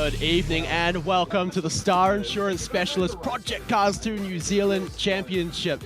Good evening and welcome to the Star Insurance Specialist Project Cars 2 New Zealand Championship.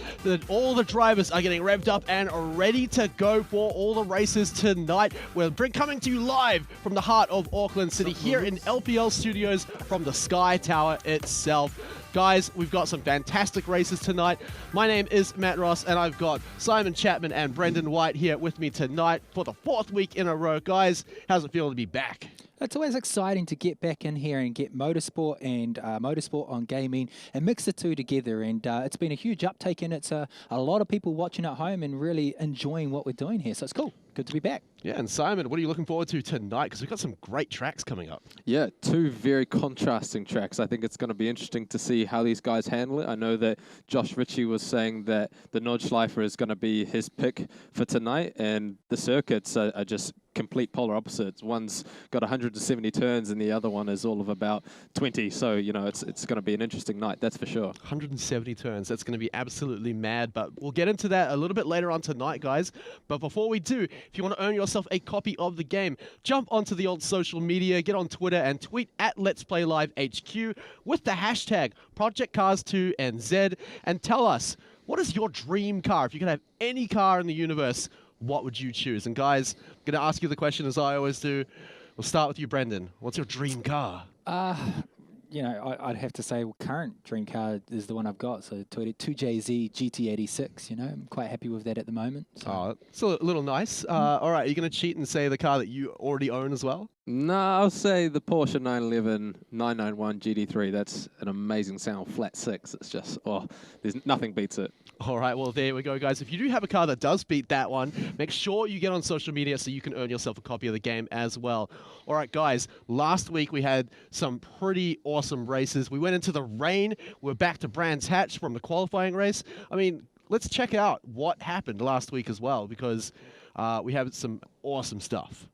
All the drivers are getting revved up and are ready to go for all the races tonight. We're coming to you live from the heart of Auckland City here in LPL Studios from the Sky Tower itself. Guys, we've got some fantastic races tonight. My name is Matt Ross and I've got Simon Chapman and Brendan White here with me tonight for the 4th week in a row. Guys, how's it feel to be back? It's always exciting to get back in here and get motorsport and motorsport on gaming and mix the two together. And it's been a huge uptake, and it's a lot of people watching at home and really enjoying what we're doing here. So it's cool. Good to be back. Yeah, and Simon, what are you looking forward to tonight? Because we've got some great tracks coming up. Yeah, two very contrasting tracks. I think it's going to be interesting to see how these guys handle it. I know that Josh Ritchie was saying that the Nordschleifer is going to be his pick for tonight, and the circuits are just complete polar opposites. One's got 170 turns and the other one is all of about 20. So, you know, it's going to be an interesting night, that's for sure. 170 turns. That's going to be absolutely mad, but we'll get into that a little bit later on tonight, guys. But before we do, if you want to earn yourself a copy of the game, jump onto the old social media, get on Twitter and tweet at Let's Play Live HQ with the hashtag ProjectCars2NZ and tell us, what is your dream car? If you could have any car in the universe, what would you choose? And guys, I'm going to ask you the question as I always do. We'll start with you, Brendan. What's your dream car? You know, I'd have to say current dream car is the one I've got. So 2JZ GT86, you know, I'm quite happy with that at the moment. So. Oh, it's a little nice. All right, are you going to cheat and say the car that you already own as well? No, I'll say the Porsche 911 991 GT3. That's an amazing sound, flat 6. It's just, there's nothing beats it. All right, well, there we go, guys. If you do have a car that does beat that one, make sure you get on social media so you can earn yourself a copy of the game as well. All right, guys, last week we had some pretty awesome races. We went into the rain. We're back to Brands Hatch from the qualifying race. I mean, let's check out what happened last week as well, because we have some awesome stuff.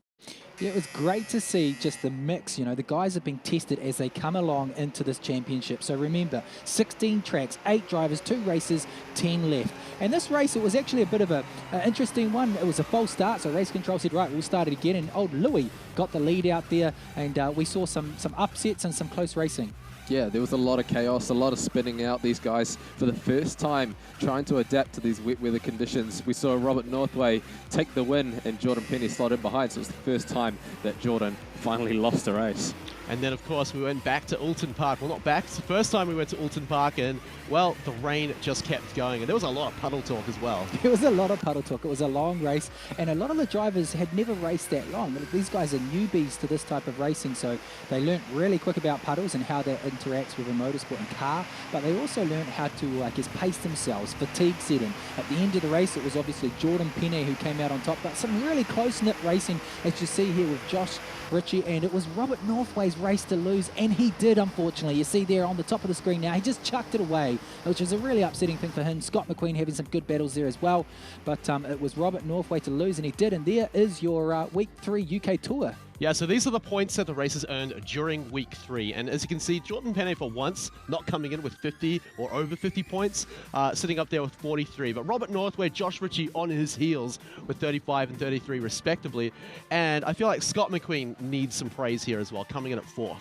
Yeah, it was great to see just the mix. You know, the guys have been tested as they come along into this championship. So remember, 16 tracks, 8 drivers, 2 races, 10 left. And this race, it was actually a bit of an interesting one. It was a false start, so race control said, right, we'll start it again. And old Louis got the lead out there, and we saw some upsets and some close racing. Yeah, there was a lot of chaos, a lot of spinning out. These guys, for the first time, trying to adapt to these wet weather conditions. We saw Robert Northway take the win and Jordan Penny slot in behind. So it was the first time that Jordan finally lost a race. And then, of course, we went back to Alton Park. Well, not back. It's the first time we went to Alton Park, and, well, the rain just kept going. And there was a lot of puddle talk as well. There was a lot of puddle talk. It was a long race, and a lot of the drivers had never raced that long. These guys are newbies to this type of racing, so they learnt really quick about puddles and how that interacts with a motorsport and car. But they also learnt how to, I guess, pace themselves, fatigue setting. At the end of the race, it was obviously Jordan Penny who came out on top. But some really close-knit racing, as you see here with Josh Ritchie, and it was Robert Northway's race to lose, and he did, unfortunately. You see there on the top of the screen now, he just chucked it away, which is a really upsetting thing for him. Scott McQueen having some good battles there as well, but it was Robert Northway to lose, and he did, and there is your Week 3 UK Tour. Yeah, so these are the points that the races earned during Week 3. And as you can see, Jordan Penny for once not coming in with 50 or over 50 points, sitting up there with 43. But Robert Northway, Josh Ritchie on his heels with 35 and 33 respectively. And I feel like Scott McQueen needs some praise here as well, coming in at 4th.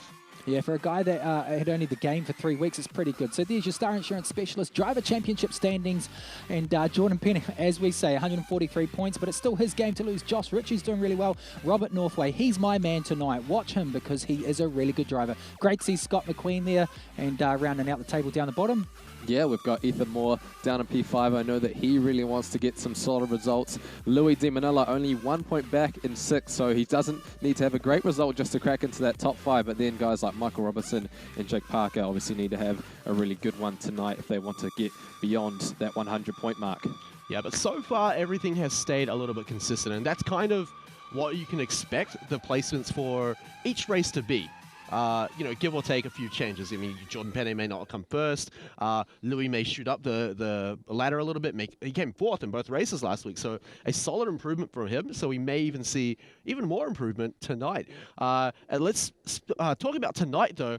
Yeah, for a guy that had only the game for 3 weeks, it's pretty good. So there's your Star Insurance Specialist Driver Championship standings. And Jordan Penny, as we say, 143 points, but it's still his game to lose. Josh Ritchie's doing really well. Robert Northway, he's my man tonight. Watch him because he is a really good driver. Great to see Scott McQueen there and rounding out the table down the bottom. Yeah, we've got Ethan Moore down in P5. I know that he really wants to get some solid results. Louis De Manila only 1 point back in 6th, so he doesn't need to have a great result just to crack into that top 5. But then guys like Michael Robertson and Jake Parker obviously need to have a really good one tonight if they want to get beyond that 100-point mark. Yeah, but so far everything has stayed a little bit consistent, and that's kind of what you can expect the placements for each race to be. You know, give or take a few changes. I mean, Jordan Penny may not come first. Louis may shoot up the ladder a little bit. He came 4th in both races last week, so a solid improvement from him. So we may even see even more improvement tonight. And let's talk about tonight, though.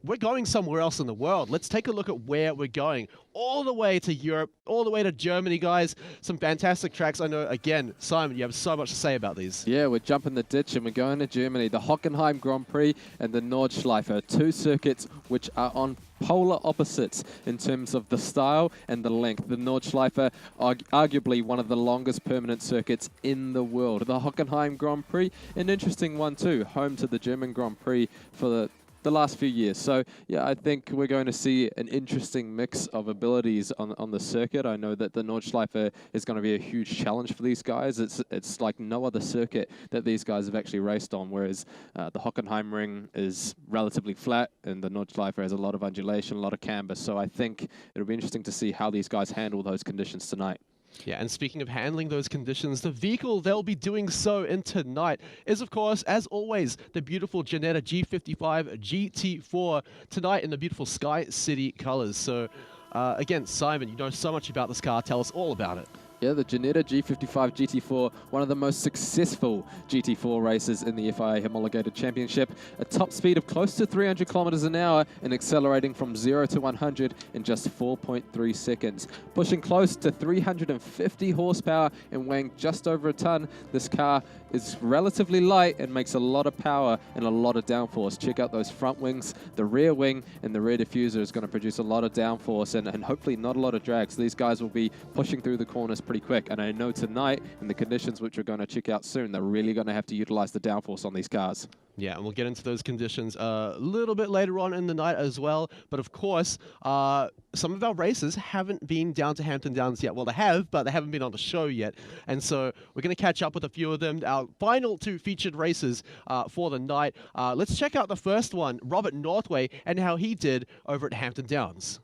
we're going somewhere else in the world. Let's take a look at where we're going. All the way to Europe, all the way to Germany, guys. Some fantastic tracks. I know, again, Simon, you have so much to say about these. Yeah, we're jumping the ditch and we're going to Germany. The Hockenheim Grand Prix and the Nordschleife, 2 circuits which are on polar opposites in terms of the style and the length. The Nordschleife, arguably one of the longest permanent circuits in the world. The Hockenheim Grand Prix, an interesting one too, home to the German Grand Prix for the last few years. So yeah, I think we're going to see an interesting mix of abilities on the circuit. I know that the Nordschleife is going to be a huge challenge for these guys. It's like no other circuit that these guys have actually raced on, whereas the Hockenheim ring is relatively flat and the Nordschleife has a lot of undulation, a lot of camber. So I think it'll be interesting to see how these guys handle those conditions tonight. Yeah, and speaking of handling those conditions, the vehicle they'll be doing so in tonight is, of course, as always, the beautiful Ginetta G55 GT4 tonight in the beautiful Sky City colors. So, again, Simon, you know so much about this car. Tell us all about it. Yeah, the Ginetta G55 GT4, one of the most successful GT4 races in the FIA Homologated Championship. A top speed of close to 300 kilometers an hour and accelerating from 0 to 100 in just 4.3 seconds. Pushing close to 350 horsepower and weighing just over a ton, this car is relatively light and makes a lot of power and a lot of downforce. Check out those front wings, the rear wing and the rear diffuser is going to produce a lot of downforce and hopefully not a lot of drag. So these guys will be pushing through the corners pretty quick. And I know tonight, in the conditions which we're going to check out soon, they're really going to have to utilize the downforce on these cars. Yeah, and we'll get into those conditions a little bit later on in the night as well. But of course, some of our races haven't been down to Hampton Downs yet. Well, they have, but they haven't been on the show yet. And so we're going to catch up with a few of them. Our final 2 featured races for the night. Let's check out the first one, Robert Northway, and how he did over at Hampton Downs.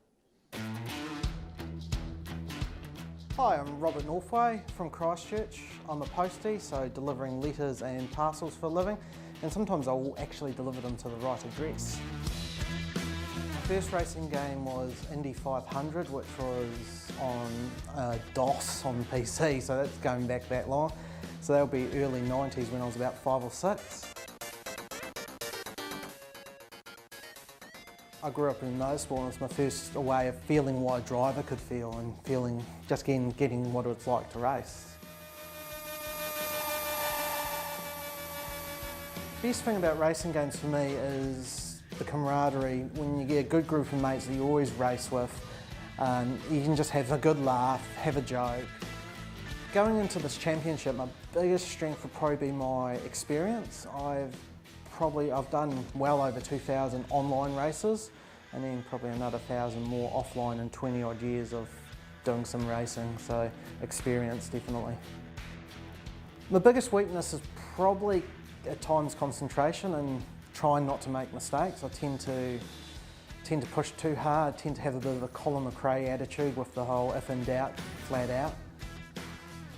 Hi, I'm Robert Northway from Christchurch. I'm a postie, so delivering letters and parcels for a living, and sometimes I'll actually deliver them to the right address. My first racing game was Indy 500, which was on DOS on PC, so that's going back that long. So that'll be early 90s when I was about 5 or 6. I grew up in motorsport and it's my first way of feeling what a driver could feel and feeling, just getting what it's like to race. The best thing about racing games for me is the camaraderie. When you get a good group of mates that you always race with, you can just have a good laugh, have a joke. Going into this championship, my biggest strength would probably be my experience. I've done well over 2,000 online races and then probably another 1,000 more offline in 20 odd years of doing some racing, so experience definitely. My biggest weakness is probably at times concentration and trying not to make mistakes. I tend to push too hard, tend to have a bit of a Colin McRae attitude with the whole if in doubt, flat out.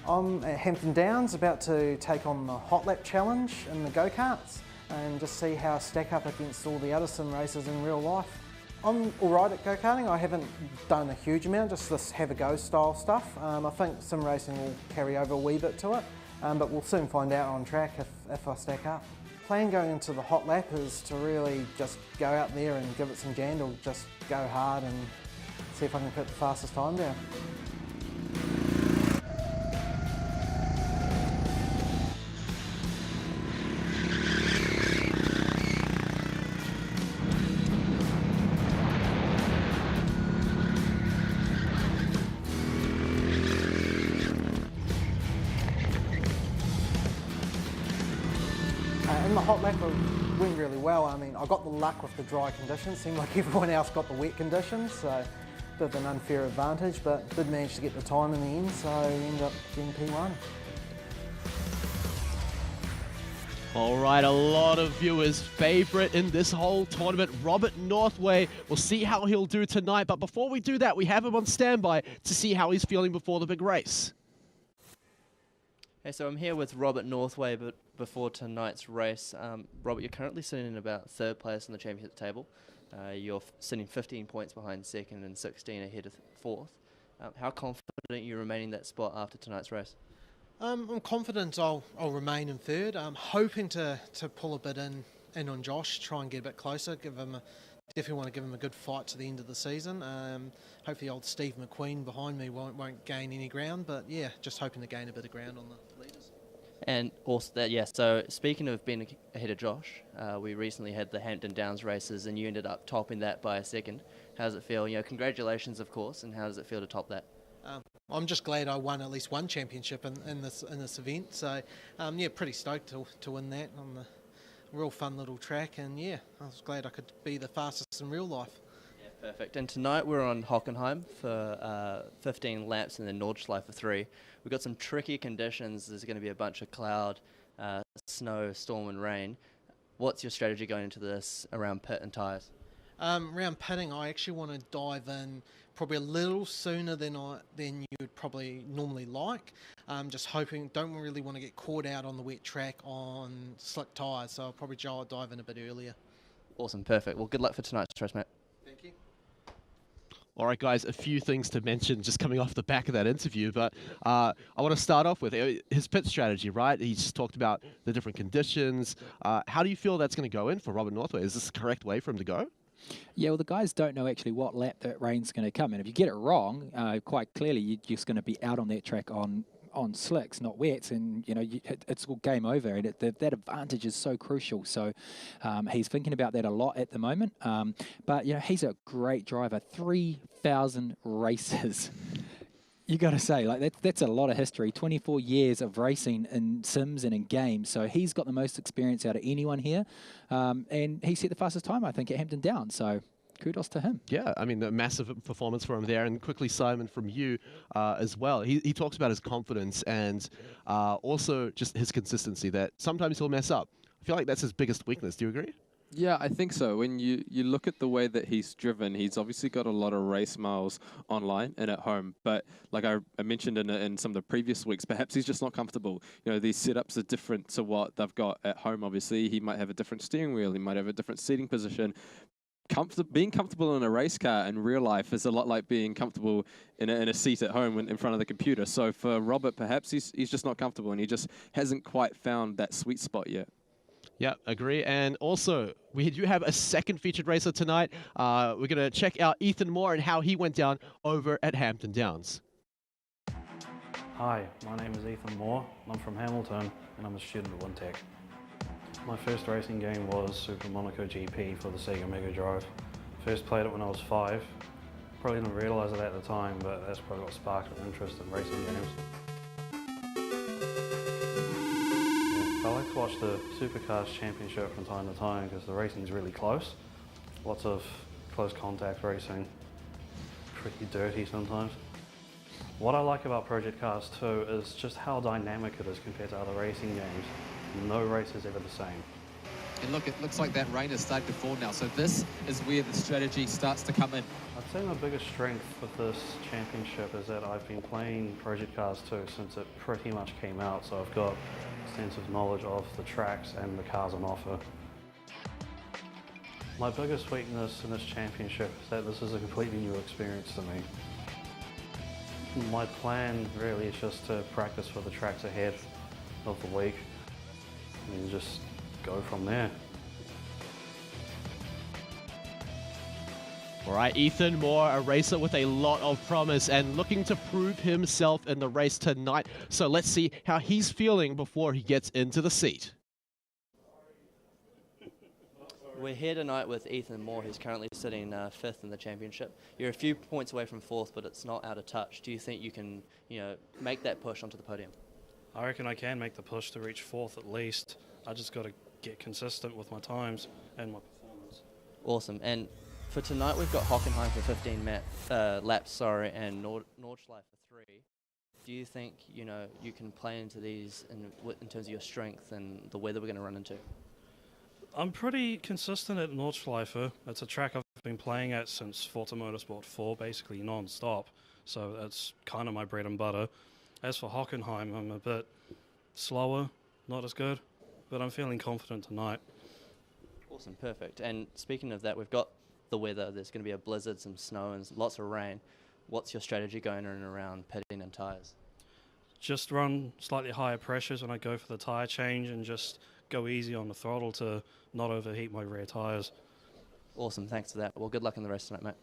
I'm at Hampton Downs about to take on the Hot Lap Challenge in the go-karts and just see how I stack up against all the other sim racers in real life. I'm alright at go-karting. I haven't done a huge amount, just this have-a-go style stuff. I think sim racing will carry over a wee bit to it, but we'll soon find out on track if I stack up. Plan going into the hot lap is to really just go out there and give it some jandle, just go hard and see if I can put the fastest time down. In the hot lap it went really well. I mean, I got the luck with the dry conditions. Seemed like everyone else got the wet conditions, so a bit of an unfair advantage, but did manage to get the time in the end, so I ended up getting P1. All right, a lot of viewers' favourite in this whole tournament, Robert Northway. We'll see how he'll do tonight, but before we do that, we have him on standby to see how he's feeling before the big race. Hey, so I'm here with Robert Northway, but before tonight's race, Robert, you're currently sitting in about 3rd place on the championship table. You're sitting 15 points behind 2nd and 16 ahead of 4th. How confident are you remaining in that spot after tonight's race? I'm confident I'll remain in 3rd. I'm hoping to pull a bit in in on Josh, try and get a bit closer, definitely want to give him a good fight to the end of the season. Hopefully old Steve McQueen behind me won't gain any ground, but yeah, just hoping to gain a bit of ground on the leaders. And also that, yeah, so speaking of being ahead of Josh, we recently had the Hampton Downs races and you ended up topping that by a second. How does it feel? Congratulations, of course, and how does it feel to top that? I'm just glad I won at least one championship in this event, so yeah, pretty stoked to win that on the real fun little track, and yeah, I was glad I could be the fastest in real life. Yeah, perfect. And tonight we're on Hockenheim for 15 laps and then Nordschleife for 3. We've got some tricky conditions. There's going to be a bunch of cloud, snow, storm and rain. What's your strategy going into this around pit and tyres? Around pitting, I actually want to dive in probably a little sooner than you would probably normally like. Just hoping, don't really want to get caught out on the wet track on slick tyres, so I'll probably dive in a bit earlier. Awesome, perfect. Well, good luck for tonight's race, mate. Thank you. All right, guys, a few things to mention just coming off the back of that interview, but I want to start off with his pit strategy, right? He just talked about the different conditions. How do you feel that's going to go in for Robert Northway? Is this the correct way for him to go? Yeah, well, the guys don't know actually what lap that rain's going to come in. If you get it wrong, quite clearly, you're just going to be out on that track on slicks, not wets, and it's all game over. And that advantage is so crucial. So he's thinking about that a lot at the moment. But he's a great driver. 3,000 races. You got to say, like that's a lot of history. 24 years of racing in sims and in games. So he's got the most experience out of anyone here, and he set the fastest time, I think, at Hampton Downs. So kudos to him. Yeah, I mean, a massive performance for him there. And quickly, Simon, from you as well. He talks about his confidence and also just his consistency, that sometimes he'll mess up. I feel like that's his biggest weakness. Do you agree? Yeah, I think so. When you look at the way that he's driven, he's obviously got a lot of race miles online and at home. But like I mentioned in some of the previous weeks, perhaps he's just not comfortable. These setups are different to what they've got at home, obviously. He might have a different steering wheel. He might have a different seating position. Being comfortable in a race car in real life is a lot like being comfortable in a seat at home in front of the computer. So for Robert, perhaps he's just not comfortable and he just hasn't quite found that sweet spot yet. Yeah, agree. And also, we do have a second featured racer tonight. We're going to check out Ethan Moore and how he went down over at Hampton Downs. Hi, my name is Ethan Moore. I'm from Hamilton and I'm a student at Wintec. My first racing game was Super Monaco GP for the Sega Mega Drive. First played it when I was 5. Probably didn't realise it at the time, but that's probably what sparked an interest in racing games. I like to watch the Supercars Championship from time to time because the racing's really close. Lots of close contact racing, pretty dirty sometimes. What I like about Project Cars 2 is just how dynamic it is compared to other racing games. No race is ever the same. And look, it looks like that rain has started to fall now, so this is where the strategy starts to come in. I'd say my biggest strength with this championship is that I've been playing Project Cars 2 since it pretty much came out, so I've got extensive knowledge of the tracks and the cars on offer. My biggest weakness in this championship is that this is a completely new experience to me. My plan really is just to practice for the tracks ahead of the week and just go from there. All right, Ethan Moore, a racer with a lot of promise and looking to prove himself in the race tonight. So let's see how he's feeling before he gets into the seat. We're here tonight with Ethan Moore, who's currently sitting 5th in the championship. You're a few points away from 4th, but it's not out of touch. Do you think you can, make that push onto the podium? I reckon I can make the push to reach 4th at least. I just got to get consistent with my times and my performance. Awesome. And for tonight, we've got Hockenheim for 15 laps, and Nordschleife for 3. Do you think, you can play into these in terms of your strength and the weather we're going to run into? I'm pretty consistent at Nordschleife. It's a track I've been playing at since Forza Motorsport 4, basically non-stop. So that's kind of my bread and butter. As for Hockenheim, I'm a bit slower, not as good, but I'm feeling confident tonight. Awesome, perfect. And speaking of that, we've got the weather. There's going to be a blizzard, some snow, and lots of rain. What's your strategy going in and around pitting and tyres? Just run slightly higher pressures when I go for the tyre change and just go easy on the throttle to not overheat my rear tyres. Awesome, thanks for that. Well, good luck in the race tonight, mate.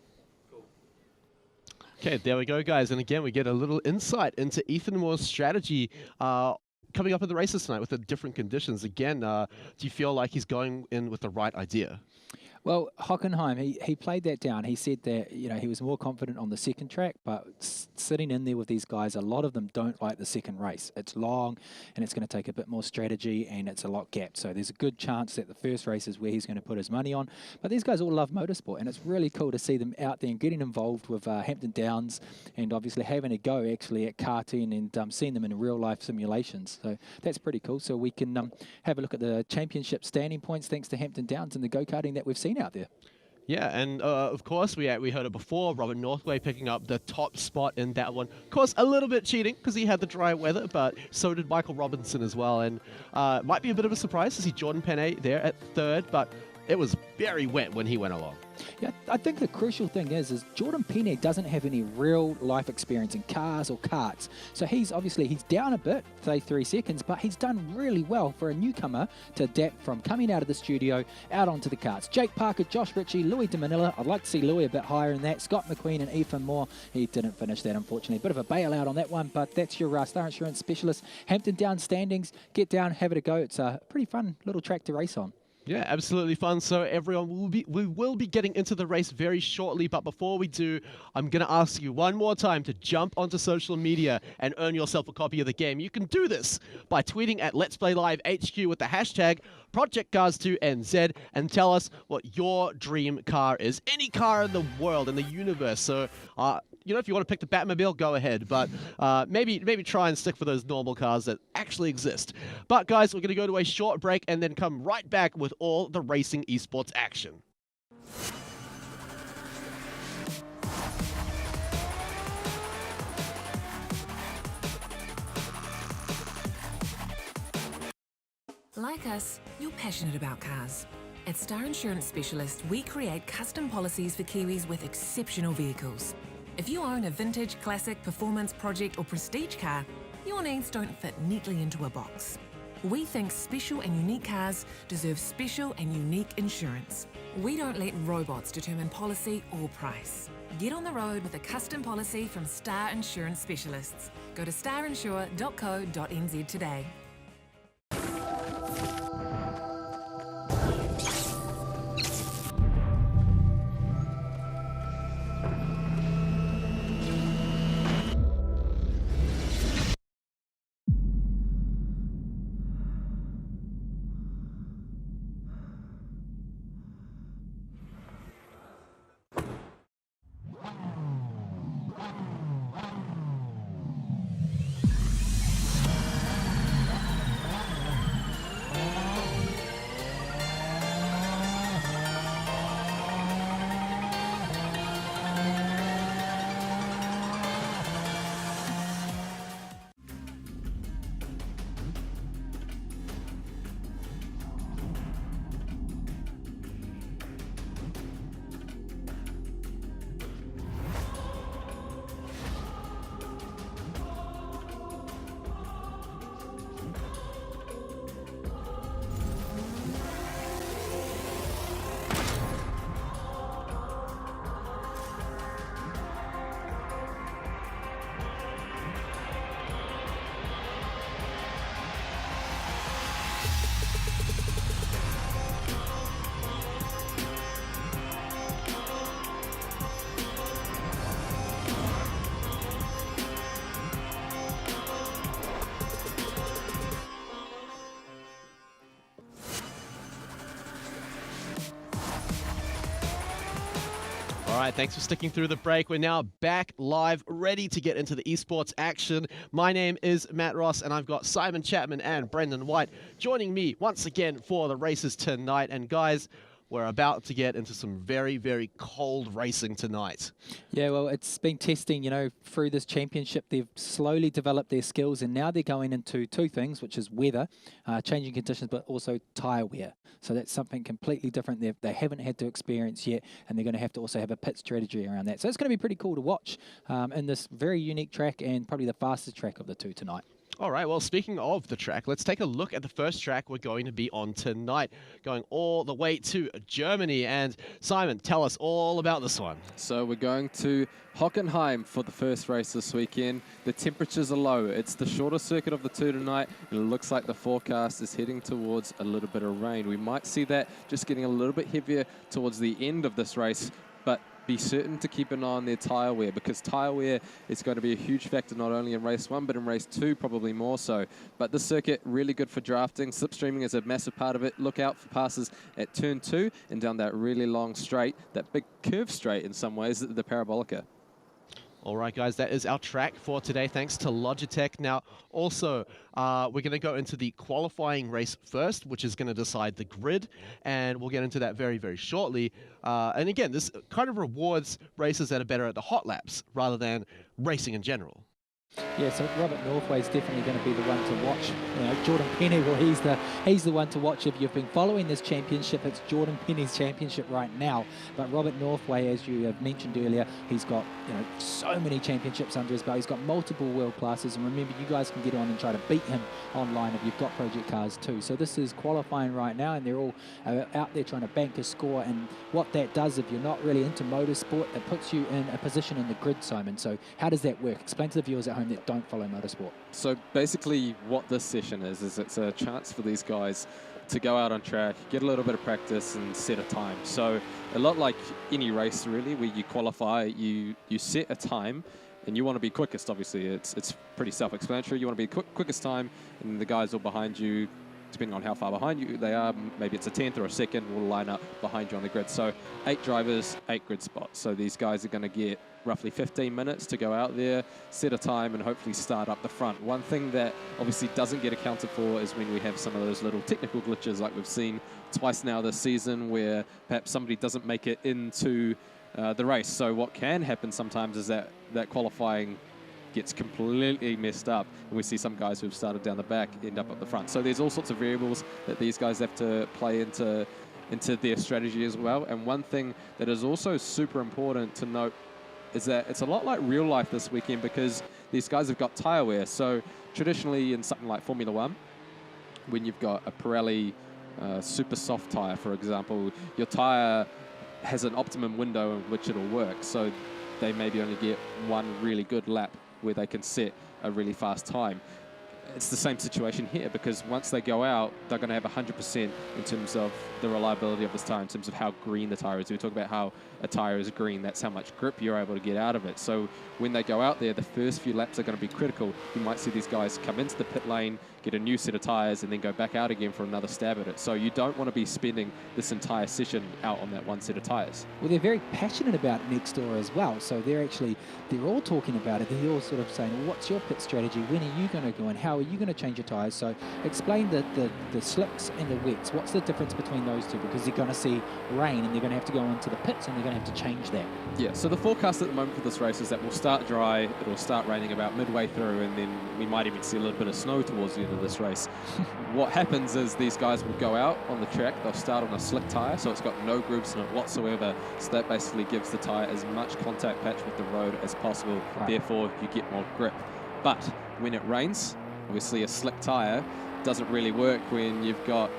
Okay, there we go, guys. And again, we get a little insight into Ethan Moore's strategy coming up in the races tonight with the different conditions. Again, do you feel like he's going in with the right idea? Well, Hockenheim, he played that down. He said that, he was more confident on the second track, but sitting in there with these guys, a lot of them don't like the second race. It's long, and it's going to take a bit more strategy, and it's a lot gapped. So there's a good chance that the first race is where he's going to put his money on. But these guys all love motorsport, and it's really cool to see them out there and getting involved with Hampton Downs, and obviously having a go actually at karting and seeing them in real-life simulations. So that's pretty cool. So we can have a look at the championship standing points thanks to Hampton Downs and the go-karting that we've seen out there. Yeah, and of course, we heard it before, Robert Northway picking up the top spot in that one. Of course, a little bit cheating because he had the dry weather, but so did Michael Robinson as well. And might be a bit of a surprise to see Jordan Panay there at third, but it was very wet when he went along. Yeah, I think the crucial thing is Jordan Pena doesn't have any real life experience in cars or karts. So he's down a bit, say 3 seconds, but he's done really well for a newcomer to adapt from coming out of the studio out onto the karts. Jake Parker, Josh Ritchie, Louis de Manila. I'd like to see Louis a bit higher in that. Scott McQueen and Ethan Moore. He didn't finish that, unfortunately. Bit of a bailout on that one, but that's your Star Insurance Specialist. Hampton Downs standings. Get down, have it a go. It's a pretty fun little track to race on. Yeah, absolutely fun. So everyone, we will be getting into the race very shortly. But before we do, I'm going to ask you one more time to jump onto social media and earn yourself a copy of the game. You can do this by tweeting at Let's Play Live HQ with the hashtag ProjectCars2NZ and tell us what your dream car is. Any car in the world, in the universe. So, if you want to pick the Batmobile, go ahead. But maybe try and stick for those normal cars that actually exist. But guys, we're going to go to a short break and then come right back with all the racing esports action. Like us, you're passionate about cars. At Star Insurance Specialist, we create custom policies for Kiwis with exceptional vehicles. If you own a vintage, classic, performance, project or prestige car, your needs don't fit neatly into a box. We think special and unique cars deserve special and unique insurance. We don't let robots determine policy or price. Get on the road with a custom policy from Star Insurance Specialists. Go to starinsure.co.nz today. All right, thanks for sticking through the break. We're now back live, ready to get into the esports action. My name is Matt Ross, and I've got Simon Chapman and Brendan White joining me once again for the races tonight. And guys, we're about to get into some very, very cold racing tonight. Yeah, well, it's been testing, through this championship. They've slowly developed their skills, and now they're going into two things, which is weather, changing conditions, but also tyre wear. So that's something completely different they haven't had to experience yet, and they're going to have to also have a pit strategy around that. So it's going to be pretty cool to watch in this very unique track and probably the fastest track of the two tonight. All right, well, speaking of the track, let's take a look at the first track we're going to be on tonight, going all the way to Germany. And Simon, tell us all about this one. So we're going to Hockenheim for the first race this weekend. The temperatures are low. It's the shorter circuit of the two tonight, and it looks like the forecast is heading towards a little bit of rain. We might see that just getting a little bit heavier towards the end of this race, but be certain to keep an eye on their tyre wear, because tyre wear is going to be a huge factor not only in race 1 but in race 2 probably more so. But this circuit really good for drafting. Slipstreaming is a massive part of it. Look out for passes at turn 2 and down that really long straight, that big curve straight in some ways, the Parabolica. All right, guys, that is our track for today. Thanks to Logitech. Now, also, we're going to go into the qualifying race first, which is going to decide the grid, and we'll get into that very, very shortly. And again, this kind of rewards races that are better at the hot laps rather than racing in general. Yeah, so Robert Northway is definitely going to be the one to watch. You know, Jordan Penny, well, he's the one to watch. If you've been following this championship, it's Jordan Penny's championship right now. But Robert Northway, as you have mentioned earlier, he's got so many championships under his belt. He's got multiple world classes, and remember, you guys can get on and try to beat him online if you've got Project Cars too. So this is qualifying right now, and they're all out there trying to bank a score. And what that does, if you're not really into motorsport, it puts you in a position in the grid, Simon. So how does that work? Explain to the viewers at home that don't follow motorsport. So basically what this session is it's a chance for these guys to go out on track, get a little bit of practice and set a time. So a lot like any race really, where you qualify, you set a time and you want to be quickest. Obviously it's pretty self-explanatory. You want to be quickest time, and the guys all behind you, depending on how far behind you they are, maybe it's a 10th or a second, will line up behind you on the grid. So 8 drivers, 8 grid spots. So these guys are going to get roughly 15 minutes to go out there, set a time, and hopefully start up the front. One thing that obviously doesn't get accounted for is when we have some of those little technical glitches like we've seen twice now this season, where perhaps somebody doesn't make it into the race. So what can happen sometimes is that qualifying gets completely messed up, and we see some guys who've started down the back end up the front. So there's all sorts of variables that these guys have to play into their strategy as well. And one thing that is also super important to note is that it's a lot like real life this weekend, because these guys have got tyre wear. So traditionally in something like Formula 1, when you've got a Pirelli super soft tyre, for example, your tyre has an optimum window in which it'll work. So they maybe only get one really good lap where they can set a really fast time. It's the same situation here, because once they go out, they're going to have 100% in terms of the reliability of this tyre, in terms of how green the tyre is. We talk about how a tyre is green, that's how much grip you're able to get out of it. So when they go out there, the first few laps are going to be critical. You might see these guys come into the pit lane, get a new set of tyres, and then go back out again for another stab at it. So you don't want to be spending this entire session out on that one set of tyres. Well, they're very passionate about next door as well. So they're all talking about it. They're all sort of saying, well, what's your pit strategy? When are you going to go and how are you going to change your tyres? So explain the slicks and the wets. What's the difference between those two? Because they're going to see rain and they're going to have to go into the pits and they're going to have to change that. Yeah, so the forecast at the moment for this race is that we'll start dry, it'll start raining about midway through, and then we might even see a little bit of snow towards the end of this race. What happens is these guys will go out on the track, they'll start on a slick tyre, so it's got no grooves in it whatsoever, so that basically gives the tyre as much contact patch with the road as possible, therefore you get more grip. But when it rains, obviously a slick tyre doesn't really work when you've got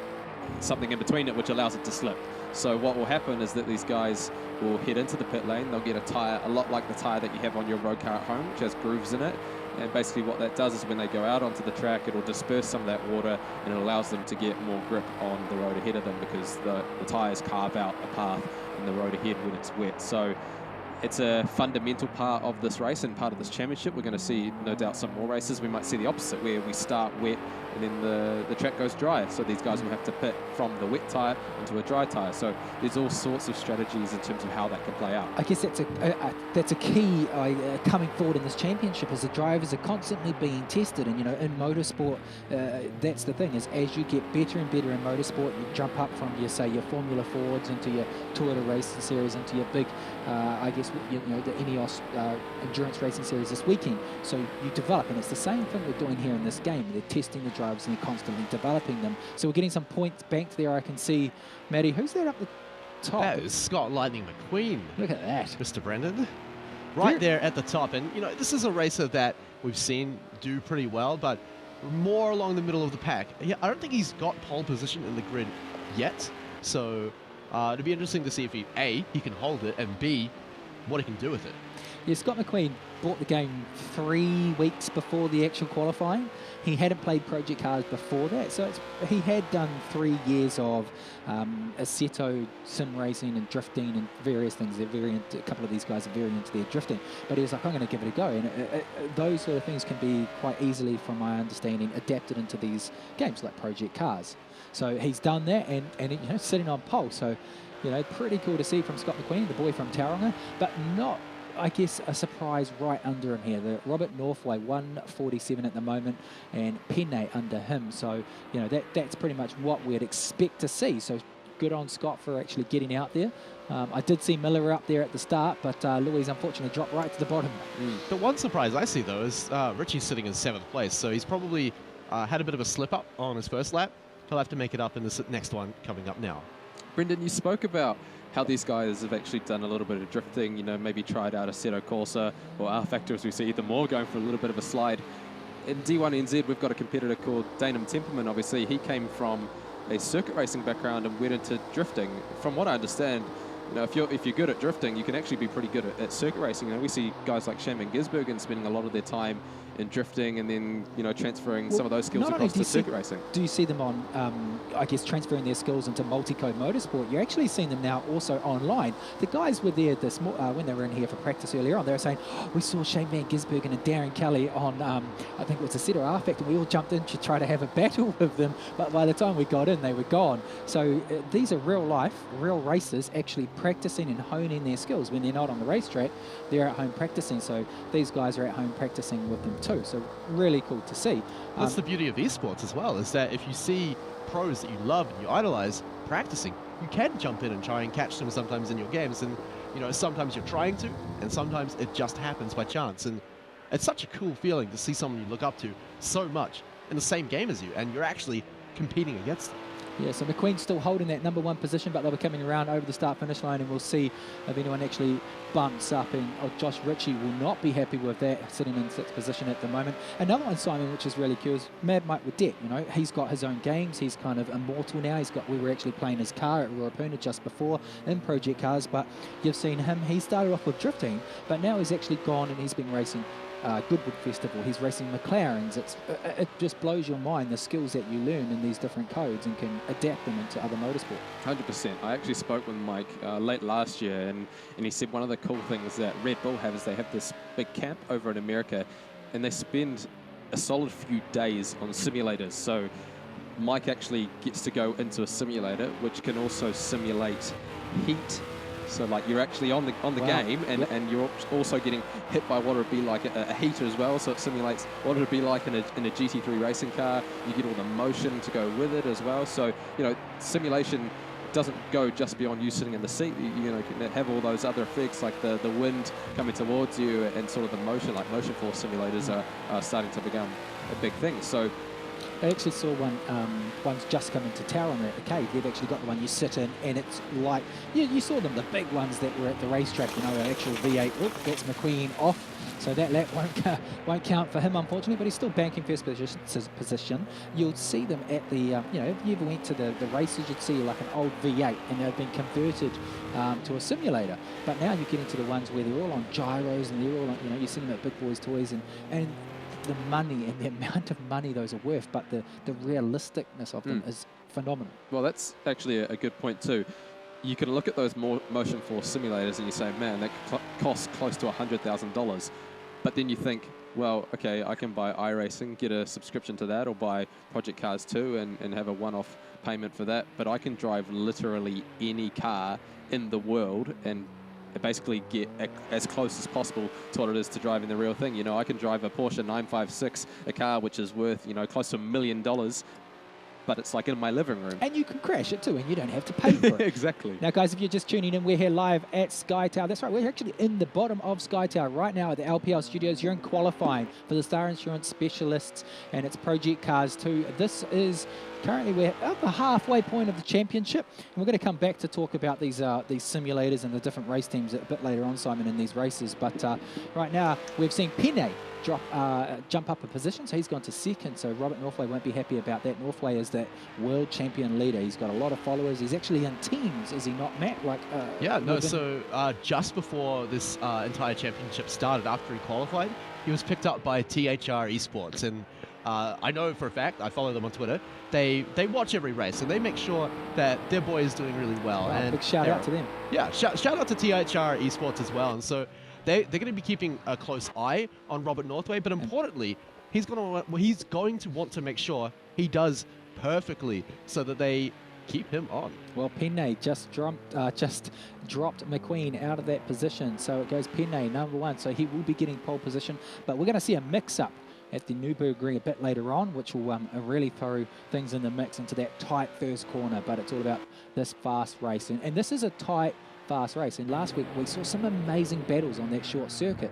something in between it which allows it to slip. So what will happen is that these guys will head into the pit lane, they'll get a tyre a lot like the tyre that you have on your road car at home, which has grooves in it. And basically what that does is when they go out onto the track, it'll disperse some of that water and it allows them to get more grip on the road ahead of them, because the tyres carve out a path in the road ahead when it's wet. So it's a fundamental part of this race and part of this championship. We're going to see, no doubt, some more races. We might see the opposite, where we start wet and then the track goes dry. So these guys will have to pit from the wet tyre into a dry tyre. So there's all sorts of strategies in terms of how that can play out. I guess that's a key coming forward in this championship, is the drivers are constantly being tested. And, in motorsport, that's the thing, is as you get better and better in motorsport, you jump up from, your Formula Fords into your Toyota Racing Series, into your big, the Ineos endurance racing series this weekend. So you develop, and it's the same thing we're doing here in this game. They're testing the drivers and they're constantly developing them. So we're getting some points banked there. I can see, Maddie, who's that up the top? That is Scott Lightning McQueen. Look at that. Mr. Brendan. Right there at the top. And, this is a racer that we've seen do pretty well, but more along the middle of the pack. Yeah, I don't think he's got pole position in the grid yet. So it'd be interesting to see if he can hold it, and B, what he can do with it. Yeah, Scott McQueen bought the game 3 weeks before the actual qualifying. He hadn't played Project Cars before that, so he had done 3 years of Assetto sim racing and drifting and various things. A couple of these guys are very into their drifting, but he was like, I'm going to give it a go. And those sort of things can be quite easily, from my understanding, adapted into these games like Project Cars. So he's done that, and sitting on pole. So, pretty cool to see from Scott McQueen, the boy from Tauranga, but not, I guess, a surprise right under him here. The Robert Northway, 147 at the moment, and Penne under him. So, that's pretty much what we'd expect to see. So good on Scott for actually getting out there. I did see Miller up there at the start, but Louise unfortunately dropped right to the bottom. The one surprise I see, though, is Richie's sitting in 7th place, so he's probably had a bit of a slip-up on his first lap. He'll have to make it up in the next one coming up now. Brendan, you spoke about how these guys have actually done a little bit of drifting, maybe tried out Assetto Corsa or R-Factor, as we see them more, going for a little bit of a slide. In D1NZ, we've got a competitor called Danum Temperman. Obviously, he came from a circuit racing background and went into drifting. From what I understand, if you're good at drifting, you can actually be pretty good at circuit racing. We see guys like Shane Van Gisbergen spending a lot of their time in drifting and then transferring some of those skills across to circuit racing. Do you see them on, I guess, transferring their skills into multi-code motorsport? You're actually seeing them now also online. The guys were there when they were in here for practice earlier on. They were saying, we saw Shane Van Gisbergen and Darren Kelly on, I think it was Assetto R-Factor, and we all jumped in to try to have a battle with them, but by the time we got in, they were gone. So these are real life, real racers actually practicing and honing their skills. When they're not on the racetrack, they're at home practicing. So these guys are at home practicing with them too. So really cool to see. That's the beauty of esports as well, is that if you see pros that you love and you idolize practicing, you can jump in and try and catch them sometimes in your games. And sometimes you're trying to, and sometimes it just happens by chance. And it's such a cool feeling to see someone you look up to so much in the same game as you, and you're actually competing against them. Yeah, so McQueen's still holding that #1 position, but they'll be coming around over the start-finish line, and we'll see if anyone actually bumps up. And Josh Ritchie will not be happy with that, sitting in 6th position at the moment. Another one, Simon, which is really cool, is Mad Mike Wedette. He's got his own games. He's kind of immortal now. We were actually playing his car at Ruapuna just before in Project Cars, but you've seen him. He started off with drifting, but now he's actually gone and he's been racing Goodwood Festival. He's racing McLarens. It just blows your mind, the skills that you learn in these different codes and can adapt them into other motorsport. 100%. I actually spoke with Mike late last year, and he said one of the cool things that Red Bull have is they have this big camp over in America, and they spend a solid few days on simulators. So Mike actually gets to go into a simulator which can also simulate heat. So like you're actually on the Wow. game, and you're also getting hit by what it would be like a heater as well. So it simulates what it would be like in a GT3 racing car. You get all the motion to go with it as well. So simulation doesn't go just beyond you sitting in the seat. You can have all those other effects like the wind coming towards you and sort of the motion, like motion force simulators are starting to become a big thing. So I actually saw one's just come into Tauranga at the cave. They've actually got the one you sit in, and it's like, you saw them, the big ones that were at the racetrack, an actual V8. Oh, that's McQueen off. So that lap won't count for him, unfortunately, but he's still banking first position. You'll see them at the, if you ever went to the races, you'd see like an old V8, and they've been converted to a simulator. But now you're getting to the ones where they're all on gyros, and they're all on, you see them at Big Boys Toys, and the money and the amount of money those are worth, but the realisticness of them is phenomenal. Well, that's actually a good point too. You can look at those motion force simulators and you say, man, that costs close to $100,000. But then you think, well, okay, I can buy iRacing, get a subscription to that, or buy Project Cars 2 and have a one-off payment for that. But I can drive literally any car in the world and basically get as close as possible to what it is to driving the real thing. I can drive a Porsche 956, a car which is worth, close to $1 million, but it's like in my living room. And you can crash it too, and you don't have to pay for it. Exactly. Now, guys, if you're just tuning in, we're here live at Sky Tower. That's right, we're actually in the bottom of Sky Tower right now at the LPL studios. You're in qualifying for the Star Insurance Specialists, and it's Project Cars 2. This is currently, we're at the halfway point of the championship, and we're going to come back to talk about these simulators and the different race teams a bit later on, Simon, in these races. But right now, we've seen Penne jump up a position, so he's gone to second, so Robert Northway won't be happy about that. Northway is that world champion leader. He's got a lot of followers. He's actually in teams, is he not, Matt? Yeah, no, so just before this entire championship started, after he qualified, he was picked up by THR eSports, and I know for a fact, I follow them on Twitter, they watch every race, and they make sure that their boy is doing really well. Wow, and big shout out to them. Yeah, shout out to THR eSports as well, and so they're going to be keeping a close eye on Robert Northway, but importantly, he's going to want to make sure he does perfectly so that they keep him on. Well, Penne just dropped McQueen out of that position, so it goes Penne #1, so he will be getting pole position, but we're going to see a mix-up at the Nürburgring a bit later on, which will really throw things in the mix into that tight first corner, but it's all about this fast race, and this is a tight, fast race, and last week we saw some amazing battles on that short circuit.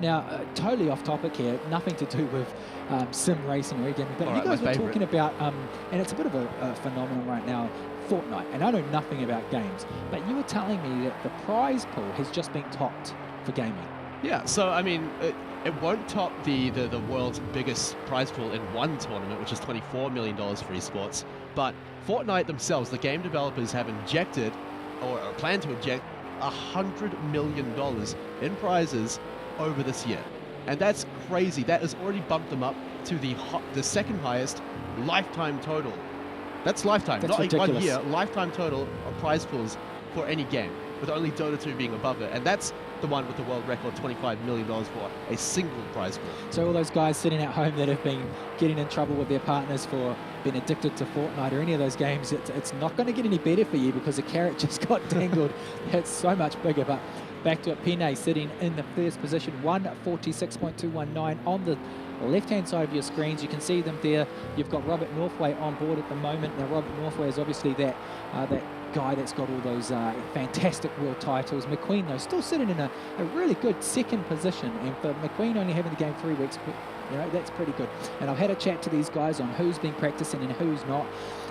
Now, totally off topic here, nothing to do with sim racing or anything, but you guys were talking about, and it's a bit of a phenomenon right now, Fortnite, and I know nothing about games, but you were telling me that the prize pool has just been topped for gaming. Yeah, so I mean, it won't top the world's biggest prize pool in one tournament, which is $24 million for esports, but Fortnite themselves, the game developers, have injected or plan to inject $100 million in prizes over this year. And that's crazy. That has already bumped them up to the second highest lifetime total. That's lifetime, that's not ridiculous. Like 1 year, lifetime total of prize pools for any game, with only Dota 2 being above it. And that's the one with the world record, $25 million for a single prize pool. So all those guys sitting at home that have been getting in trouble with their partners for being addicted to Fortnite or any of those games, it's not going to get any better for you because the carrot just got tangled. It's so much bigger. But back to it, Penne sitting in the first position, 146.219 on the left-hand side of your screens. You can see them there. You've got Robert Northway on board at the moment. Now, Robert Northway is obviously that guy that's got all those fantastic world titles. McQueen, though, still sitting in a really good second position. And for McQueen only having the game 3 weeks, you know, that's pretty good. And I've had a chat to these guys on who's been practicing and who's not.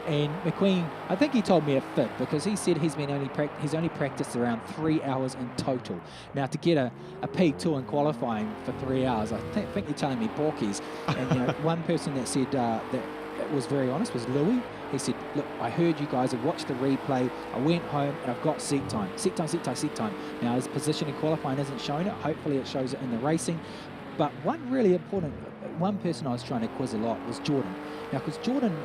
And McQueen, I think he told me a fib because he said he's only practiced around 3 hours in total. Now, to get a P2 in qualifying for 3 hours, I think you're telling me porkies. And you know, one person that said that was very honest was Louis. He said, look, I heard you guys have watched the replay. I went home and I've got seat time. Seat time. Now, his position in qualifying isn't showing it. Hopefully it shows it in the racing. But one person I was trying to quiz a lot was Jordan. Now, because Jordan,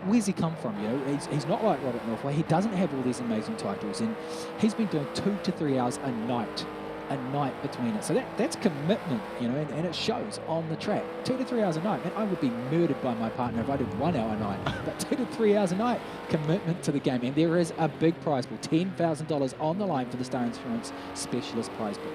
where's he come from? You know, he's not like Robert Northway. He doesn't have all these amazing titles, and he's been doing 2 to 3 hours a night between it. So that's commitment, you know, and it shows on the track. 2 to 3 hours a night. Man, I would be murdered by my partner if I did 1 hour a night. But 2 to 3 hours a night, commitment to the game. And there is a big prize pool, $10,000 on the line for the Star Insurance Specialist prize pool.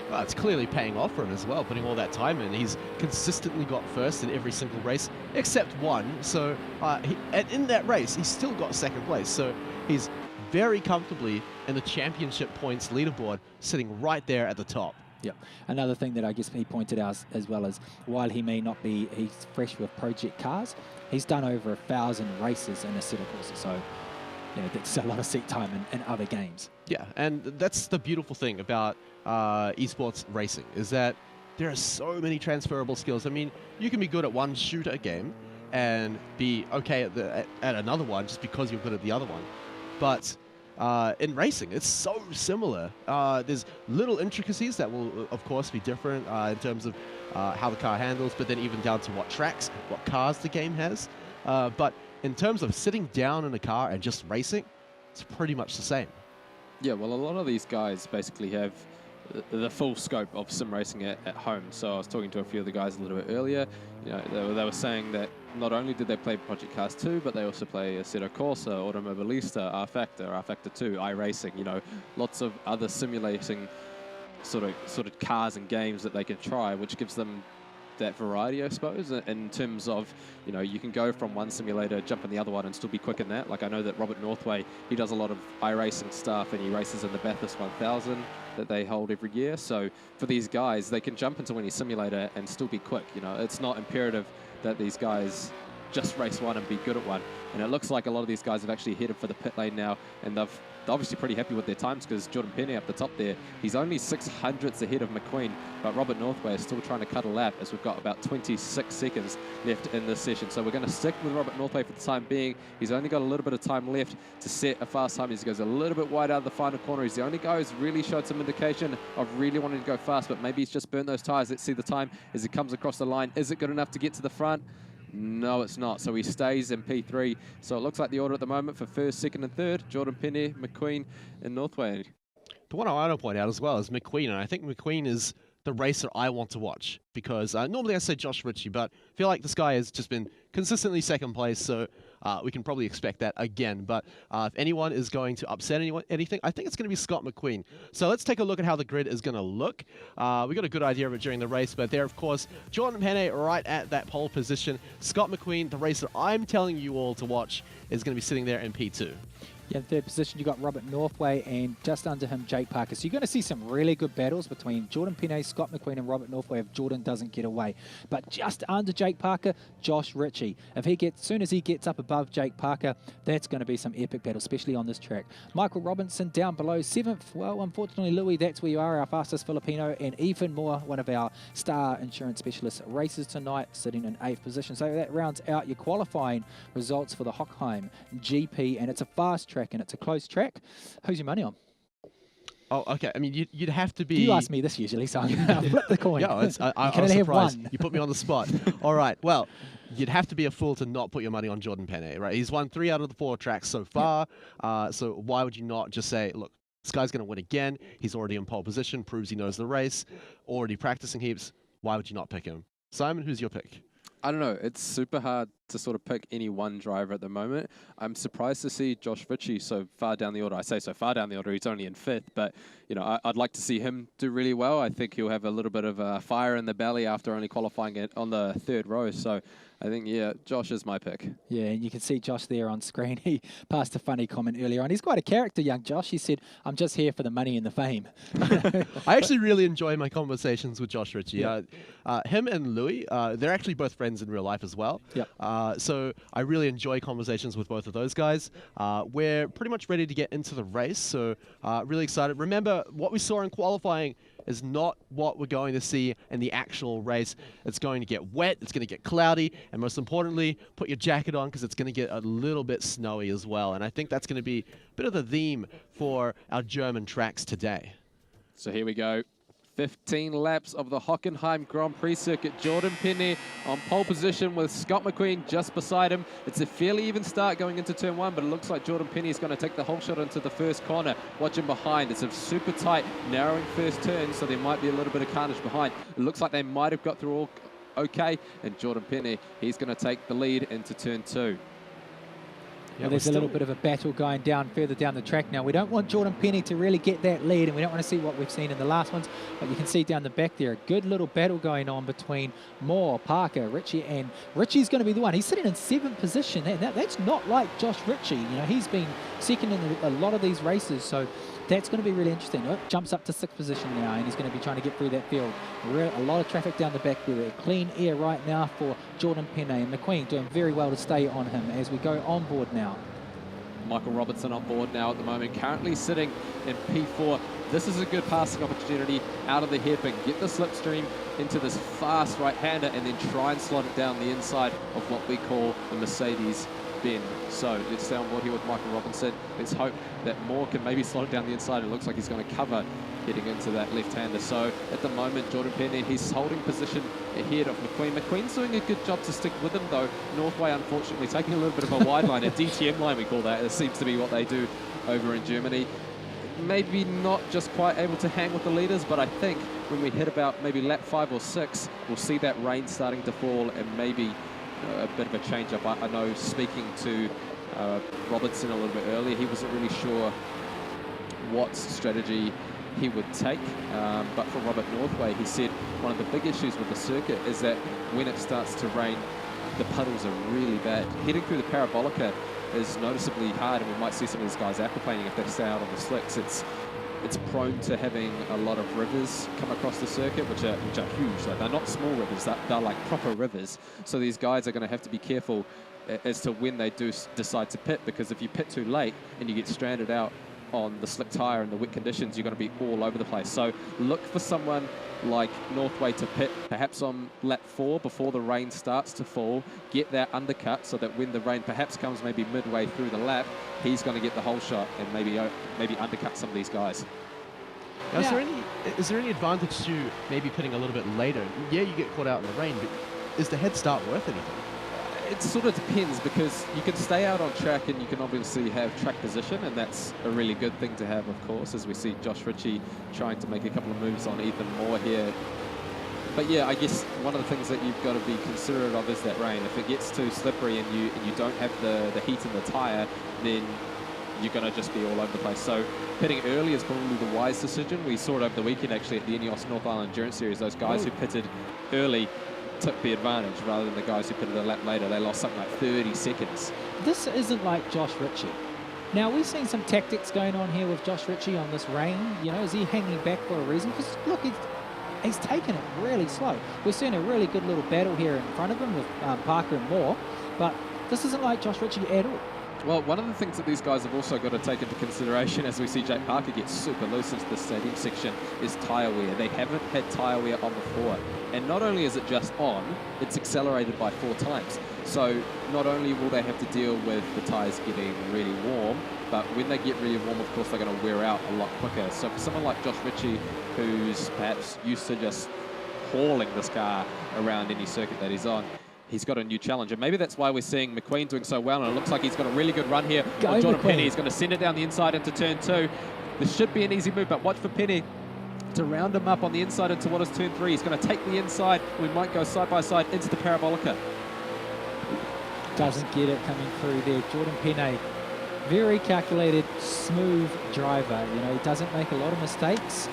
Well, it's clearly paying off for him as well, putting all that time in. He's consistently got first in every single race, except one. So and in that race, he still got second place. So he's very comfortably in the championship points leaderboard, sitting right there at the top. Yeah. Another thing that I guess he pointed out as well is while he may not be, he's fresh with Project Cars, he's done over 1,000 races in a set of courses. So, you know, that's a lot of seat time in other games. Yeah, and that's the beautiful thing about esports racing, is that there are so many transferable skills. I mean, you can be good at one shooter game and be okay at another one just because you're good at the other one. But in racing, it's so similar. There's little intricacies that will, of course, be different in terms of how the car handles, but then even down to what tracks, what cars the game has. But in terms of sitting down in a car and just racing, it's pretty much the same. Yeah, well, a lot of these guys basically have the full scope of sim racing at home. So I was talking to a few of the guys a little bit earlier. You know, they were saying that not only did they play Project Cars 2, but they also play Assetto Corsa, Automobilista, R-Factor 2, iRacing. You know, lots of other simulating sort of cars and games that they can try, which gives them that variety, I suppose, in terms of, you know, you can go from one simulator, jump in the other one and still be quick in that. Like, I know that Robert Northway, he does a lot of iRacing stuff, and he races in the Bathurst 1000 that they hold every year. So for these guys, they can jump into any simulator and still be quick. You know, it's not imperative that these guys just race one and be good at one. And it looks like a lot of these guys have actually headed for the pit lane now, and they're obviously pretty happy with their times, because Jordan Penny up the top there, he's only 600ths ahead of McQueen, but Robert Northway is still trying to cut a lap, as we've got about 26 seconds left in this session. So we're going to stick with Robert Northway for the time being. He's only got a little bit of time left to set a fast time. He goes a little bit wide out of the final corner. He's the only guy who's really showed some indication of really wanting to go fast, but maybe he's just burned those tires. Let's see the time as he comes across the line. Is it good enough to get to the front? No, it's not. So he stays in P3. So it looks like the order at the moment for first, second, and third: Jordan Penny, McQueen, and Northway. The one I want to point out as well is McQueen, and I think McQueen is the racer I want to watch, because normally I say Josh Ritchie, but I feel like this guy has just been consistently second place, so we can probably expect that again. But if anyone is going to upset anything, I think it's going to be Scott McQueen. So let's take a look at how the grid is going to look. We got a good idea of it during the race, but there, of course, Jordan Penny right at that pole position. Scott McQueen, the racer I'm telling you all to watch, is going to be sitting there in P2. Yeah, in third position, you got Robert Northway, and just under him, Jake Parker. So you're going to see some really good battles between Jordan Penny, Scott McQueen, and Robert Northway if Jordan doesn't get away. But just under Jake Parker, Josh Ritchie. Soon as he gets up above Jake Parker, that's going to be some epic battle, especially on this track. Michael Robinson down below, 7th. Well, unfortunately, Louis, that's where you are, our fastest Filipino, and even more, one of our star insurance specialist races tonight, sitting in 8th position. So that rounds out your qualifying results for the Hochheim GP, and it's a fast track and it's a close track. Who's your money on? Oh, okay. I mean, you'd have to be... You ask me this usually, so I'm going to flip the coin. Yeah, I was surprised. You put me on the spot. All right, well, you'd have to be a fool to not put your money on Jordan Penny, right? He's won 3 out of the 4 tracks so far, so why would you not just say, look, this guy's going to win again. He's already in pole position, proves he knows the race, already practicing heaps. Why would you not pick him? Simon, who's your pick? I don't know. It's super hard to sort of pick any one driver at the moment. I'm surprised to see Josh Ritchie so far down the order. I say so far down the order, he's only in 5th, but you know, I'd like to see him do really well. I think he'll have a little bit of fire in the belly after only qualifying it on the 3rd row. So I think, yeah, Josh is my pick. Yeah, and you can see Josh there on screen. He passed a funny comment earlier on. He's quite a character, young Josh. He said, I'm just here for the money and the fame. I actually really enjoy my conversations with Josh Ritchie. Yeah. Him and Louis, they're actually both friends in real life as well. Yep. So I really enjoy conversations with both of those guys. We're pretty much ready to get into the race, so really excited. Remember, what we saw in qualifying is not what we're going to see in the actual race. It's going to get wet, it's going to get cloudy, and most importantly, put your jacket on, because it's going to get a little bit snowy as well. And I think that's going to be a bit of the theme for our German tracks today. So here we go. 15 laps of the Hockenheim Grand Prix circuit. Jordan Penny on pole position with Scott McQueen just beside him. It's a fairly even start going into turn 1, but it looks like Jordan Penny is going to take the whole shot into the first corner. Watch him behind. It's a super tight, narrowing first turn, so there might be a little bit of carnage behind. It looks like they might have got through all okay, and Jordan Penny, he's going to take the lead into turn 2. Well, there's a little bit of a battle going down further down the track now. We don't want Jordan Penny to really get that lead, and we don't want to see what we've seen in the last ones, but you can see down the back there a good little battle going on between Moore, Parker, Ritchie, and Ritchie's going to be the one. He's sitting in 7th position. That's not like Josh Ritchie. You know, he's been second in a lot of these races, so that's going to be really interesting. Oh, jumps up to 6th position now, and he's going to be trying to get through that field. A lot of traffic down the back there. Clean air right now for Jordan Penny, and McQueen doing very well to stay on him as we go on board now. Michael Robertson on board now at the moment, currently sitting in P4. This is a good passing opportunity out of the hairpin. Get the slipstream into this fast right-hander and then try and slot it down the inside of what we call the Mercedes bend. So let's stay on board here with Michael Robinson. Let's hope that Moore can maybe slot it down the inside. It looks like he's going to cover heading into that left-hander. So at the moment, Jordan Penny, he's holding position ahead of McQueen. McQueen's doing a good job to stick with him, though. Northway, unfortunately, taking a little bit of a wide line, a DTM line we call that. It seems to be what they do over in Germany. Maybe not just quite able to hang with the leaders, but I think when we hit about maybe lap 5 or 6, we'll see that rain starting to fall and maybe a bit of a change-up. I know speaking to Robertson a little bit earlier, he wasn't really sure what strategy he would take. But for Robert Northway, he said one of the big issues with the circuit is that when it starts to rain, the puddles are really bad. Heading through the Parabolica is noticeably hard, and we might see some of these guys aquaplaning if they stay out on the slicks. It's prone to having a lot of rivers come across the circuit, which are huge. Like, they're not small rivers, they're like proper rivers. So these guys are going to have to be careful as to when they do decide to pit, because if you pit too late and you get stranded out on the slick tire and the wet conditions, you're going to be all over the place. So look for someone like Northway to pit perhaps on lap 4 before the rain starts to fall, get that undercut so that when the rain perhaps comes maybe midway through the lap, he's going to get the whole shot and maybe undercut some of these guys. Now, is there any advantage to maybe pitting a little bit later? Yeah, you get caught out in the rain, but is the head start worth anything? It sort of depends, because you can stay out on track and you can obviously have track position, and that's a really good thing to have, of course, as we see Josh Ritchie trying to make a couple of moves on Ethan Moore here. But yeah, I guess one of the things that you've got to be considerate of is that rain. If it gets too slippery and you don't have the heat in the tyre, then you're going to just be all over the place. So pitting early is probably the wise decision. We saw it over the weekend actually at the Ineos North Island Endurance Series. Those guys who pitted early took the advantage rather than the guys who pitted a lap later. They lost something like 30 seconds. This isn't like Josh Ritchie. Now, we've seen some tactics going on here with Josh Ritchie on this rain. You know, is he hanging back for a reason? Because, look, he's taken it really slow. We're seeing a really good little battle here in front of him with Parker and Moore, but this isn't like Josh Ritchie at all. Well, one of the things that these guys have also got to take into consideration as we see Jake Parker get super loose into the stadium section is tyre wear. They haven't had tyre wear on before. And not only is it just on, it's accelerated by 4 times. So not only will they have to deal with the tyres getting really warm, but when they get really warm, of course, they're going to wear out a lot quicker. So for someone like Josh Ritchie, who's perhaps used to just hauling this car around any circuit that he's on, he's got a new challenge, and maybe that's why we're seeing McQueen doing so well, and it looks like he's got a really good run here on Jordan Penny. He's going to send it down the inside into turn 2. This should be an easy move, but watch for Penny to round him up on the inside into what is turn 3. He's going to take the inside. We might go side by side into the Parabolica. Doesn't get it coming through there. Jordan Penny, very calculated, smooth driver. You know, he doesn't make a lot of mistakes.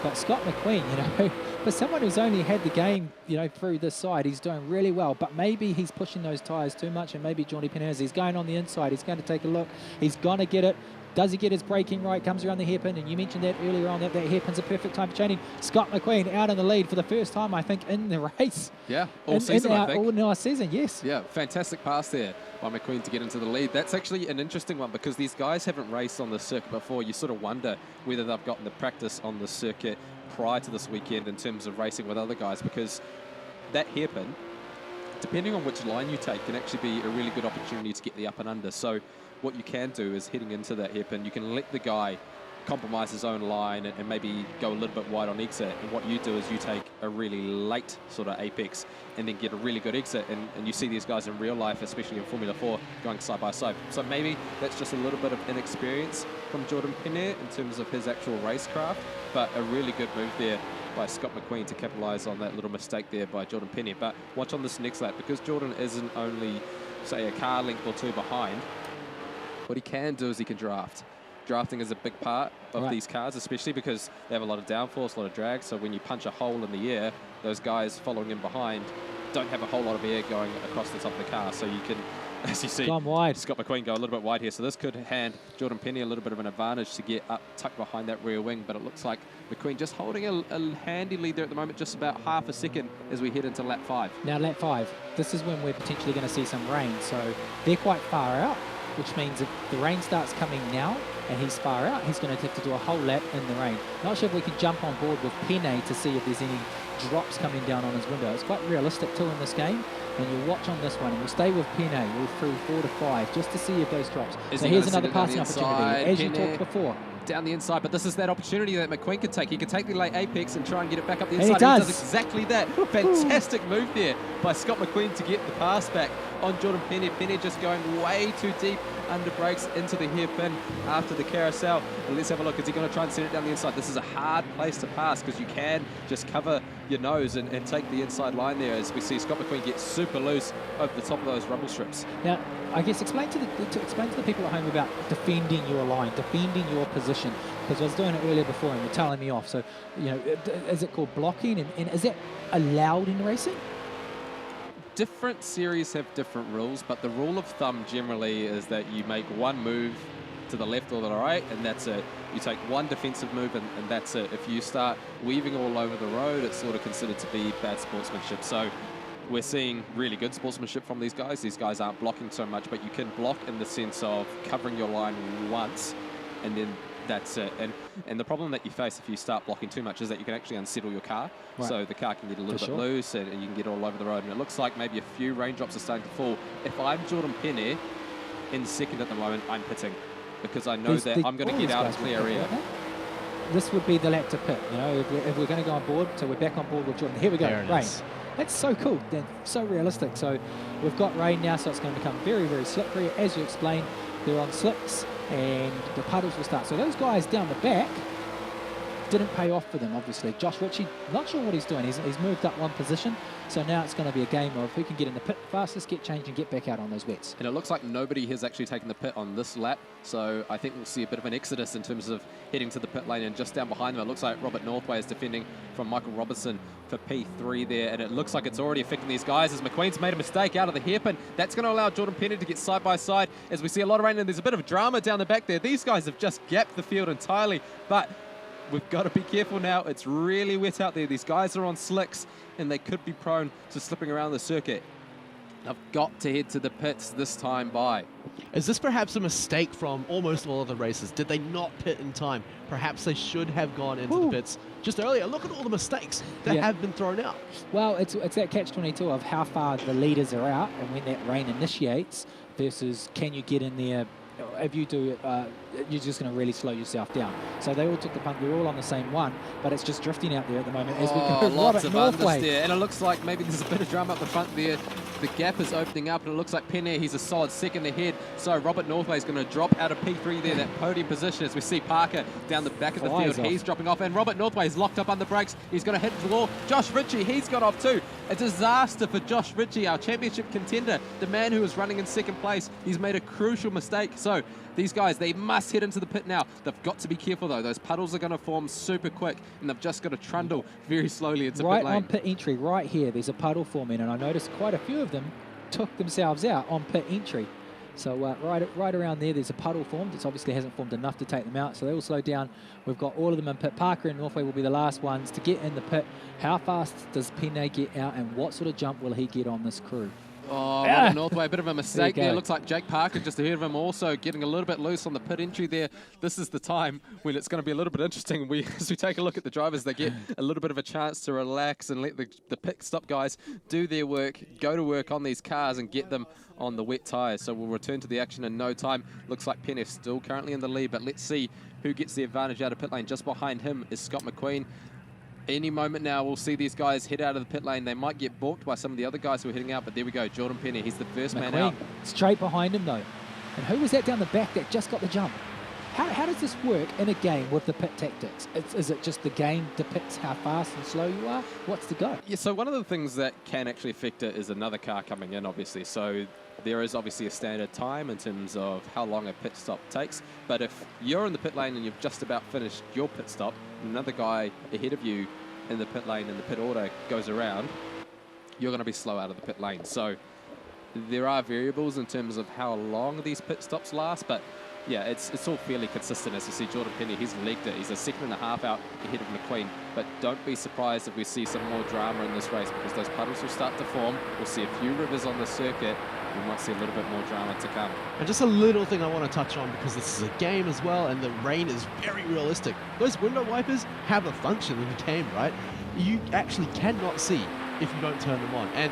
But Scott McQueen, you know, for someone who's only had the game, you know, through this side, he's doing really well. But maybe he's pushing those tyres too much, and maybe Jordan Penny, he's going on the inside. He's going to take a look. He's going to get it. Does he get his braking right? Comes around the hairpin, and you mentioned that earlier on, that hairpin's a perfect time for chaining. Scott McQueen out in the lead for the first time, I think, in the race. Yeah, all season, I think. All in our season, yes. Yeah, fantastic pass there by McQueen to get into the lead. That's actually an interesting one, because these guys haven't raced on the circuit before. You sort of wonder whether they've gotten the practice on the circuit prior to this weekend in terms of racing with other guys, because that hairpin, depending on which line you take, can actually be a really good opportunity to get the up and under. So what you can do is, heading into that hairpin, you can let the guy compromise his own line and maybe go a little bit wide on exit. And what you do is you take a really late sort of apex and then get a really good exit. And you see these guys in real life, especially in Formula 4, going side by side. So maybe that's just a little bit of inexperience from Jordan Penny in terms of his actual racecraft, but a really good move there by Scott McQueen to capitalise on that little mistake there by Jordan Penny. But watch on this next lap, because Jordan isn't only, say, a car length or 2 behind. What he can do is he can draft. Drafting is a big part of these cars, especially because they have a lot of downforce, a lot of drag. So when you punch a hole in the air, those guys following in behind don't have a whole lot of air going across the top of the car. So you can, as you see, wide. Scott McQueen go a little bit wide here. So this could hand Jordan Penny a little bit of an advantage to get up, tucked behind that rear wing. But it looks like McQueen just holding a handy lead there at the moment, just about half a second as we head into lap 5. Now, lap 5, this is when we're potentially going to see some rain. So they're quite far out, which means if the rain starts coming now and he's far out, he's going to have to do a whole lap in the rain. Not sure if we can jump on board with Penny to see if there's any drops coming down on his window. It's quite realistic too in this game, and you'll watch on this one, and we'll stay with Penny. We'll through 4 to 5 just to see if those drops. So here's another passing opportunity, as you talked before. Down the inside, but this is that opportunity that McQueen can take. He can take the late apex and try and get it back up the inside. And he does exactly that. Fantastic move there by Scott McQueen to get the pass back on Jordan Penny. Penny just going way too deep under brakes into the hairpin after the carousel. And let's have a look. Is he going to try and send it down the inside? This is a hard place to pass, because you can just cover your nose and take the inside line there, as we see Scott McQueen get super loose over the top of those rubble strips. Now, I guess explain to the people at home about defending your line, defending your position. Because I was doing it earlier before and you're telling me off. So, you know, is it called blocking? And is that allowed in racing? Different series have different rules, but the rule of thumb generally is that you make one move to the left or the right, and that's it. You take one defensive move, and that's it. If you start weaving all over the road, it's sort of considered to be bad sportsmanship. So we're seeing really good sportsmanship from these guys. These guys aren't blocking so much, but you can block in the sense of covering your line once, and then that's it. And the problem that you face if you start blocking too much is that you can actually unsettle your car. Right. So the car can get a little bit loose, and you can get all over the road. And it looks like maybe a few raindrops are starting to fall. If I'm Jordan Penne in second at the moment, I'm pitting, because I know that I'm going to get out of clear area. This would be the lap to pit, you know, if we're going to go on board. So we're back on board with Jordan. Here we go, rain. That's so cool, then so realistic. So we've got rain now, so it's going to become very, very slippery. As you explained, they're on slicks and the puddles will start. So those guys down the back didn't pay off for them, obviously. Josh Ritchie, not sure what he's doing. He's moved up one position. So now it's going to be a game of who can get in the pit fastest, get changed, and get back out on those wets. And it looks like nobody has actually taken the pit on this lap. So I think we'll see a bit of an exodus in terms of heading to the pit lane. And just down behind them, it looks like Robert Northway is defending from Michael Robertson for P3 there. And it looks like it's already affecting these guys as McQueen's made a mistake out of the hairpin. That's going to allow Jordan Penne to get side by side as we see a lot of rain. And there's a bit of drama down the back there. These guys have just gapped the field entirely. But we've got to be careful now. It's really wet out there. These guys are on slicks and they could be prone to slipping around the circuit. I've got to head to the pits this time by. Is this perhaps a mistake from almost all of the races? Did they not pit in time? Perhaps they should have gone into the pits just earlier. Look at all the mistakes that have been thrown out. Well, it's that catch-22 of how far the leaders are out and when that rain initiates versus can you get in there. If you do, you're just going to really slow yourself down. So they all took the punt. We're all on the same one, but it's just drifting out there at the moment. As we go, lots of Northway. unders there, and it looks like maybe there's a bit of drama up the front there. The gap is opening up, and it looks like Penne, he's a solid second ahead. So Robert Northway is going to drop out of P3 there, that podium position, as we see Parker down the back of the field. He's dropping off, and Robert Northway is locked up under brakes. He's going to hit the wall. Josh Ritchie, he's got off too. A disaster for Josh Ritchie, our championship contender, the man who was running in second place. He's made a crucial mistake. So these guys, they must head into the pit now. They've got to be careful though. Those puddles are going to form super quick, and they've just got to trundle very slowly into pit lane. Right on pit entry, right here, there's a puddle forming, and I noticed quite a few of them took themselves out on pit entry. So right around there's a puddle formed. It obviously hasn't formed enough to take them out, so they will slow down. We've got all of them in pit. Parker and Northway will be the last ones to get in the pit. How fast does Penne get out, and what sort of jump will he get on this crew? Oh, Robert Northway, a bit of a mistake there. Looks like Jake Parker just ahead of him also getting a little bit loose on the pit entry there. This is the time when it's going to be a little bit interesting. As we take a look at the drivers, they get a little bit of a chance to relax and let the pit stop guys do their work, go to work on these cars and get them on the wet tyres. So we'll return to the action in no time. Looks like Penne still currently in the lead, but let's see who gets the advantage out of pit lane. Just behind him is Scott McQueen. Any moment now, we'll see these guys head out of the pit lane. They might get balked by some of the other guys who are heading out, but there we go. Jordan Penne, he's the first man out. Straight behind him, though. And who was that down the back that just got the jump? How does this work in a game with the pit tactics? Is it just the game depicts how fast and slow you are? What's the go? Yeah, so one of the things that can actually affect it is another car coming in, obviously. So there is obviously a standard time in terms of how long a pit stop takes. But if you're in the pit lane and you've just about finished your pit stop, another guy ahead of you in the pit lane and the pit order goes around, you're going to be slow out of the pit lane. So there are variables in terms of how long these pit stops last, but yeah, it's all fairly consistent. As you see, Jordan Penne, he's legged it. He's a second and a half out ahead of McQueen. But don't be surprised if we see some more drama in this race, because those puddles will start to form. We'll see a few rivers on the circuit. We might see a little bit more drama to come. And just a little thing I want to touch on, because this is a game as well, and the rain is very realistic. Those window wipers have a function in the game, right? You actually cannot see if you don't turn them on, and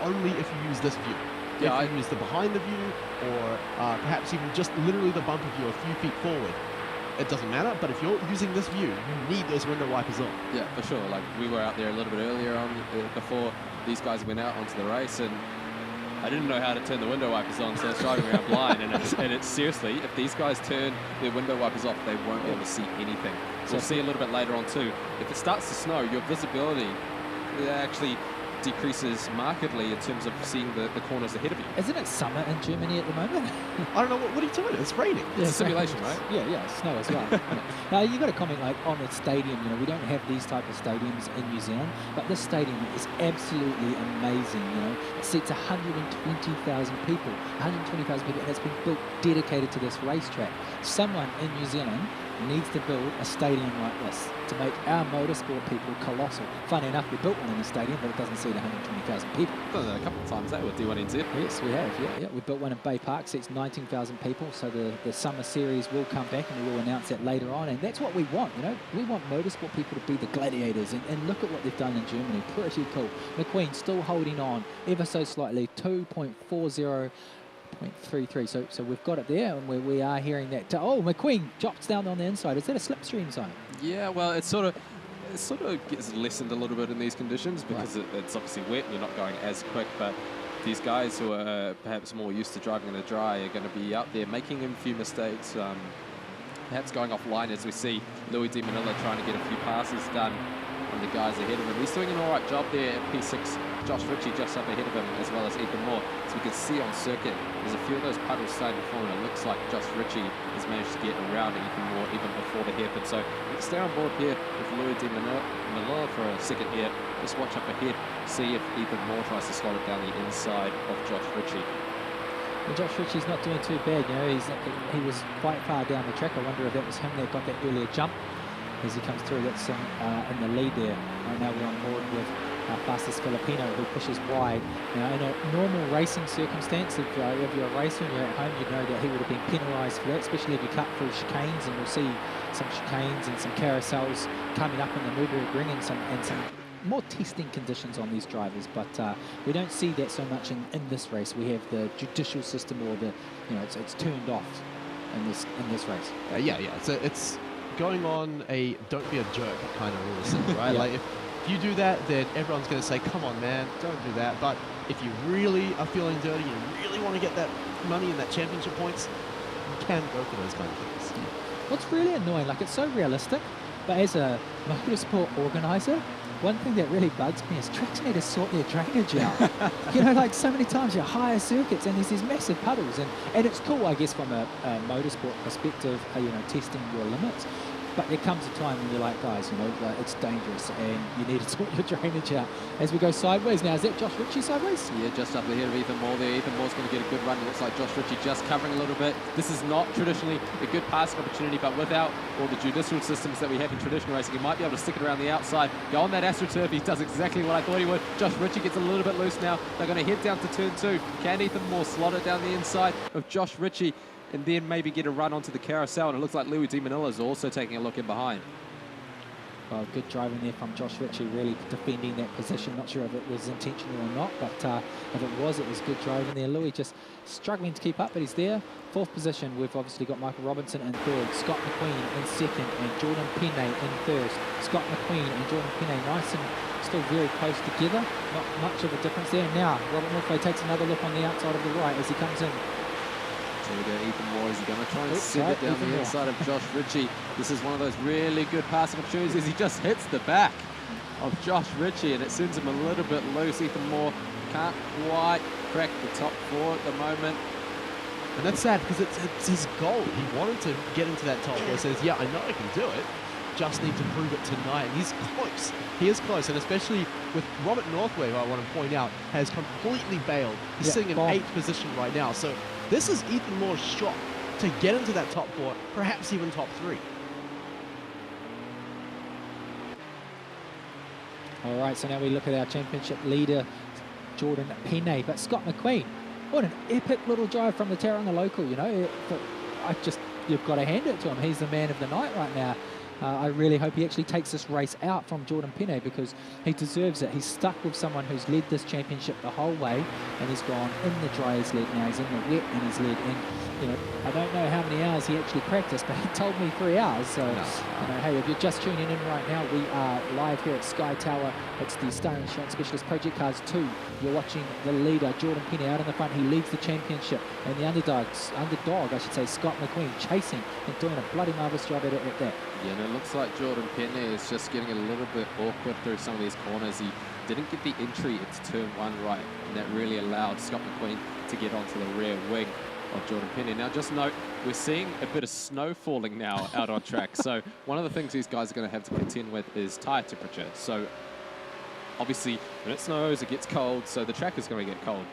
only if you use this view. Yeah, if you use the behind the view, or perhaps even just literally the bumper view a few feet forward, it doesn't matter. But if you're using this view, you need those window wipers on. Yeah, for sure. Like, we were out there a little bit earlier on before these guys went out onto the race, and I didn't know how to turn the window wipers on, so I was driving around blind. And it's seriously, if these guys turn their window wipers off, they won't be able to see anything. So we'll see a little bit later on too. If it starts to snow, your visibility actually decreases markedly in terms of seeing the corners ahead of you. Isn't it summer in Germany at the moment? I don't know, what are you doing? It's raining. It's a simulation, right? Yeah, snow as well. Now, you got to comment like on the stadium. You know, we don't have these type of stadiums in New Zealand, but this stadium is absolutely amazing. You know, it seats 120,000 people, 120,000 people, and it's been built dedicated to this racetrack. Someone in New Zealand needs to build a stadium like this to make our motorsport people colossal. Funny enough, we built one in the stadium, but it doesn't seat 120,000 people. Done that a couple of times, that with D1NZ. Yes, we have. Yeah. We built one in Bay Park, seats 19,000 people. So the summer series will come back, and we will announce that later on. And that's what we want. You know, we want motorsport people to be the gladiators. And look at what they've done in Germany. Pretty cool. McQueen still holding on ever so slightly, 2.40. 0.33, so we've got it there, and we are hearing that. Oh, McQueen drops down on the inside. Is that a slipstream zone? Yeah, well, it sort of gets lessened a little bit in these conditions because it's obviously wet and you're not going as quick, but these guys who are perhaps more used to driving in the dry are going to be out there making a few mistakes, perhaps going offline as we see Louis De Manila trying to get a few passes done on the guys ahead of him. He's doing an all right job there at P6. Josh Ritchie just up ahead of him, as well as Ethan Moore. So we can see on circuit, there's a few of those puddles starting to form, and it looks like Josh Ritchie has managed to get around Ethan Moore even before the hairpin. So we can stay on board here with Louis De Manila for a second here. Just watch up ahead, see if Ethan Moore tries to slot it down the inside of Josh Ritchie. Well, Josh Ritchie's not doing too bad, you know. He was quite far down the track. I wonder if that was him that got that earlier jump as he comes through. That's in the lead there. Right now we're on board with fastest Filipino, who pushes wide. Now, in a normal racing circumstance, if you're a racer and you're at home, you'd know that he would have been penalised for that, especially if you cut through chicanes, and we'll see some chicanes and some carousels coming up in the Nürburgring Ring, and some more testing conditions on these drivers. But we don't see that so much in this race. We have the judicial system, or it's turned off in this race. It's going on a don't be a jerk kind of rule, right? Like if you do that, then everyone's going to say, come on, man, don't do that. But if you really are feeling dirty, you really want to get that money and that championship points, you can go for those kind of things. What's really annoying, like, it's so realistic, but as a motorsport organizer, one thing that really bugs me is tracks need to sort their drainage out. You know, like so many times you hire circuits and there's these massive puddles, and it's cool, I guess, from a motorsport perspective, testing your limits. But there comes a time when you're like, guys, it's dangerous and you need to sort your drainage out. As we go sideways now, is that Josh Ritchie sideways? Yeah, just up ahead of Ethan Moore there. Ethan Moore's going to get a good run. It looks like Josh Ritchie just covering a little bit. This is not traditionally a good passing opportunity, but without all the judicial systems that we have in traditional racing, he might be able to stick it around the outside, go on that AstroTurf. He does exactly what I thought he would. Josh Ritchie gets a little bit loose now. They're going to head down to turn 2. Can Ethan Moore slot it down the inside of Josh Ritchie and then maybe get a run onto the carousel? And it looks like Louis De Manila is also taking a look in behind. Well, good driving there from Josh Ritchie, really defending that position. Not sure if it was intentional or not, but if it was good driving there. Louis just struggling to keep up, but he's there. 4th position, we've obviously got Michael Robinson in 3rd, Scott McQueen in 2nd, and Jordan Penne in 1st. Scott McQueen and Jordan Penne nice and still very close together. Not much of a difference there. Now, Robert Northway takes another look on the outside of the right as he comes in. There we go, Ethan Moore. Is he going to try and send it down the inside of Josh Ritchie? This is one of those really good passing opportunities as he just hits the back of Josh Ritchie, and it sends him a little bit loose. Ethan Moore can't quite crack the top 4 at the moment. And that's sad because it's his goal. He wanted to get into that top 4. He says, yeah, I know I can do it. Just need to prove it tonight. And he's close. He is close. And especially with Robert Northway, who I want to point out, has completely bailed. He's sitting in 8th position right now. So this is Ethan Moore's shot to get into that top 4, perhaps even top 3. All right, so now we look at our championship leader, Jordan Penne. But Scott McQueen, what an epic little drive from the Tauranga local, you've got to hand it to him. He's the man of the night right now. I really hope he actually takes this race out from Jordan Penne, because he deserves it. He's stuck with someone who's led this championship the whole way, and he's gone in the dry, he's led, now he's in the wet, and he's led. And you know, I don't know how many hours he actually practiced, but he told me 3 hours. So, you know, hey, if you're just tuning in right now, we are live here at Sky Tower. It's the Star Insurance Specialist Project Cars 2. You're watching the leader, Jordan Penny, out in the front. He leads the championship. And the underdog, I should say, Scott McQueen, chasing and doing a bloody marvellous job at that. Yeah, and it looks like Jordan Penny is just getting a little bit awkward through some of these corners. He didn't get the entry into turn 1 right, and that really allowed Scott McQueen to get onto the rear wing of Jordan Penny. Now just note, we're seeing a bit of snow falling now out on track. So one of the things these guys are going to have to contend with is tyre temperature. So obviously when it snows, it gets cold, so the track is going to get cold.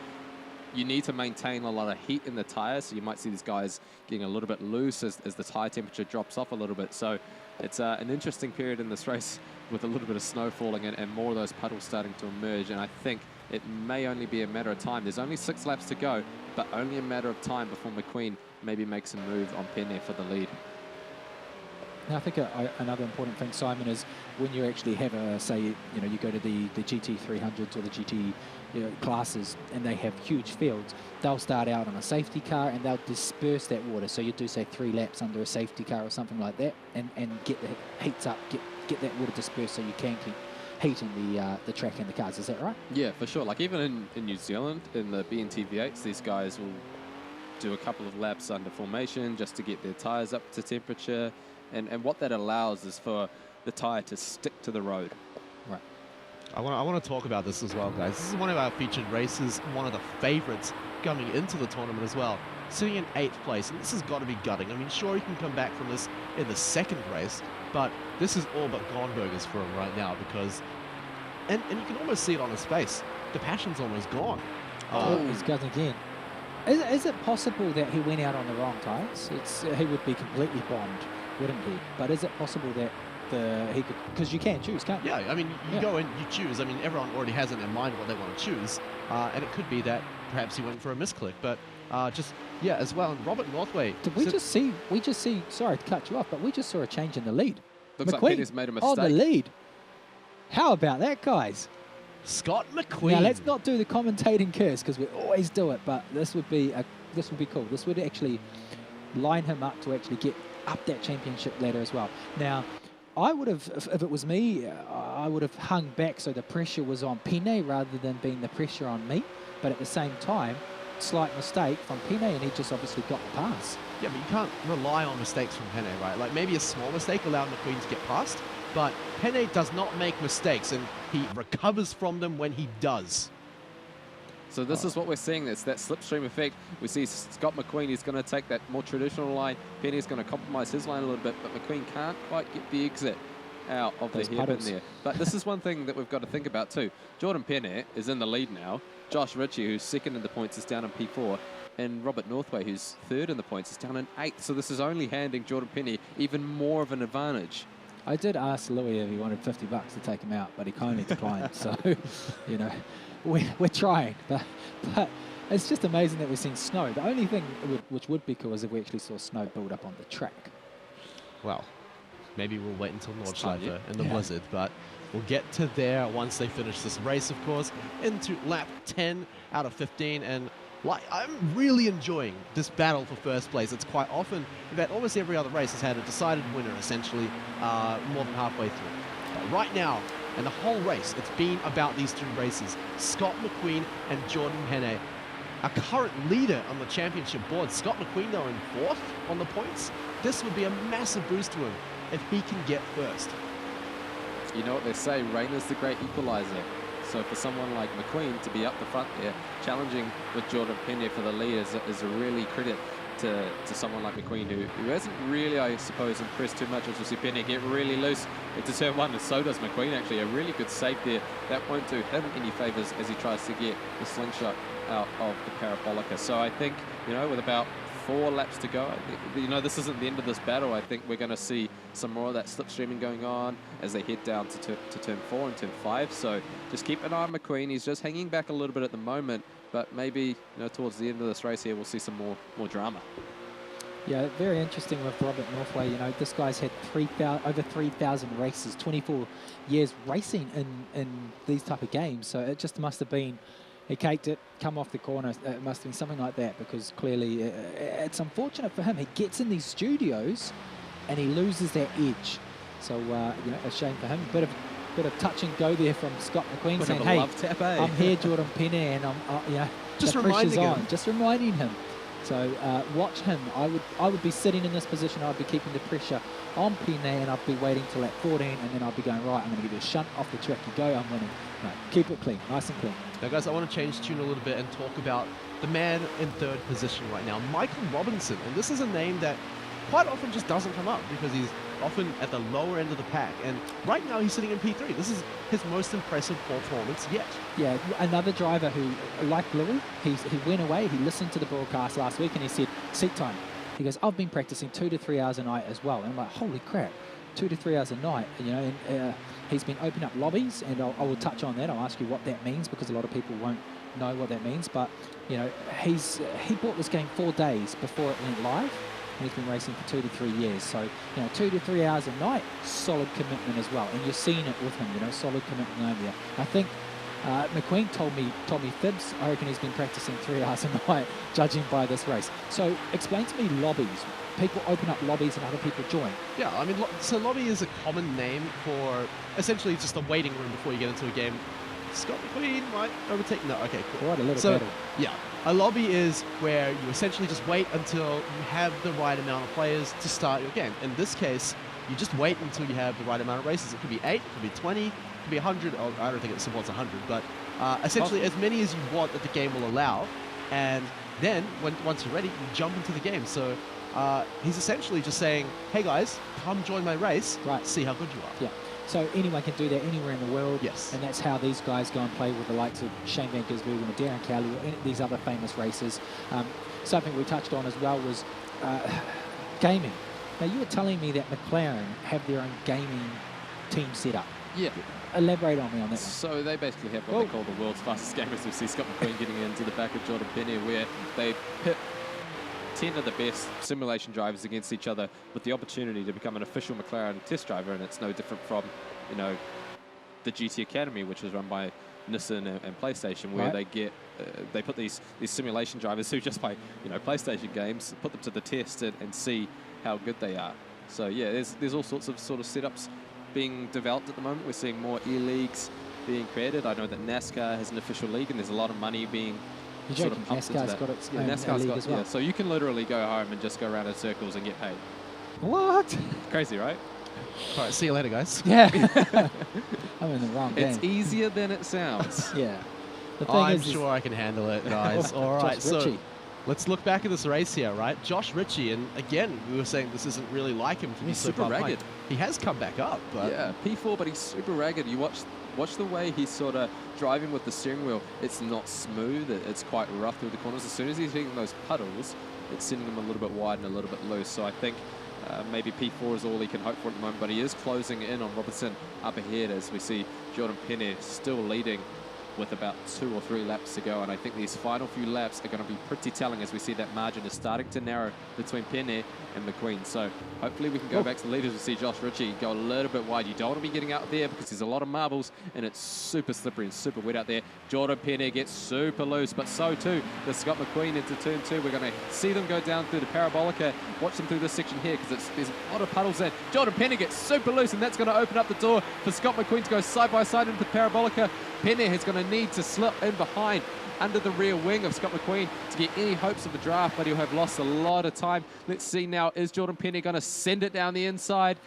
You need to maintain a lot of heat in the tyres, so you might see these guys getting a little bit loose as the tyre temperature drops off a little bit. So it's an interesting period in this race with a little bit of snow falling and more of those puddles starting to emerge. And I think it may only be a matter of time. There's only 6 laps to go, but only a matter of time before McQueen maybe makes a move on Penne for the lead. Now, I think another important thing, Simon, is when you actually have say, you know, you go to the GT300s or the GT classes and they have huge fields, they'll start out on a safety car and they'll disperse that water. So you do, say, 3 laps under a safety car or something like that and get the heats up, get that water dispersed so you can keep heat in the track and the cars. Is that right? Yeah, for sure. Like even in New Zealand, in the BNT V8s, these guys will do a couple of laps under formation just to get their tyres up to temperature. And what that allows is for the tyre to stick to the road. Right. I want to talk about this as well, guys. This is one of our featured races, one of the favorites coming into the tournament as well. Sitting in 8th place, and this has got to be gutting. I mean, sure, he can come back from this in the 2nd race, but this is all but gone burgers for him right now because, and you can almost see it on his face. The passion's almost gone. He's got again. Is it possible that he went out on the wrong tyres? He would be completely bombed, wouldn't he? But is it possible that he could, because you can choose, can't you? Yeah, I mean, you go in, you choose. I mean, everyone already has in their mind what they want to choose, and it could be that perhaps he went for a misclick, but as well. And Robert Northway. Did we just see? Sorry to cut you off, but we just saw a change in the lead. Looks McQueen like Penny's made a mistake. on the lead. How about that, guys? Scott McQueen. Now let's not do the commentating curse because we always do it, but this would be cool. This would actually line him up to actually get up that championship ladder as well. Now, I would have, if it was me, I would have hung back so the pressure was on Penne rather than being the pressure on me. But at the same time, slight mistake from Penne, and he just obviously got the pass. Yeah, but you can't rely on mistakes from Penne, right? Like maybe a small mistake allowed McQueen to get past, but Penne does not make mistakes, and he recovers from them when he does. So this is what we're seeing. It's that slipstream effect. We see Scott McQueen, he's going to take that more traditional line. Penny's going to compromise his line a little bit, but McQueen can't quite get the exit out of the hairpin there. But this is one thing that we've got to think about too. Jordan Penny is in the lead now. Josh Ritchie, who's 2nd in the points, is down in P4. And Robert Northway, who's 3rd in the points, is down in 8th. So this is only handing Jordan Penny even more of an advantage. I did ask Louis if he wanted $50 to take him out, but he kindly declined. So, you know, we're trying. But it's just amazing that we're seeing snow. The only thing which would be cool is if we actually saw snow build up on the track. Well, maybe we'll wait until Nordschleife and the Blizzard, but we'll get to there once they finish this race, of course, into lap 10 out of 15. And I'm really enjoying this battle for first place. It's quite often, in fact, almost every other race has had a decided winner, essentially, more than halfway through. But right now, and the whole race, it's been about these 2 races, Scott McQueen and Jordan Penne. Our current leader on the championship board, Scott McQueen, though, in 4th on the points. This would be a massive boost to him if he can get first. You know what they say, rain is the great equalizer. So for someone like McQueen to be up the front there, challenging with Jordan Penne for the lead is a really credit to someone like McQueen, who hasn't really, I suppose, impressed too much. As we see Penne get really loose into turn 1, and so does McQueen, actually. A really good save there. That won't do him any favours as he tries to get the slingshot out of the Parabolica. So I think, you know, with about 4 laps to go, I think, you know, this isn't the end of this battle. I think we're going to see some more of that slipstreaming going on as they head down to turn 4 and turn 5. So just keep an eye on McQueen. He's just hanging back a little bit at the moment, but maybe, you know, towards the end of this race here, we'll see some more drama. Yeah, very interesting with Robert Northway. You know, this guy's had over 3,000 races, 24 years racing in these type of games. So it just must have been He caked it, come off the corner. It must have been something like that, because clearly it's unfortunate for him. He gets in these studios and he loses that edge. So, you know, a shame for him. Bit of touch and go there from Scott McQueen, saying, "Hey, I'm here, Jordan Penne, and I'm, you know, just the reminding pressure's him. on." Just reminding him. So watch him. I would be sitting in this position. I'd be keeping the pressure on Penne, and I'd be waiting till at 14, and then I'd be going, right, I'm going to give you a shunt off the track. You go, I'm winning. No, keep it clean, nice and clean. Now, guys, I want to change tune a little bit and talk about the man in third position right now, Michael Robinson. And this is a name that quite often just doesn't come up because he's often at the lower end of the pack. And right now he's sitting in P3. This is his most impressive performance yet. Yeah, another driver who, like Louis, he went away, he listened to the broadcast last week and he said, seat time. He goes, I've been practicing 2 to 3 hours a night as well. And I'm like, holy crap, 2 to 3 hours a night, you know, and he's been opening up lobbies, and I will touch on that. I'll ask you what that means, because a lot of people won't know what that means. But, you know, he bought this game 4 days before it went live, and he's been racing for 2 to 3 years. So, you know, 2 to 3 hours a night, solid commitment as well. And you're seeing it with him, you know, solid commitment over there. I think McQueen told me fibs. I reckon he's been practicing 3 hours a night, judging by this race. So explain to me lobbies. People open up lobbies and other people join. Yeah, I mean, so lobby is a common name for essentially just a waiting room before you get into a game. Scott McQueen might overtake. No, okay, cool. Quite a little so, battle. Yeah, a lobby is where you essentially just wait until you have the right amount of players to start your game. In this case, you just wait until you have the right amount of races. It could be 8, it could be 20, it could be 100. Oh, I don't think it supports 100, but essentially as many as you want that the game will allow. And then, once you're ready, you jump into the game. So he's essentially just saying, hey guys, come join my race, right? See how good you are. Yeah. So anyone can do that anywhere in the world. Yes. And that's how these guys go and play with the likes of Shane Van Gisbergen and Darren Cowley or these other famous racers. Something we touched on as well was gaming. Now, you were telling me that McLaren have their own gaming team set up. Yeah. Elaborate on me on that one. So they basically have what they call the world's fastest gamers. We see Scott McQueen getting into the back of Jordan Penne, where they pit 10 of the best simulation drivers against each other with the opportunity to become an official McLaren test driver. And it's no different from, you know, the GT Academy, which is run by Nissan and PlayStation, where they get they put these simulation drivers who just play, you know, PlayStation games, put them to the test and see how good they are. So yeah, there's all sorts of sort of setups being developed at the moment. We're seeing more e-leagues being created. I know that NASCAR has an official league, and there's a lot of money being sort of pumped into that. Got its NASCAR's league got, as well. yeah, so you can literally go home and just go around in circles and get paid. What? Crazy, right? All right, see you later, guys. Yeah. I'm in the wrong game. It's easier than it sounds. Yeah. The thing I'm is sure I can handle it, guys. All right, so let's look back at this race here, right? Josh Ritchie, and again, we were saying this isn't really like him to be so super far behind. ragged. He has come back up, but Yeah, P4, but he's super ragged. You watch the way he's sort of driving with the steering wheel. It's not smooth. It's quite rough through the corners. As soon as he's hitting those puddles, it's sending him a little bit wide and a little bit loose. So I think maybe P4 is all he can hope for at the moment, but he is closing in on Robertson up ahead as we see Jordan Penne still leading with about 2 or 3 laps to go. And I think these final few laps are going to be pretty telling as we see that margin is starting to narrow between Penne and McQueen. So hopefully we can go back to the leaders. We see Josh Ritchie go a little bit wide. You don't want to be getting out there because there's a lot of marbles and it's super slippery and super wet out there. Jordan Penne gets super loose, but so too does Scott McQueen into turn 2. We're going to see them go down through the Parabolica. Watch them through this section here because there's a lot of puddles there. Jordan Penne gets super loose, and that's going to open up the door for Scott McQueen to go side by side into the Parabolica. Penne is going to need to slip in behind under the rear wing of Scott McQueen to get any hopes of a draft, but he'll have lost a lot of time. Let's see now, is Jordan Penne going to send it down the inside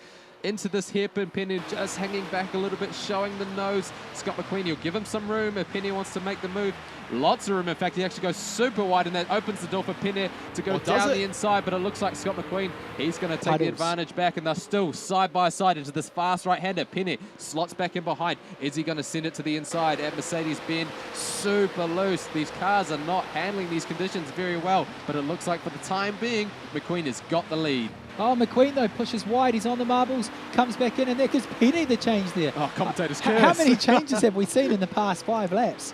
into this hairpin? Penne just hanging back a little bit, showing the nose. Scott McQueen, he'll give him some room if Penne wants to make the move. Lots of room. In fact, he actually goes super wide, and that opens the door for Penne to go down the inside, but it looks like Scott McQueen, he's going to take the advantage back, and they're still side by side into this fast right-hander. Penne slots back in behind. Is he going to send it to the inside at Mercedes-Benz? Super loose. These cars are not handling these conditions very well, but it looks like for the time being, McQueen has got the lead. Oh, McQueen, though, pushes wide. He's on the marbles, comes back in, and there gives Penne the change there. Oh, commentator's curse. How many changes have we seen in the past 5 laps?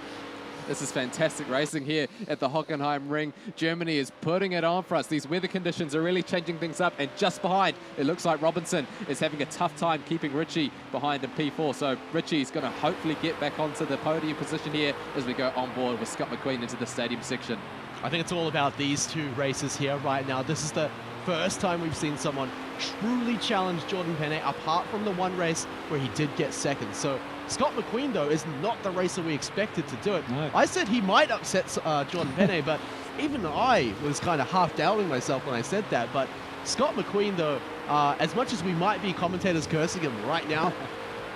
This is fantastic racing here at the Hockenheim Ring. Germany is putting it on for us. These weather conditions are really changing things up. And just behind, it looks like Robinson is having a tough time keeping Richie behind in P4. So Richie's going to hopefully get back onto the podium position here as we go on board with Scott McQueen into the stadium section. I think it's all about these two races here right now. This is the first time we've seen someone truly challenge Jordan Penne, apart from the one race where he did get second. So Scott McQueen, though, is not the racer we expected to do it. No. I said he might upset Jordan Penne, but even I was kind of half doubting myself when I said that. But Scott McQueen, though, as much as we might be commentators cursing him right now,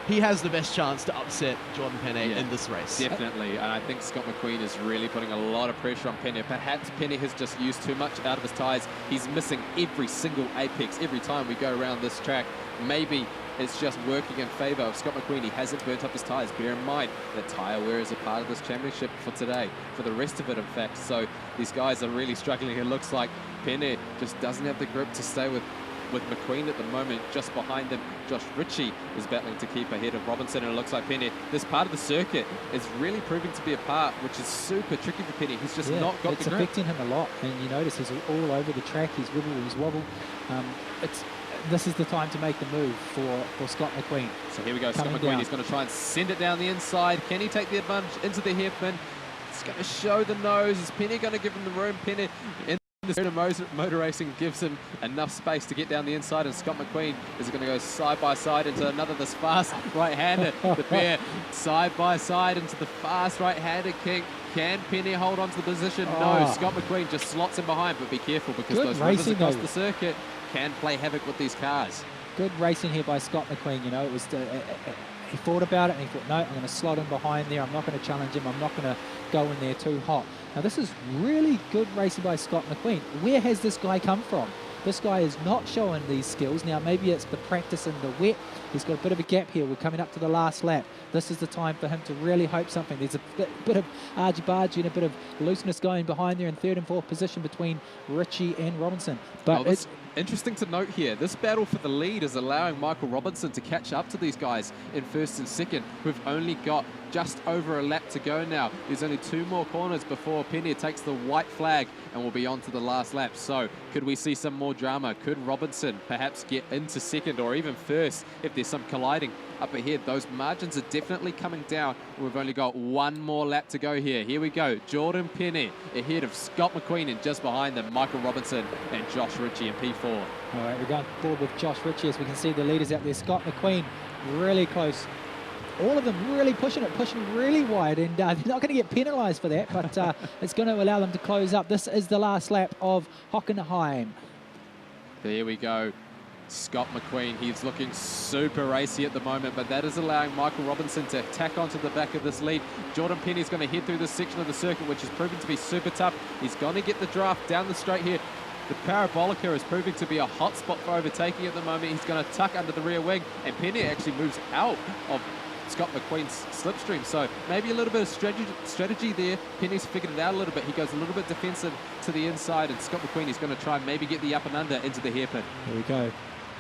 he has the best chance to upset Jordan Penne in this race. Definitely, and I think Scott McQueen is really putting a lot of pressure on Penne. Perhaps Penne has just used too much out of his tyres. He's missing every single apex every time we go around this track. Maybe it's just working in favour of Scott McQueen. He hasn't burnt up his tyres. Bear in mind that tyre wear is a part of this championship for today, for the rest of it, in fact. So these guys are really struggling. It looks like Penne just doesn't have the grip to stay with McQueen at the moment. Just behind them, Josh Ritchie is battling to keep ahead of Robinson, and it looks like Penne, this part of the circuit is really proving to be a part which is super tricky for Penne. He's just not got the grip. It's affecting him a lot, and you notice he's all over the track. He's wibble, he's wobble. This is the time to make the move for Scott McQueen. So here we go, Scott McQueen. He's going to try and send it down the inside. Can he take the advantage into the hairpin? It's going to show the nose. Is Penne going to give him the room? Penne in the spirit of motor racing gives him enough space to get down the inside, and Scott McQueen is going to go side by side into another this fast right-hander. The pair side by side into the fast right-hander kick. Can Penne hold on to the position? No, Scott McQueen just slots him behind, but be careful because those rivers across the circuit can play havoc with these cars. Good racing here by Scott McQueen. You know, it was he thought about it and he thought, no, I'm going to slot him behind there. I'm not going to challenge him. I'm not going to go in there too hot. Now, this is really good racing by Scott McQueen. Where has this guy come from? This guy is not showing these skills. Now, maybe it's the practice in the wet. He's got a bit of a gap here. We're coming up to the last lap. This is the time for him to really hope something. There's a bit of argy-bargy and a bit of looseness going behind there in third and fourth position between Ritchie and Robinson. But it's interesting to note here, this battle for the lead is allowing Michael Robinson to catch up to these guys in first and second, who've only got just over a lap to go now. There's only 2 more corners before Penne takes the white flag and will be on to the last lap. So could we see some more drama? Could Robinson perhaps get into second or even first if there's some colliding up ahead? Those margins are definitely coming down. We've only got 1 more lap to go here. Here we go. Jordan Penne ahead of Scott McQueen, and just behind them, Michael Robinson and Josh Ritchie in P4. All right, we're going forward with Josh Ritchie as we can see the leaders out there. Scott McQueen really close. All of them really pushing really wide, and they're not going to get penalised for that, but it's going to allow them to close up. This is the last lap of Hockenheim. There we go. Scott McQueen, he's looking super racy at the moment, but that is allowing Michael Robinson to tack onto the back of this lead. Jordan Penne is going to head through this section of the circuit, which is proving to be super tough. He's going to get the draft down the straight here. The Parabolica is proving to be a hot spot for overtaking at the moment. He's going to tuck under the rear wing, and Penne actually moves out of Scott McQueen's slipstream. So maybe a little bit of strategy there. Penne's figured it out a little bit. He goes a little bit defensive to the inside, and Scott McQueen is going to try and maybe get the up and under into the hairpin. Here we go.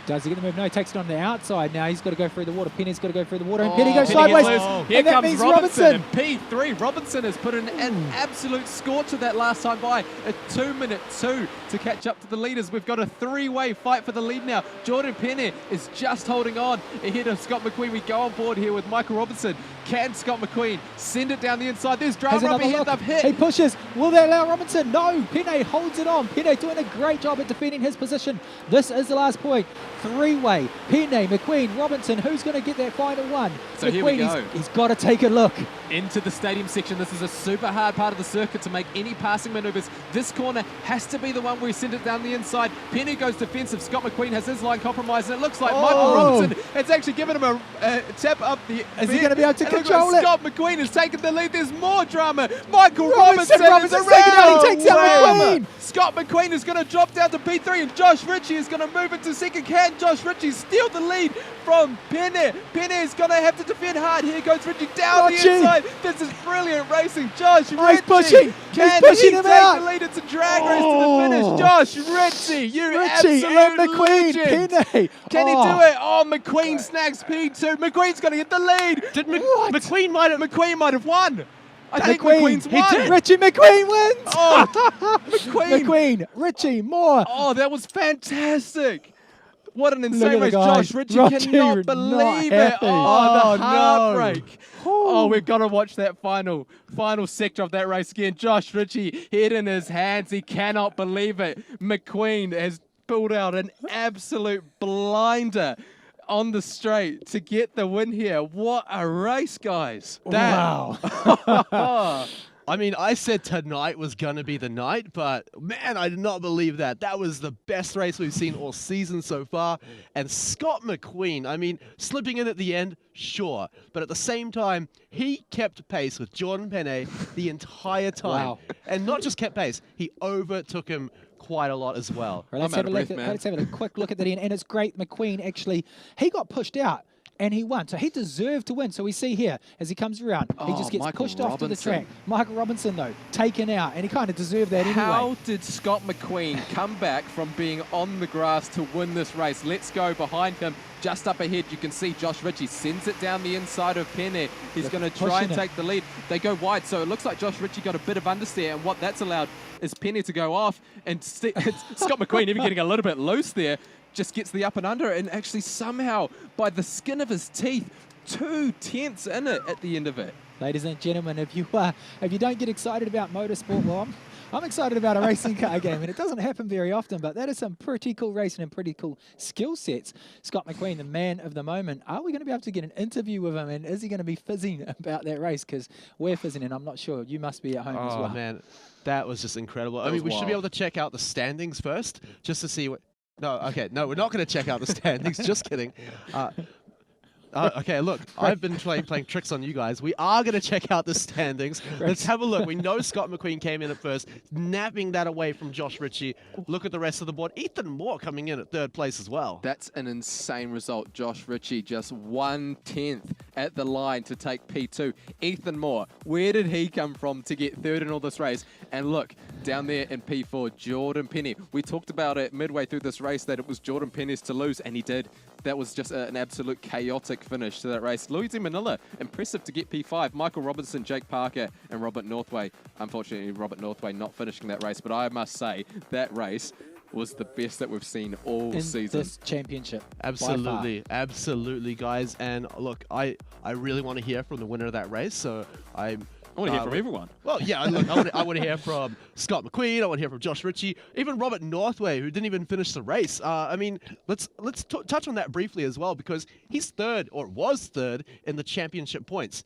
Does he get the move? No, he takes it on the outside. Now he's got to go through the water. Penne's got to go through the water, and Penne goes sideways. Here that comes means Robinson in P3. Robinson has put in an absolute scorcher that last time by. A 2-minute 2 to catch up to the leaders. We've got a 3-way fight for the lead now. Jordan Penne is just holding on ahead of Scott McQueen. We go on board here with Michael Robinson. Can Scott McQueen send it down the inside? There's drama up ahead. They've hit. He pushes. Will they allow Robinson? No. Penne holds it on. Penne doing a great job at defending his position. This is the last point. 3-way. Penne, McQueen, Robinson. Who's going to get that final one? So McQueen, here we go. He's got to take a look. Into the stadium section. This is a super hard part of the circuit to make any passing maneuvers. This corner has to be the one where we send it down the inside. Penne goes defensive. Scott McQueen has his line compromised, and it looks like Michael Robinson has actually given him a tap up the... Is he going to be able to control it? Scott McQueen has taken the lead. There's more drama. Michael Robinson is around. He takes out McQueen. Scott McQueen is going to drop down to P3, and Josh Ritchie is going to move into second. Can Josh Ritchie steal the lead from Penne? Penne is going to have to defend hard. Here goes Ritchie down the inside. This is brilliant racing. Josh Ritchie. Pushing. Can He's pushing he him take out. the lead? It's a drag race to the finish. Josh Ritchie, you Ritchie absolute and McQueen. legend. Penne. Can he do it? Oh, McQueen snags P2. McQueen's going to get the lead. McQueen might have won. I think McQueen, McQueen's won. Richie McQueen wins! Oh, McQueen. McQueen, Richie, Moore. Oh, that was fantastic. What an Look insane at the race. guys. Josh Ritchie Richie cannot not believe it. happy. Oh, Oh, the no. heartbreak. Oh, we've got to watch that final sector of that race again. Josh Ritchie, head in his hands. He cannot believe it. McQueen has pulled out an absolute blinder on the straight to get the win here. What a race, guys. Wow. I mean, I said tonight was going to be the night, but man, I did not believe that. That was the best race we've seen all season so far. And Scott McQueen, I mean, slipping in at the end, sure. But at the same time, he kept pace with Jordan Penne the entire time. Wow. And not just kept pace, he overtook him quite a lot as well. Right, let's I'm out have of a look breath, at, man. let's have a quick look at that end. And it's great. McQueen actually, he got pushed out and he won. So he deserved to win. So we see here as he comes around, he just gets Michael pushed off to the Robinson. track. Michael Robinson, though, taken out. And he kind of deserved that How anyway. did Scott McQueen come back from being on the grass to win this race? Let's go behind him. Just up ahead, you can see Josh Ritchie sends it down the inside of Penne. He's They're going to try and pushing it. take the lead. They go wide, so it looks like Josh Ritchie got a bit of understeer, and what that's allowed is Penne to go off, and it's Scott McQueen even getting a little bit loose there, just gets the up and under, and actually somehow, by the skin of his teeth, 2/10 in it at the end of it. Ladies and gentlemen, if you don't get excited about motorsport, well, I'm excited about a racing car game, and it doesn't happen very often, but that is some pretty cool racing and pretty cool skill sets. Scott McQueen, the man of the moment. Are we going to be able to get an interview with him, and is he going to be fizzing about that race? Because we're fizzing, and I'm not sure. You must be at home as Oh, well. man, that was just incredible. I mean, was we should be wild. able to check out the standings first, just to see what... No, okay, no, we're not going to check out the standings. Just kidding. Okay, look, I've been playing tricks on you guys. We are going to check out the standings. Let's have a look. We know Scott McQueen came in at first, napping that away from Josh Ritchie. Look at the rest of the board. Ethan Moore coming in at third place as well. That's an insane result. Josh Ritchie just 1/10 at the line to take P2. Ethan Moore, where did he come from to get third in all this race? And look, down there in P4, Jordan Penne. We talked about it midway through this race that it was Jordan Penne's to lose, and he did. That was just an absolute chaotic finish to that race. Luigi Manila, impressive to get P5. Michael Robinson, Jake Parker, and Robert Northway. Unfortunately, Robert Northway not finishing that race, but I must say that race was the best that we've seen all In season. this championship. by Absolutely, absolutely, guys. And look, I really want to hear from the winner of that race, so I want to hear from everyone. Well, yeah, look, I want to hear from Scott McQueen. I want to hear from Josh Ritchie, even Robert Northway, who didn't even finish the race. I mean, let's touch on that briefly as well, because he's third, or was third, in the championship points.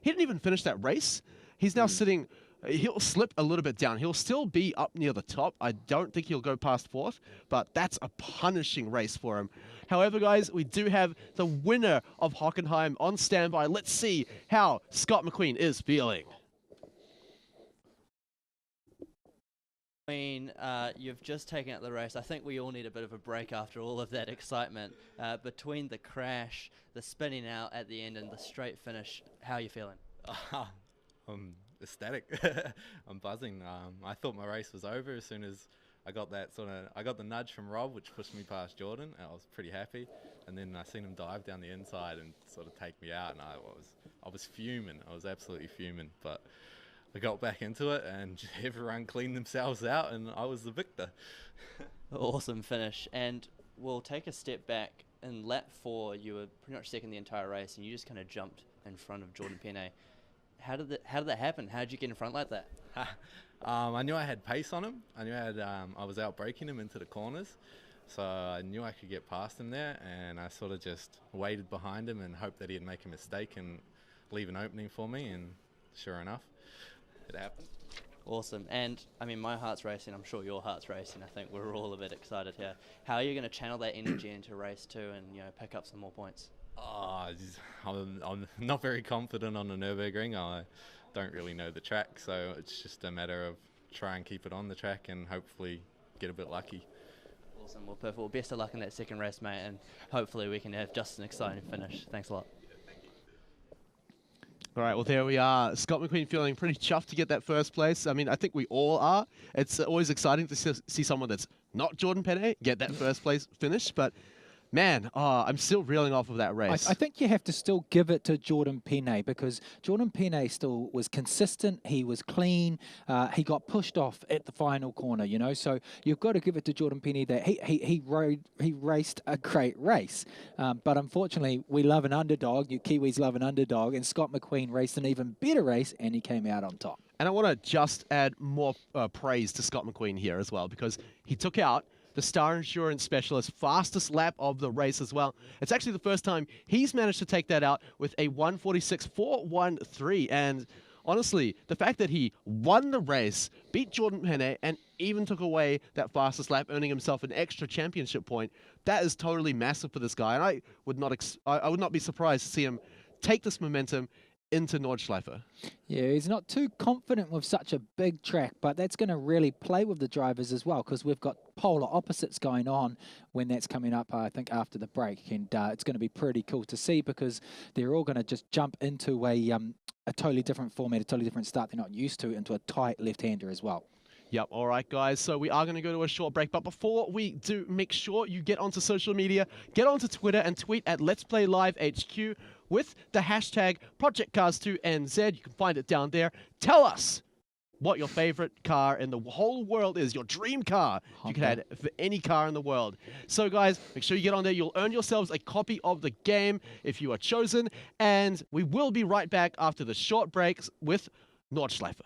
He didn't even finish that race. He's now sitting. He'll slip a little bit down. He'll still be up near the top. I don't think he'll go past fourth, but that's a punishing race for him. However, guys, we do have the winner of Hockenheim on standby. Let's see how Scott McQueen is feeling. You've just taken out the race. I think we all need a bit of a break after all of that excitement. Between the crash, the spinning out at the end, and the straight finish, how are you feeling? I'm ecstatic. I'm buzzing. I thought my race was over as soon as I got the nudge from Rob, which pushed me past Jordan. And I was pretty happy. And then I seen him dive down the inside and sort of take me out, and I was fuming. I was absolutely fuming. But I got back into it, and everyone cleaned themselves out, and I was the victor. Awesome finish. And we'll take a step back. In lap 4, you were pretty much second the entire race, and you just kind of jumped in front of Jordan Penne. How did that happen? How did you get in front like that? I knew I had pace on him. I knew I was out braking him into the corners, so I knew I could get past him there, and I sort of just waited behind him and hoped that he'd make a mistake and leave an opening for me, and sure enough, it happened. Awesome. And, I mean, my heart's racing. I'm sure your heart's racing. I think we're all a bit excited here. How are you going to channel that energy into race 2 and, pick up some more points? I'm not very confident on the Nürburgring. I don't really know the track, so it's just a matter of try and keep it on the track and hopefully get a bit lucky. Awesome. Well, perfect. Well, best of luck in that second race, mate, and hopefully we can have just an exciting finish. Thanks a lot. All right, well, there we are. Scott McQueen feeling pretty chuffed to get that first place. I mean, I think we all are. It's always exciting to see someone that's not Jordan Penne get that first place finish, but Man, I'm still reeling off of that race. I think you have to still give it to Jordan Penne, because Jordan Penne still was consistent. He was clean. He got pushed off at the final corner, you know. So you've got to give it to Jordan Penne that he raced a great race. But unfortunately, we love an underdog. You Kiwis love an underdog, and Scott McQueen raced an even better race, and he came out on top. And I want to just add more praise to Scott McQueen here as well, because he took out the Star Insurance Specialist fastest lap of the race as well. It's actually the first time he's managed to take that out with a 1:46.413. And honestly, the fact that he won the race, beat Jordan Penne, and even took away that fastest lap, earning himself an extra championship point, that is totally massive for this guy. And I would not be surprised to see him take this momentum into Nordschleife. Yeah, he's not too confident with such a big track, but that's going to really play with the drivers as well, because we've got polar opposites going on when that's coming up, I think, after the break. And it's going to be pretty cool to see, because they're all going to just jump into a totally different format, a totally different start they're not used to, into a tight left-hander as well. Yep, all right, guys. So we are going to go to a short break. But before we do, make sure you get onto social media, get onto Twitter and tweet at Let's Play Live HQ with the hashtag ProjectCars2NZ. You can find it down there. Tell us what your favorite car in the whole world is, your dream car. You can add for any car in the world. So, guys, make sure you get on there. You'll earn yourselves a copy of the game if you are chosen. And we will be right back after the short breaks with Nordschleife.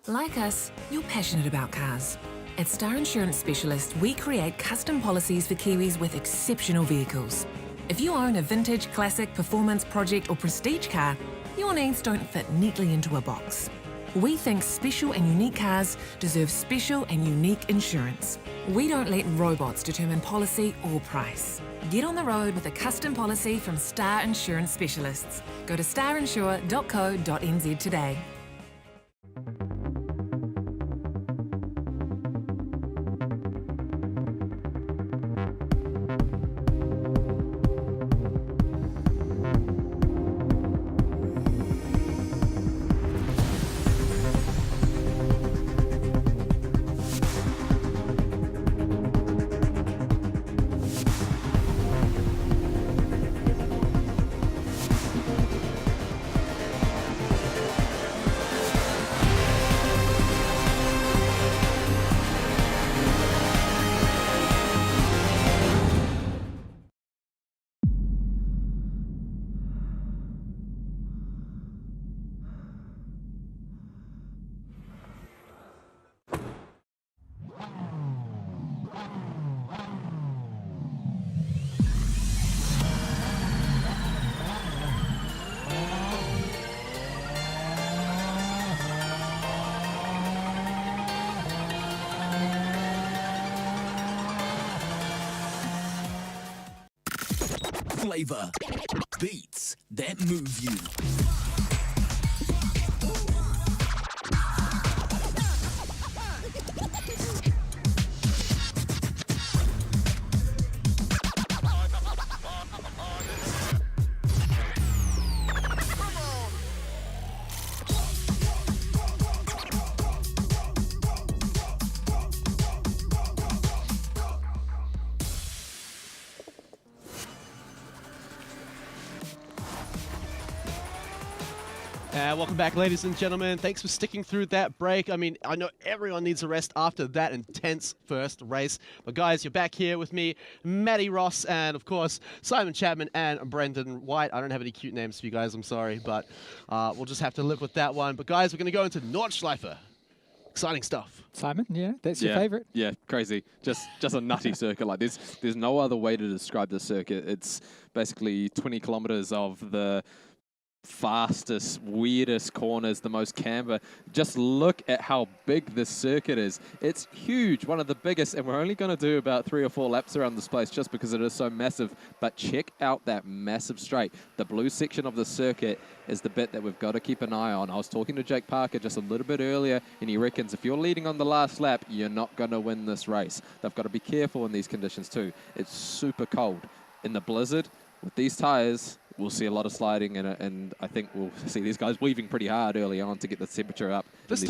Like us, you're passionate about cars. At Star Insurance Specialist, we create custom policies for Kiwis with exceptional vehicles. If you own a vintage, classic, performance, project or prestige car, your needs don't fit neatly into a box. We think special and unique cars deserve special and unique insurance. We don't let robots determine policy or price. Get on the road with a custom policy from Star Insurance Specialists. Go to starinsure.co.nz today. Flavor, beats that move you. Welcome back, ladies and gentlemen. Thanks for sticking through that break. I mean, I know everyone needs a rest after that intense first race. But guys, you're back here with me, Matty Ross, and of course, Simon Chapman and Brendan White. I don't have any cute names for you guys, I'm sorry, but we'll just have to live with that one. But guys, we're going to go into Nordschleife. Exciting stuff. Simon, yeah, that's your favorite? Yeah, crazy. Just a nutty circuit. Like there's no other way to describe the circuit. It's basically 20 kilometers of the fastest, weirdest corners, the most camber. Just look at how big this circuit is. It's huge, one of the biggest, and we're only going to do about 3 or 4 laps around this place just because it is so massive. But check out that massive straight. The blue section of the circuit is the bit that we've got to keep an eye on. I was talking to Jake Parker just a little bit earlier, and he reckons if you're leading on the last lap, you're not going to win this race. They've got to be careful in these conditions too. It's super cold. In the blizzard, with these tires, we'll see a lot of sliding, and I think we'll see these guys weaving pretty hard early on to get the temperature up. This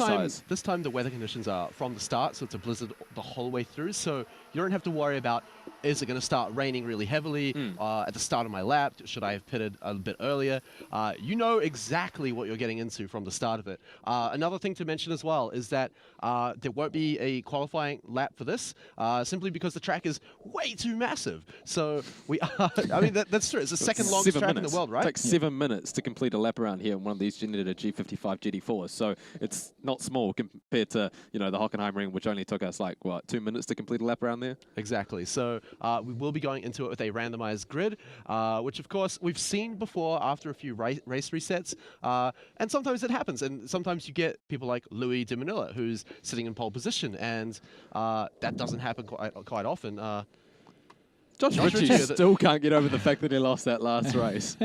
time the weather conditions are from the start, so it's a blizzard the whole way through, so you don't have to worry about, is it going to start raining really heavily at the start of my lap? Should I have pitted a bit earlier? You know exactly what you're getting into from the start of it. Another thing to mention as well is that there won't be a qualifying lap for this, simply because the track is way too massive. So we are, I mean, that's true. It's the second longest track in the world, right? It takes 7 minutes to complete a lap around here in one of these Generator G55 GT4s. So it's not small compared to, you know, the Hockenheimring, which only took us like, what, 2 minutes to complete a lap around there? Exactly. So we will be going into it with a randomized grid, which of course we've seen before after a few race resets. And sometimes it happens. And sometimes you get people like Louis de Manila, who's sitting in pole position. And that doesn't happen quite often. Josh Ritchie still can't get over the fact that he lost that last race.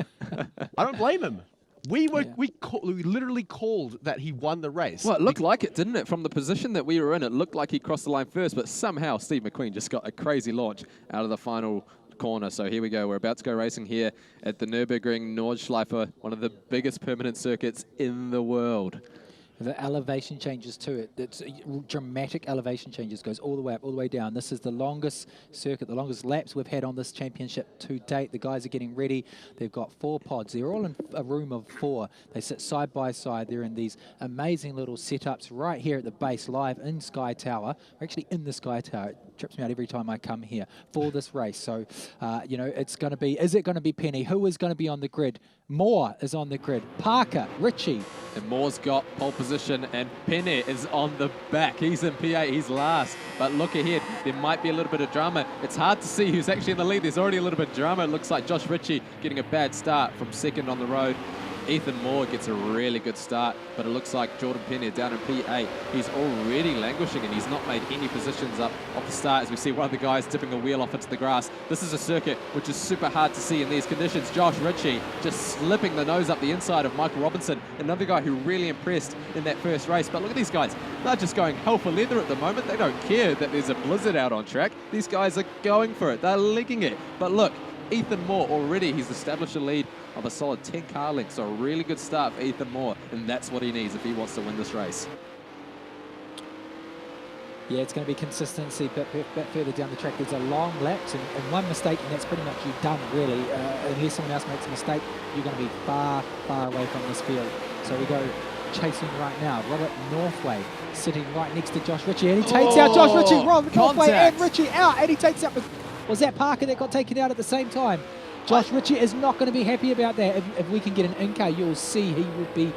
I don't blame him. We literally called that he won the race. Well, it looked like it, didn't it? From the position that we were in, it looked like he crossed the line first, but somehow Steve McQueen just got a crazy launch out of the final corner. So here we go. We're about to go racing here at the Nürburgring Nordschleife, one of the biggest permanent circuits in the world. The elevation changes to it. It's dramatic elevation changes. Goes all the way up, all the way down. This is the longest circuit, the longest laps we've had on this championship to date. The guys are getting ready. They've got 4 pods. They're all in a room of 4. They sit side by side. They're in these amazing little setups right here at the base, live in Sky Tower. We're actually in the Sky Tower. It trips me out every time I come here for this race. So, you know, it's going to be, is it going to be Penny? Who is going to be on the grid? Moore is on the grid. Parker, Ritchie. And Moore's got pole position, and Penny is on the back. He's in P8, he's last. But look ahead, there might be a little bit of drama. It's hard to see who's actually in the lead. There's already a little bit of drama. It looks like Josh Ritchie getting a bad start from second on the road. Ethan Moore gets a really good start, but it looks like Jordan Penny down in P8. He's already languishing, and he's not made any positions up off the start, as we see one of the guys tipping a wheel off into the grass. This is a circuit which is super hard to see in these conditions. Josh Ritchie just slipping the nose up the inside of Michael Robinson, another guy who really impressed in that first race. But look at these guys. They're just going hell for leather at the moment. They don't care that there's a blizzard out on track. These guys are going for it. They're legging it. But look, Ethan Moore already, he's established a lead of a solid 10 car lengths, so a really good start for Ethan Moore, and that's what he needs if he wants to win this race. Yeah, it's going to be consistency, but further down the track, there's a long lapse, and one mistake, and that's pretty much you done, really. Unless someone else makes a mistake, you're going to be far, far away from this field. So we go chasing right now. Robert Northway sitting right next to Josh Ritchie, and he takes out Josh Ritchie. Robert Northway and Ritchie out, and he takes out... Was that Parker that got taken out at the same time? Josh Ritchie is not going to be happy about that. If we can get an in-car, you'll see he will be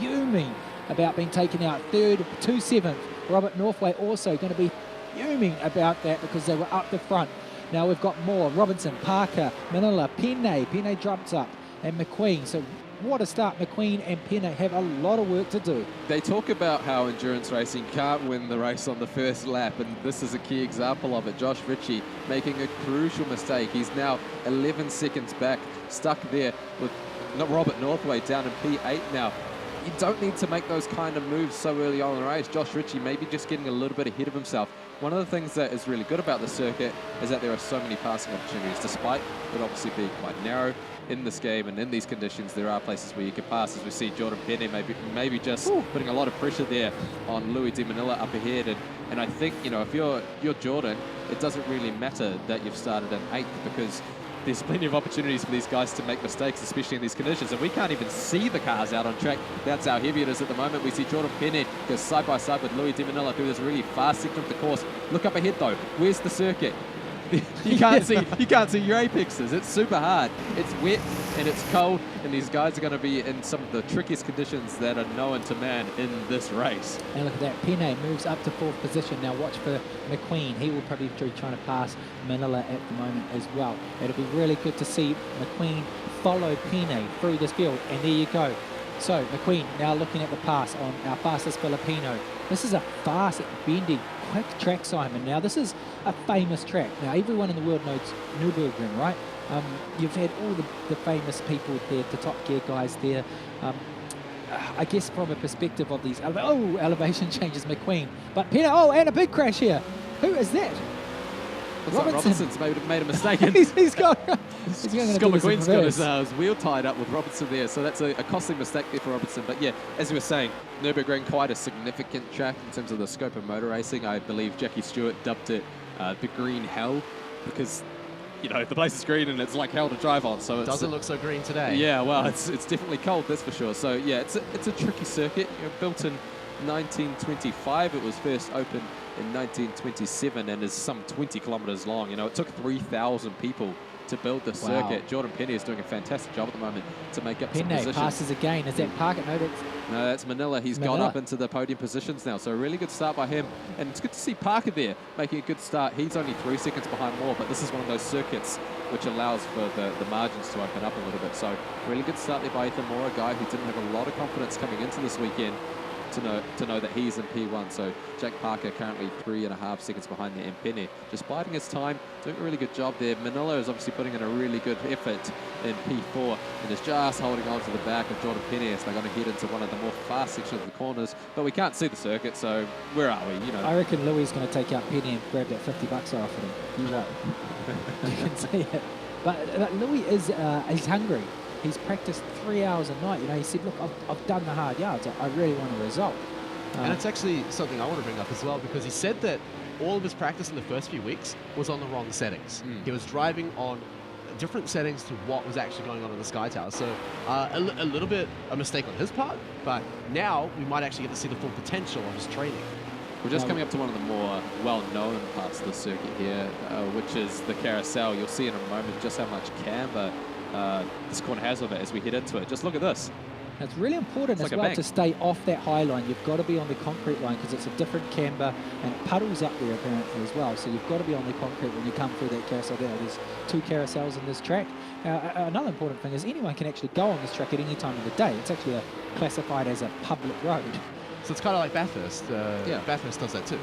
fuming about being taken out. Third to 7th. Robert Northway also going to be fuming about that because they were up the front. Now we've got more. Robinson, Parker, Manila, Penne. Penne drops up, and McQueen. So what a start. McQueen and Penne have a lot of work to do. They talk about how endurance racing can't win the race on the first lap, and this is a key example of it. Josh Ritchie making a crucial mistake. He's now 11 seconds back, stuck there with Robert Northway down in P8 now. You don't need to make those kind of moves so early on in the race. Josh Ritchie maybe just getting a little bit ahead of himself. One of the things that is really good about the circuit is that there are so many passing opportunities, despite it obviously being quite narrow in this game and in these conditions. There are places where you can pass, as we see Jordan Penny maybe just putting a lot of pressure there on Louis de Manila up ahead. And I think, you know, if you're Jordan, it doesn't really matter that you've started in 8th, because there's plenty of opportunities for these guys to make mistakes, especially in these conditions. And we can't even see the cars out on track. That's how heavy it is at the moment. We see Jordan Penny go side by side with Louis de Manila through this really fast section of the course. Look up ahead though. Where's the circuit? You can't see your apexes. It's super hard. It's wet and it's cold, and these guys are going to be in some of the trickiest conditions that are known to man in this race. And look at that. Penne moves up to 4th position. Now watch for McQueen. He will probably be trying to pass Manila at the moment as well. It'll be really good to see McQueen follow Penne through this field. And there you go. So McQueen now looking at the pass on our fastest Filipino. This is a fast, bendy, quick track, Simon. Now this is a famous track. Now everyone in the world knows Nürburgring, right? You've had all the famous people there, the Top Gear guys there. I guess from a perspective of these elevation changes, McQueen. But Peter, and a big crash here. Who is that? Looks like Robinson's made a mistake. he's got. Scott McQueen's got his wheel tied up with Robinson there, so that's a costly mistake there for Robinson. But yeah, as we were saying, Nürburgring, quite a significant track in terms of the scope of motor racing. I believe Jackie Stewart dubbed it the green hell because, you know, the place is green and it's like hell to drive on. So it doesn't look so green today. Yeah, well, it's definitely cold, that's for sure. So yeah, it's a tricky circuit. You know, built in 1925, it was first opened in 1927 and is some 20 kilometers long. You know, it took 3,000 people to build the circuit. Jordan Penny is doing a fantastic job at the moment to make up some positions. Passes again. Is that Parker? No, that's Manila. He's gone up into the podium positions now. So a really good start by him. And it's good to see Parker there making a good start. He's only 3 seconds behind Moore, but this is one of those circuits which allows for the margins to open up a little bit. So really good start there by Ethan Moore, a guy who didn't have a lot of confidence coming into this weekend to know that he's in P1. So Jack Parker currently 3.5 seconds behind there, and Penny just biding his time, doing a really good job there. Manila is obviously putting in a really good effort in P4 and is just holding on to the back of Jordan Penny as they're going to head into one of the more fast sections of the corners. But we can't see the circuit, so where are we? You know, I reckon Louis is going to take out Penny and grab that $50 off of him. You won't. You can see it. But Louis is he's hungry. He's practiced 3 hours a night. You know, he said, look, I've done the hard yards. I really want a result. And it's actually something I want to bring up as well, because he said that all of his practice in the first few weeks was on the wrong settings. He was driving on different settings to what was actually going on in the Sky Tower. So a little bit a mistake on his part, but now we might actually get to see the full potential of his training. We're just coming up to one of the more well-known parts of the circuit here, which is the carousel. You'll see in a moment just how much camber this corner has of it as we head into it. Just look at this. It's really important as well to stay off that high line. You've got to be on the concrete line because it's a different camber, and puddles up there apparently as well. So you've got to be on the concrete when you come through that carousel there. There's 2 carousels in this track. Another important thing is anyone can actually go on this track at any time of the day. It's actually classified as a public road. So it's kind of like Bathurst. Bathurst does that too.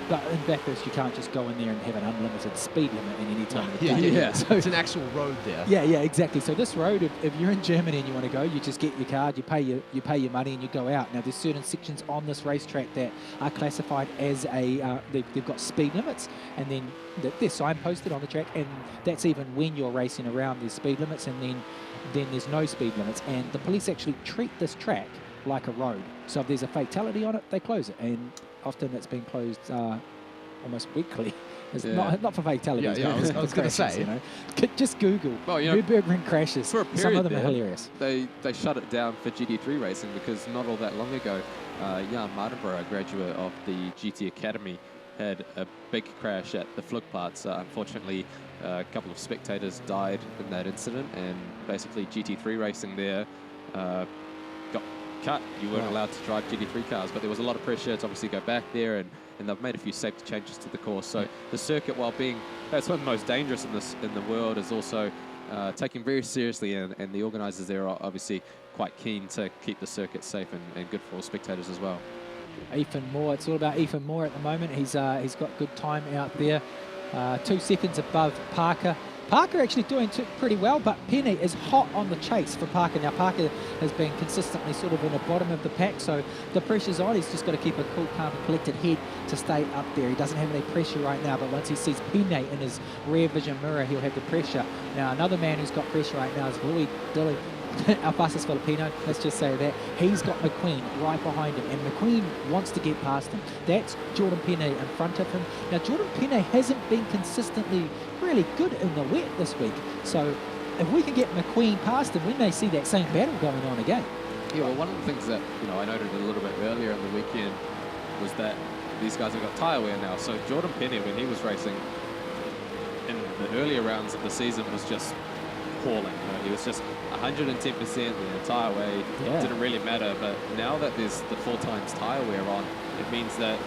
But in Bathurst, you can't just go in there and have an unlimited speed limit at any time of the day. Yeah. So it's an actual road there. Yeah, exactly. So this road, if you're in Germany and you want to go, you just get your card, you pay your money, and you go out. Now, there's certain sections on this racetrack that are classified as they've got speed limits, and then they're signposted on the track, and that's even when you're racing around there's speed limits, and then there's no speed limits. And the police actually treat this track like a road. So if there's a fatality on it, they close it, and often it's been closed almost weekly. It's not for fatalities. Yeah, I was going to say, you know, just Google Nürburgring crashes. For a period some of them are hilarious. They shut it down for GT3 racing because not all that long ago, Jan Mardenborough, a graduate of the GT Academy, had a big crash at the Vlugplaats. Unfortunately, a couple of spectators died in that incident, and basically GT3 racing there got cut. You weren't allowed to drive GT3 cars, but there was a lot of pressure to obviously go back there, and they've made a few safety changes to the course. So the circuit, while being that's one of the most dangerous in the world, is also taken very seriously, and the organisers there are obviously quite keen to keep the circuit safe and good for all spectators as well. Ethan Moore, it's all about Ethan Moore at the moment. He's got good time out there, 2 seconds above Parker. Parker actually doing pretty well, but Penny is hot on the chase for Parker. Now, Parker has been consistently sort of in the bottom of the pack, so the pressure's on. He's just got to keep a cool, calm, and collected head to stay up there. He doesn't have any pressure right now, but once he sees Penny in his rear vision mirror, he'll have the pressure. Now, another man who's got pressure right now is Louis Dilly, our fastest Filipino, let's just say that. He's got McQueen right behind him, and McQueen wants to get past him. That's Jordan Penny in front of him. Now, Jordan Penny hasn't been consistently really good in the wet this week, so if we can get McQueen past him, we may see that same battle going on again. Yeah, well, one of the things that I noted a little bit earlier in the weekend was that these guys have got tyre wear now. So Jordan Penny, when he was racing in the earlier rounds of the season, was just appalling. He was just 110% the entire way. It didn't really matter. But now that there's the 4 times tyre wear on, it means that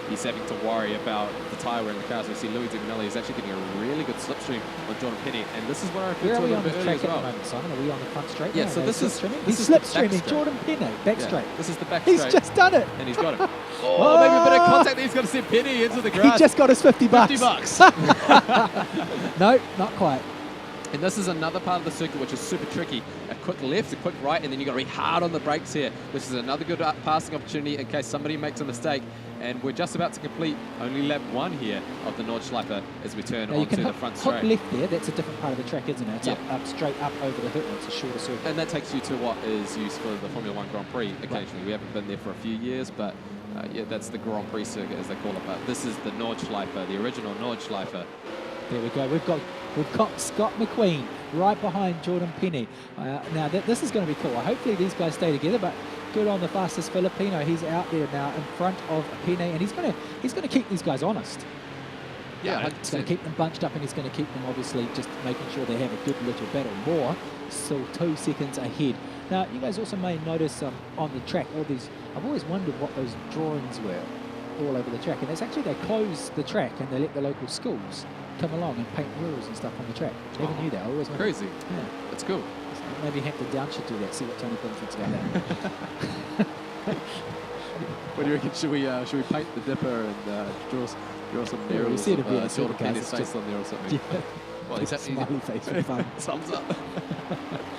he's having to worry about the tyre wear in the car. So we see Louis Diminelli is actually getting a really good slipstream on Jordan Penny, and this is what I referred to a little bit earlier as well. Simon, are we on the front straight? Yeah, now? so this is he's slipstreaming Jordan Penny back straight. This is the back straight. He's just done it, and he's got it. Oh, maybe a bit of contact. He's got to send Penny into the grass. He just got his $50. $50. No, not quite. And this is another part of the circuit which is super tricky. A quick left, a quick right, and then you've got to be hard on the brakes here. This is another good passing opportunity in case somebody makes a mistake. And we're just about to complete only lap 1 here of the Nordschleife as we turn onto the front straight. Hook left there, that's a different part of the track, isn't it? It's up, straight up over the hook, it's a shorter circuit. And that takes you to what is used for the Formula 1 Grand Prix occasionally. Right. We haven't been there for a few years, but yeah, that's the Grand Prix circuit as they call it. But this is the Nordschleife, the original Nordschleife. There we go. We've got Scott McQueen right behind Jordan Penny. Now this is going to be cool. Hopefully these guys stay together, but good on the fastest Filipino. He's out there now in front of Penny, and he's going to keep these guys honest. Yeah, he's going to keep them bunched up, and he's going to keep them obviously just making sure they have a good little battle. More still 2 seconds ahead. Now you guys also may notice on the track all these. I've always wondered what those drawings were all over the track, and it's actually they close the track and they let the local schools come along and paint murals and stuff on the track. Never knew that. I always wondered. Crazy. Yeah. That's cool. Maybe Hampton Down should do that. See what Tony Quinn thinks about that. What do you reckon? Should we paint the Dipper and draw some Yeah, we murals see it a of bit, Jordan guys, Penny's it's face just- on there or something? Yeah. Well, exactly. Smiley face for fun. Thumbs up.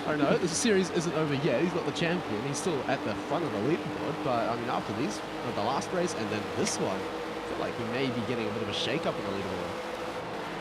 I don't know. The series isn't over yet. He's not the champion. He's still at the front of the leaderboard. But I mean, after these, the last race and then this one, I feel like he may be getting a bit of a shake-up in the leaderboard.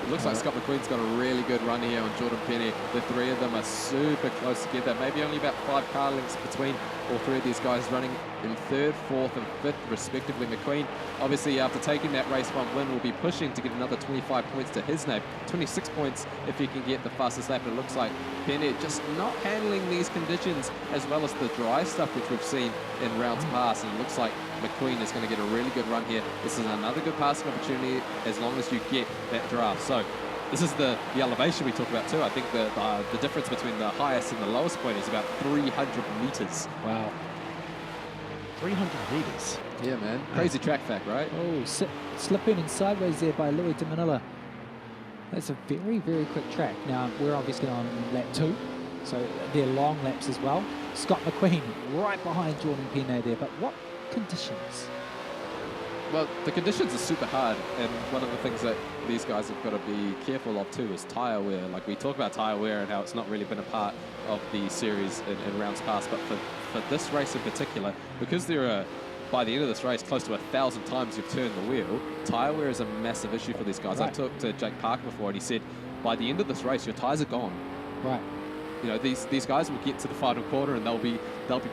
It looks like Scott McQueen's got a really good run here on Jordan Penny. The 3 of them are super close together. Maybe only about 5 car lengths between all 3 of these guys running in 3rd, 4th and 5th respectively. McQueen, obviously after taking that race 1 win, will be pushing to get another 25 points to his name. 26 points if he can get the fastest lap. And it looks like Penny just not handling these conditions as well as the dry stuff which we've seen in rounds past. And it looks like McQueen is going to get a really good run here. This is another good passing opportunity as long as you get that draft. So this is the elevation we talk about too. I think the difference between the highest and the lowest point is about 300 meters. Wow. 300 meters. Yeah, man. Crazy track fact, right? Oh, slipping and sideways there by Louis de Manila. That's a very, very quick track. Now, we're obviously on lap 2, so they're long laps as well. Scott McQueen right behind Jordan Penny there, but what conditions? Well, the conditions are super hard, and one of the things that these guys have got to be careful of too is tyre wear. Like we talk about tyre wear and how it's not really been a part of the series in rounds past, but for this race in particular, because there are, by the end of this race, close to 1,000 times you've turned the wheel, tyre wear is a massive issue for these guys. Right. I've talked to Jake Parker before, and he said, by the end of this race, your tyres are gone. Right. You know, these guys will get to the final quarter and they'll be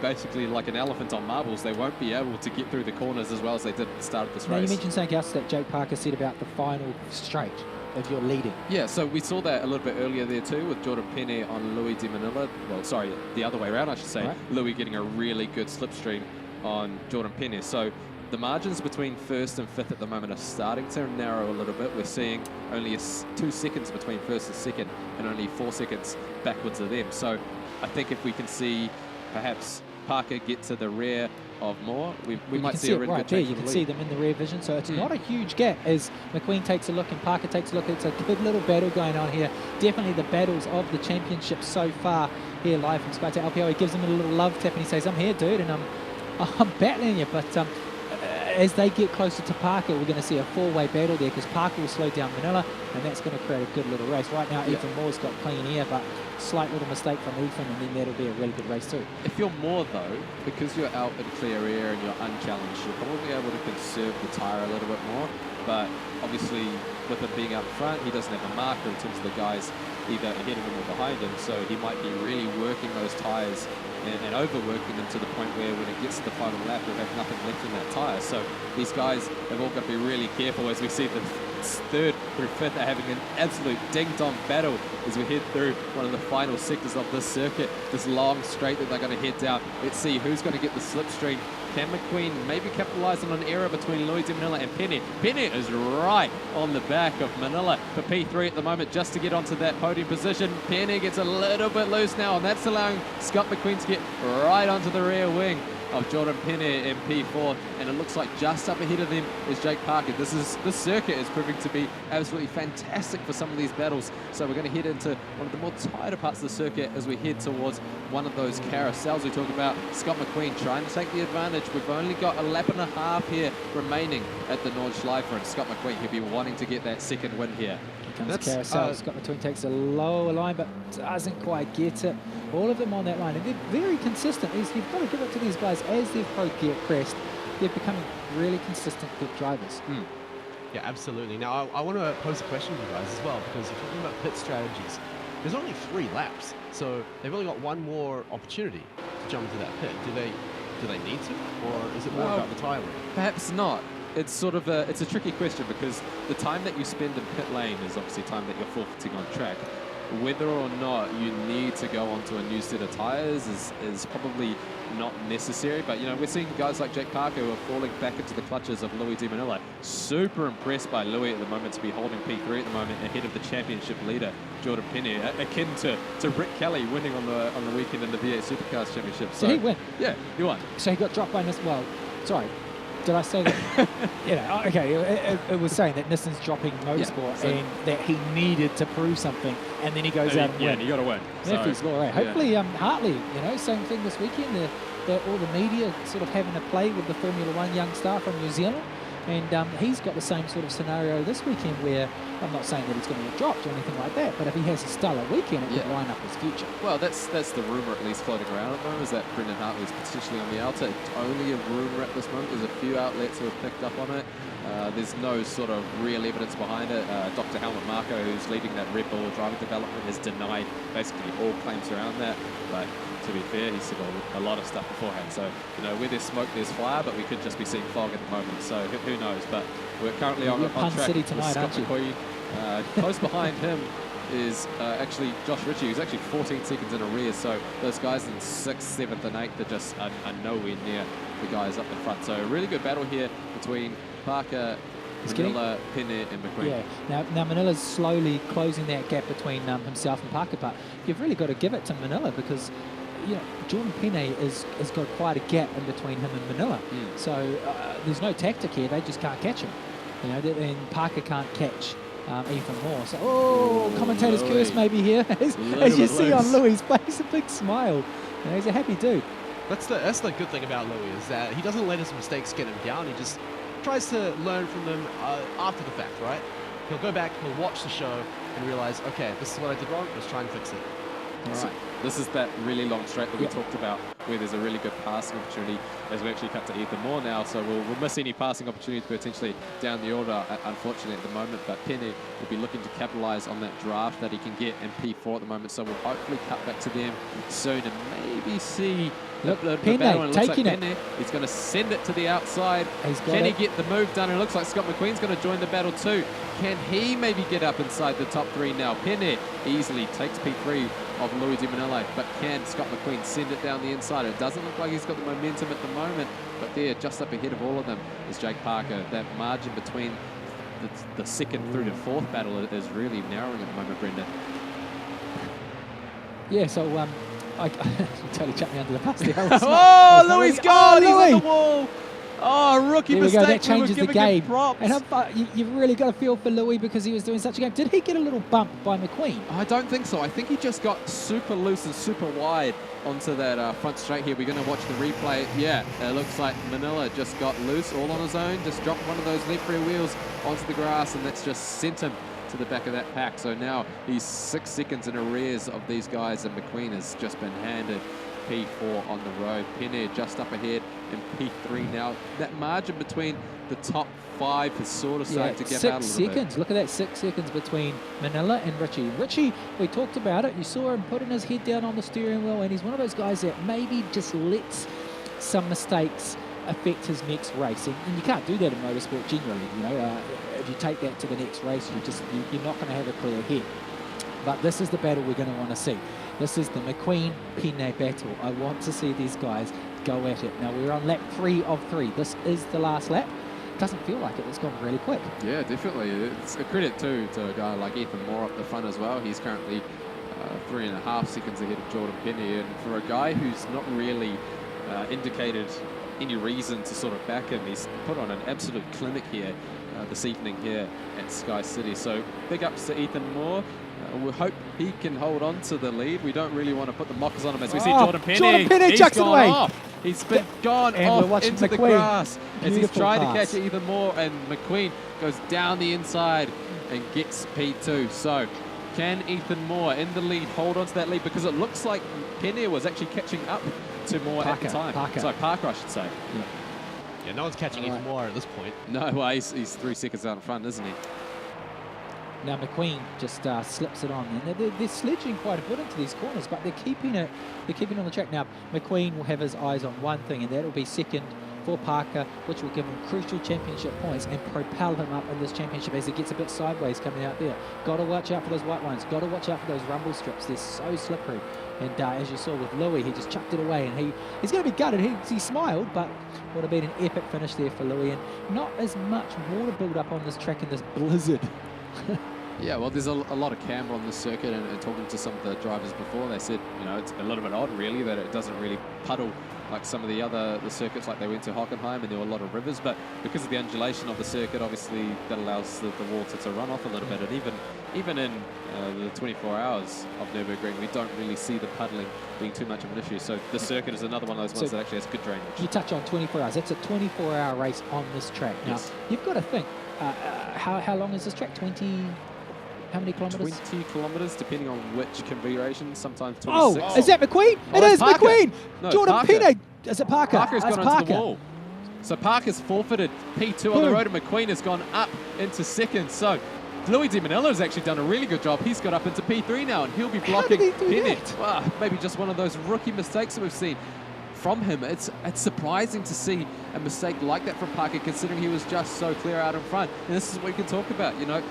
basically like an elephant on marbles. They won't be able to get through the corners as well as they did at the start of this Now, race. you mentioned something else that Jake Parker said about the final straight of your leading. Yeah, so we saw that a little bit earlier there too with Jordan Penny on Louis de Manila. Well, sorry, the other way around, I should say. Right. Louis getting a really good slipstream on Jordan Penny. So the margins between 1st and 5th at the moment are starting to narrow a little bit. We're seeing only 2 seconds between 1st and 2nd and only 4 seconds backwards of them. So I think if we can see perhaps Parker get to the rear of Moore, we might see a really good change. You can see them in the rear vision, so it's not a huge gap as McQueen takes a look and Parker takes a look. It's a good little battle going on here. Definitely the battles of the championship so far here live from SkyTech LPO. He gives him a little love tap and he says, I'm here, dude, and I'm battling you. But as they get closer to Parker, we're going to see a 4-way battle there because Parker will slow down Manila, and that's going to create a good little race. Right now, Ethan Moore's got clean air, but slight little mistake from Ethan, and then that'll be a really good race too. If you're Moore though, because you're out in clear air and you're unchallenged, you're probably able to conserve the tyre a little bit more. But obviously, with him being out front, he doesn't have a marker in terms of the guys either ahead of him or behind him, so he might be really working those tyres and overworking them to the point where when it gets to the final lap, we'll have nothing left in that tyre. So these guys have all got to be really careful as we see the 3rd through 5th are having an absolute ding-dong battle as we head through one of the final sectors of this circuit, this long straight that they're going to head down. Let's see who's going to get the slipstream. Can McQueen maybe capitalise on an error between Louis de Manila and Penny? Penny is right on the back of Manila for P3 at the moment just to get onto that podium position. Penny gets a little bit loose now, and that's allowing Scott McQueen to get right onto the rear wing of Jordan Penny in P4, and it looks like just up ahead of them is Jake Parker. This circuit is proving to be absolutely fantastic for some of these battles. So we're going to head into one of the more tighter parts of the circuit as we head towards one of those carousels we talk about. Scott McQueen trying to take the advantage. We've only got a lap and a half here remaining at the Nordschleife, and Scott McQueen, he'll be wanting to get that 2nd win here. Comes That's, Carousel, Scott McQueen takes a lower line, but doesn't quite get it. All of them on that line, and they're very consistent. You've got to give it to these guys as they've progressed. They're becoming really consistent, good drivers. Yeah, absolutely. Now, I want to pose a question to you guys as well, because you're talking about pit strategies. There's only 3 laps, so they've only got one more opportunity to jump into that pit. Do they need to, or is it more about the tyre wear? Perhaps not. It's sort of it's a tricky question because the time that you spend in pit lane is obviously time that you're forfeiting on track. Whether or not you need to go onto a new set of tyres is probably not necessary. But, you know, we're seeing guys like Jake Parker who are falling back into the clutches of Louis Di Manila. Super impressed by Louis at the moment to be holding P3 at the moment ahead of the championship leader, Jordan Penney, akin to Rick Kelly winning on the weekend in the V8 Supercars Championship. So he win? Yeah, he won. So he got dropped by Nissan. Well, sorry. Did I say that? Okay. It was saying that Nissan's dropping Motorsport and that he needed to prove something, and then he goes out and wins. Yeah, you got to win. Murphy's Law, right? Hopefully, Hartley, same thing this weekend. All the media sort of having a play with the Formula 1 young star from New Zealand. And he's got the same sort of scenario this weekend where I'm not saying that he's going to get dropped or anything like that, but if he has a stellar weekend, it could line up his future. Well, that's the rumour at least floating around at the moment, is that Brendan Hartley's potentially on the outer. It's only a rumour at this moment. There's a few outlets who have picked up on it. There's no sort of real evidence behind it. Dr. Helmut Marko, who's leading that Red Bull driving development, has denied basically all claims around that. But to be fair, he said a lot of stuff beforehand. So, where there's smoke, there's fire, but we could just be seeing fog at the moment. So who knows? But we're currently on track City with tonight, Scott McQueen. Close behind him is actually Josh Ritchie, who's actually 14 seconds in arrears. So those guys in 6th, 7th, and 8th are just are nowhere near the guys up in front. So a really good battle here between Parker, Manila, Penne, and McQueen. Yeah. Now Manila's slowly closing that gap between himself and Parker, but you've really got to give it to Manila because Jordan Penne has got quite a gap in between him and Manila. So there's no tactic here. They just can't catch him. And Parker can't catch Ethan Moore. So, commentator's curse maybe here. As you see on Louis' face, a big smile. He's a happy dude. That's the good thing about Louis, is that he doesn't let his mistakes get him down. He just tries to learn from them after the fact, right? He'll go back, he'll watch the show and realize, okay, this is what I did wrong, let's try and fix it. So this is that really long straight that we talked about where there's a really good passing opportunity as we actually cut to Ethan Moore now. So we'll miss any passing opportunities potentially down the order, unfortunately, at the moment. But Penne will be looking to capitalise on that draft that he can get in P4 at the moment. So we'll hopefully cut back to them soon and maybe see the battle. Taking it. Penne, he's going to send it to the outside. Can he get the move done? It looks like Scott McQueen's going to join the battle too. Can he maybe get up inside the top 3 now? Penne easily takes P3 of Louis Di Manila, but can Scott McQueen send it down the inside? It doesn't look like he's got the momentum at the moment, but there, just up ahead of all of them, is Jake Parker. That margin between the 2nd through to 4th battle is really narrowing at the moment, Brendan. Yeah, so I totally chucked me under the bus there. Louis gone! He's on the wall! Oh, rookie mistake. That changes the game. Props. And you've really got to feel for Louis because he was doing such a game. Did he get a little bump by McQueen? I don't think so. I think he just got super loose and super wide onto that front straight here. We're going to watch the replay. Yeah, it looks like Manila just got loose all on his own, just dropped one of those left rear wheels onto the grass, and that's just sent him to the back of that pack. So now he's 6 seconds in arrears of these guys, and McQueen has just been handed P4 on the road. Penne just up ahead in P3 now. That margin between the top 5 has sort of started to get out a little 6 seconds. Look at that, 6 seconds between Manila and Ritchie. Ritchie, we talked about it. You saw him putting his head down on the steering wheel, and he's one of those guys that maybe just lets some mistakes affect his next race. And you can't do that in motorsport generally. If you take that to the next race, you're not going to have a clear head. But this is the battle we're going to want to see. This is the McQueen-Penne battle. I want to see these guys go at it. Now, we're on lap 3 of 3. This is the last lap. Doesn't feel like it. It's gone really quick. Yeah, definitely. It's a credit, too, to a guy like Ethan Moore up the front as well. He's currently 3.5 seconds ahead of Jordan Penne. And for a guy who's not really indicated any reason to sort of back him, he's put on an absolute clinic here this evening here at Sky City. So big ups to Ethan Moore. We hope he can hold on to the lead. We don't really want to put the mockers on him as we see Jordan Penne. Jordan Penne chucks it away. He's been gone And we're off watching into the McQueen. grass as he's Beautiful tried pass. to catch it even more, and McQueen goes down the inside and gets P2. So can Ethan Moore in the lead hold on to that lead? Because it looks like Penny was actually catching up to Moore at the time. Sorry, Parker, I should say. Yeah, no one's catching Ethan Moore at this point. No, well, he's 3 seconds out in front, isn't he? Now McQueen just slips it on, and they're sledging quite a bit into these corners, but they're keeping it on the track. Now McQueen will have his eyes on one thing, and that will be second for Parker, which will give him crucial championship points and propel him up in this championship as he gets a bit sideways coming out there. Got to watch out for those white lines. Got to watch out for those rumble strips. They're so slippery. And as you saw with Louis, he just chucked it away, and he's going to be gutted. He smiled, but would have been an epic finish there for Louis, and not as much water build up on this track in this blizzard. Yeah, well, there's a lot of camber on this circuit, and talking to some of the drivers before, they said, you know, it's a little bit odd, really, that it doesn't really puddle like some of the circuits, like they went to Hockenheim, and there were a lot of rivers. But because of the undulation of the circuit, obviously that allows the water to run off a little bit. And even in the 24 hours of Nürburgring, we don't really see the puddling being too much of an issue. So the circuit is another one of those ones that actually has good drainage. You touch on 24 hours. It's a 24-hour race on this track. Now, you've got to think, how long is this track? 20... How many kilometres? 20 kilometres, depending on which configuration, sometimes 26. Oh, is that McQueen? It is Parker. McQueen! No, Jordan Parker. Penney! Is it Parker? Parker's That's gone onto the wall. So Parker's forfeited P2 on the road, and McQueen has gone up into second. So Louis De Manila has actually done a really good job. He's got up into P3 now, and he'll be blocking Penney. Well, maybe just one of those rookie mistakes that we've seen from him. It's surprising to see a mistake like that from Parker, considering he was just so clear out in front. And this is what you can talk about, you know.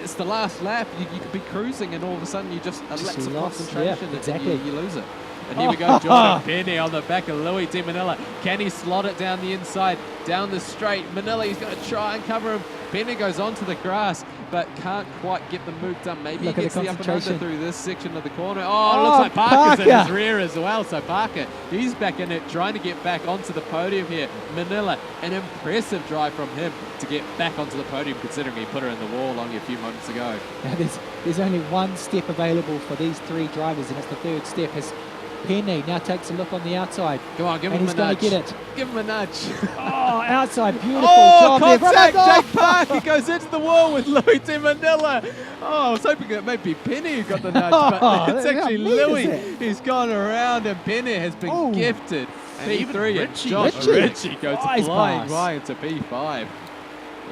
It's the last lap. You could be cruising, and all of a sudden you just a lapse of concentration, and you lose it. And here we go, Jordan Penney on the back of Louis De Manila. Can he slot it down the inside, down the straight? Manila, he's going to try and cover him. Penney goes onto the grass, but can't quite get the move done. Maybe he gets the up and under through this section of the corner. Oh, it looks like Parker's in his rear as well. So Parker, he's back in it, trying to get back onto the podium here. Manila, an impressive drive from him to get back onto the podium, considering he put her in the wall only a few moments ago. Now there's only one step available for these three drivers, and it's the third step. As Penney now takes a look on the outside. Come on, give him a nudge. And he's going to get it. Give him a nudge. Oh, outside, beautiful job there. Contact, Jake Parker goes into the wall with Louis De Manila. Oh, I was hoping it might be Penny who got the nudge, but it's actually Louis. He's gone around, and Penny has been gifted. And P3 and Josh Ritchie goes flying right into P5.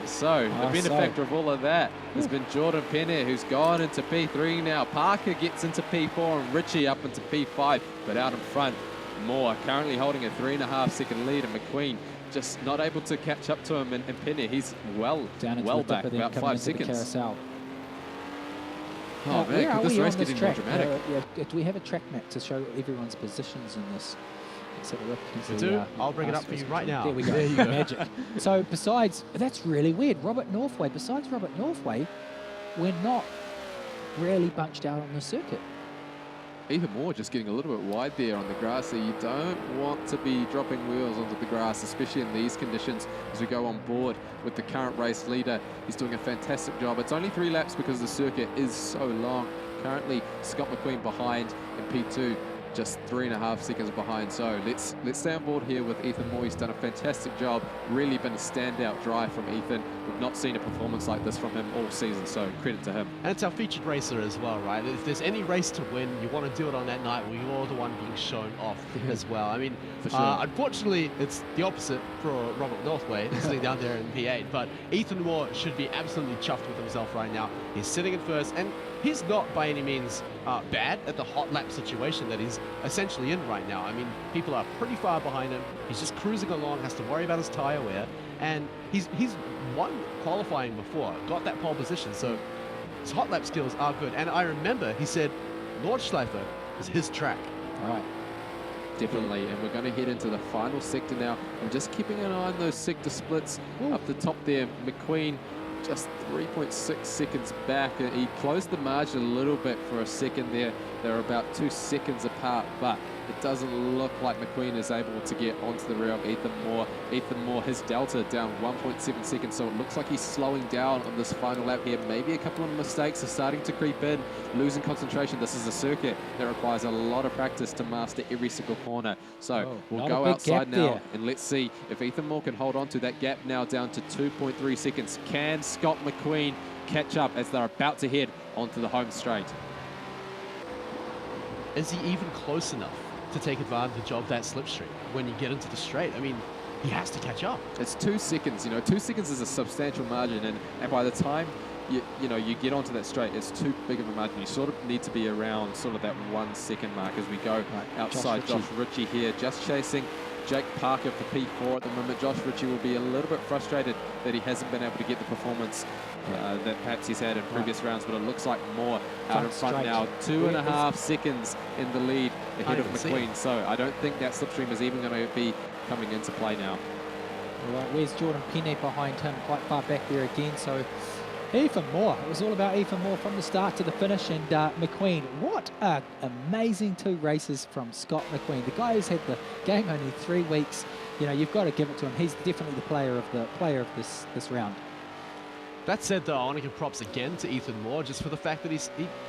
So, the benefactor of all of that has been Jordan Penny, who's gone into P3 now. Parker gets into P4 and Ritchie up into P5, but out in front, Moore currently holding a 3.5 second lead, and McQueen just not able to catch up to him. And Penny, he's well back, about 5 seconds. Oh man, could this race get any more dramatic? Do we have a track map to show everyone's positions in this? We do. I'll bring it up for you right now. There we go. There you go. Magic. So that's really weird. Besides Robert Northway, we're not really bunched out on the circuit. Even more, just getting a little bit wide there on the grass. So you don't want to be dropping wheels onto the grass, especially in these conditions as we go on board with the current race leader. He's doing a fantastic job. It's only 3 laps because the circuit is so long. Currently, Scott McQueen behind in P2. Just 3.5 seconds behind. So let's stay on board here with Ethan Moore. He's done a fantastic job. Really been a standout drive from Ethan. We've not seen a performance like this from him all season, so credit to him. And it's our featured racer as well, right? If there's any race to win, you want to do it on that night where you're the one being shown off as well. I mean, for sure. Unfortunately, it's the opposite for Robert Northway, sitting down there in P8. But Ethan Moore should be absolutely chuffed with himself right now. He's sitting in first, and he's not by any means bad at the hot lap situation that he's essentially in right now. I mean, people are pretty far behind him. He's just cruising along, has to worry about his tire wear, and he's won qualifying before, got that pole position, so his hot lap skills are good. And I remember he said Nordschleife is his track. All right. Definitely, and we're going to head into the final sector now. I'm just keeping an eye on those sector splits up the top there. McQueen just 3.6 seconds back. He closed the margin a little bit for a second there. They're about 2 seconds apart. heart, but it doesn't look like McQueen is able to get onto the rear of Ethan Moore. Ethan Moore, his delta down 1.7 seconds, so it looks like he's slowing down on this final lap here. Maybe a couple of mistakes are starting to creep in, losing concentration. This is a circuit that requires a lot of practice to master every single corner. So we'll go outside now and let's see if Ethan Moore can hold on to that gap now down to 2.3 seconds. Can Scott McQueen catch up as they're about to head onto the home straight? Is he even close enough to take advantage of that slipstream when you get into the straight? I mean, he has to catch up. It's 2 seconds, you know, 2 seconds is a substantial margin, and by the time you get onto that straight, it's too big of a margin. You sort of need to be around sort of that 1 second mark as we go outside. Josh Ritchie here, just chasing Jake Parker for P4 at the moment. Josh Ritchie will be a little bit frustrated that he hasn't been able to get the performance that perhaps he's had in previous rounds, but it looks like Moore out in front now. 2.5 seconds in the lead ahead of McQueen, so I don't think that slipstream is even going to be coming into play now. All right, where's Jordan Penny behind him, quite far back there again, so Ethan Moore. It was all about Ethan Moore from the start to the finish, and McQueen. What amazing 2 races from Scott McQueen. The guy who's had the game only 3 weeks. You know, you've got to give it to him. He's definitely the player of this round. That said, though, I want to give props again to Ethan Moore just for the fact that he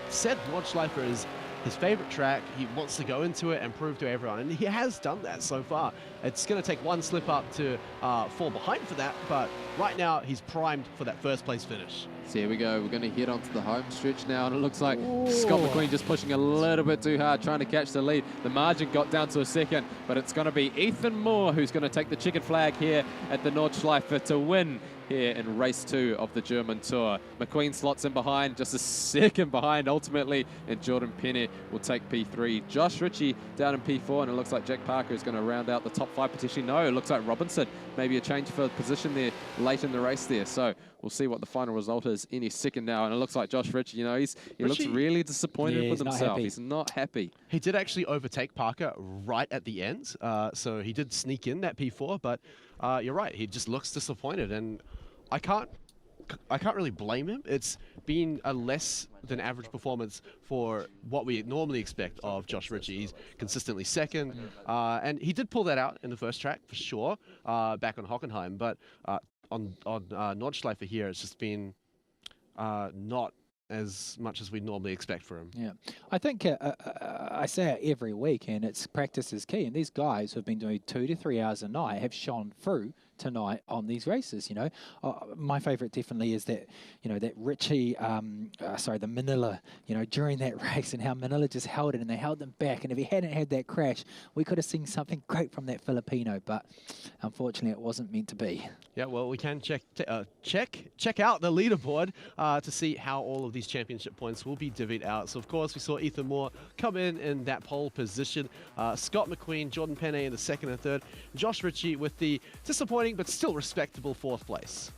said Nordschleifer is his favorite track. He wants to go into it and prove to everyone, and he has done that so far. It's going to take 1 slip up to fall behind for that, but right now he's primed for that first place finish. So here we go. We're going to head onto the home stretch now, and it looks like Scott McQueen just pushing a little bit too hard, trying to catch the lead. The margin got down to a second, but it's going to be Ethan Moore who's going to take the checkered flag here at the Nordschleife to win here in race 2 of the German Tour. McQueen slots in behind, just a second behind ultimately, and Jordan Penny will take P3. Josh Ritchie down in P4, and it looks like Jack Parker is going to round out the top 5 potentially. No, it looks like Robinson, maybe a change for position there late in the race there. So we'll see what the final result is any second now, and it looks like Josh Ritchie, you know, he looks really disappointed with himself. He's not happy. He did actually overtake Parker right at the end, so he did sneak in that P4, but you're right, he just looks disappointed, and I can't really blame him. It's been a less than average performance for what we normally expect of Josh Ritchie. He's consistently second, and he did pull that out in the first track for sure, back on Hockenheim, but on Nordschleife here, it's just been not as much as we normally expect for him. Yeah, I think I say it every week, and it's practice is key. And these guys who have been doing 2 to 3 hours a night have shone through tonight on these races. You know, my favourite definitely is that, you know, that Ritchie, the Manila, you know, during that race, and how Manila just held it and they held them back. And if he hadn't had that crash, we could have seen something great from that Filipino, but unfortunately it wasn't meant to be. Yeah, well, we can check out the leaderboard to see how all of these championship points will be divvied out. So, of course, we saw Ethan Moore come in that pole position. Scott McQueen, Jordan Penny in the 2nd and 3rd. Josh Ritchie with the disappointing but still respectable 4th place.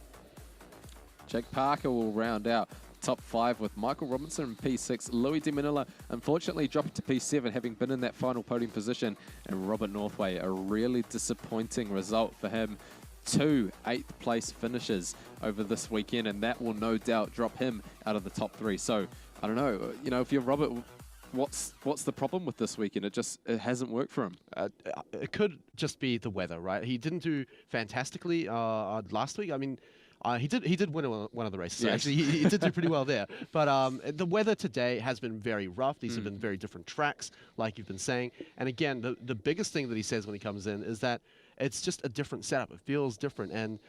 Jake Parker will round out top 5 with Michael Robinson in P6. Louis De Manila, unfortunately, dropping to P7, having been in that final podium position. And Robert Northway, a really disappointing result for him. 2 8th place finishes over this weekend, and that will no doubt drop him out of the top 3. So, I don't know, you know, if you're Robert, what's the problem with this weekend? It hasn't worked for him. It could just be the weather, right? He didn't do fantastically last week. I mean, he did win one of the races. Yes. Actually, he did do pretty well there. But the weather today has been very rough. These have been very different tracks, like you've been saying. And again, the biggest thing that he says when he comes in is that it's just a different setup. It feels different, and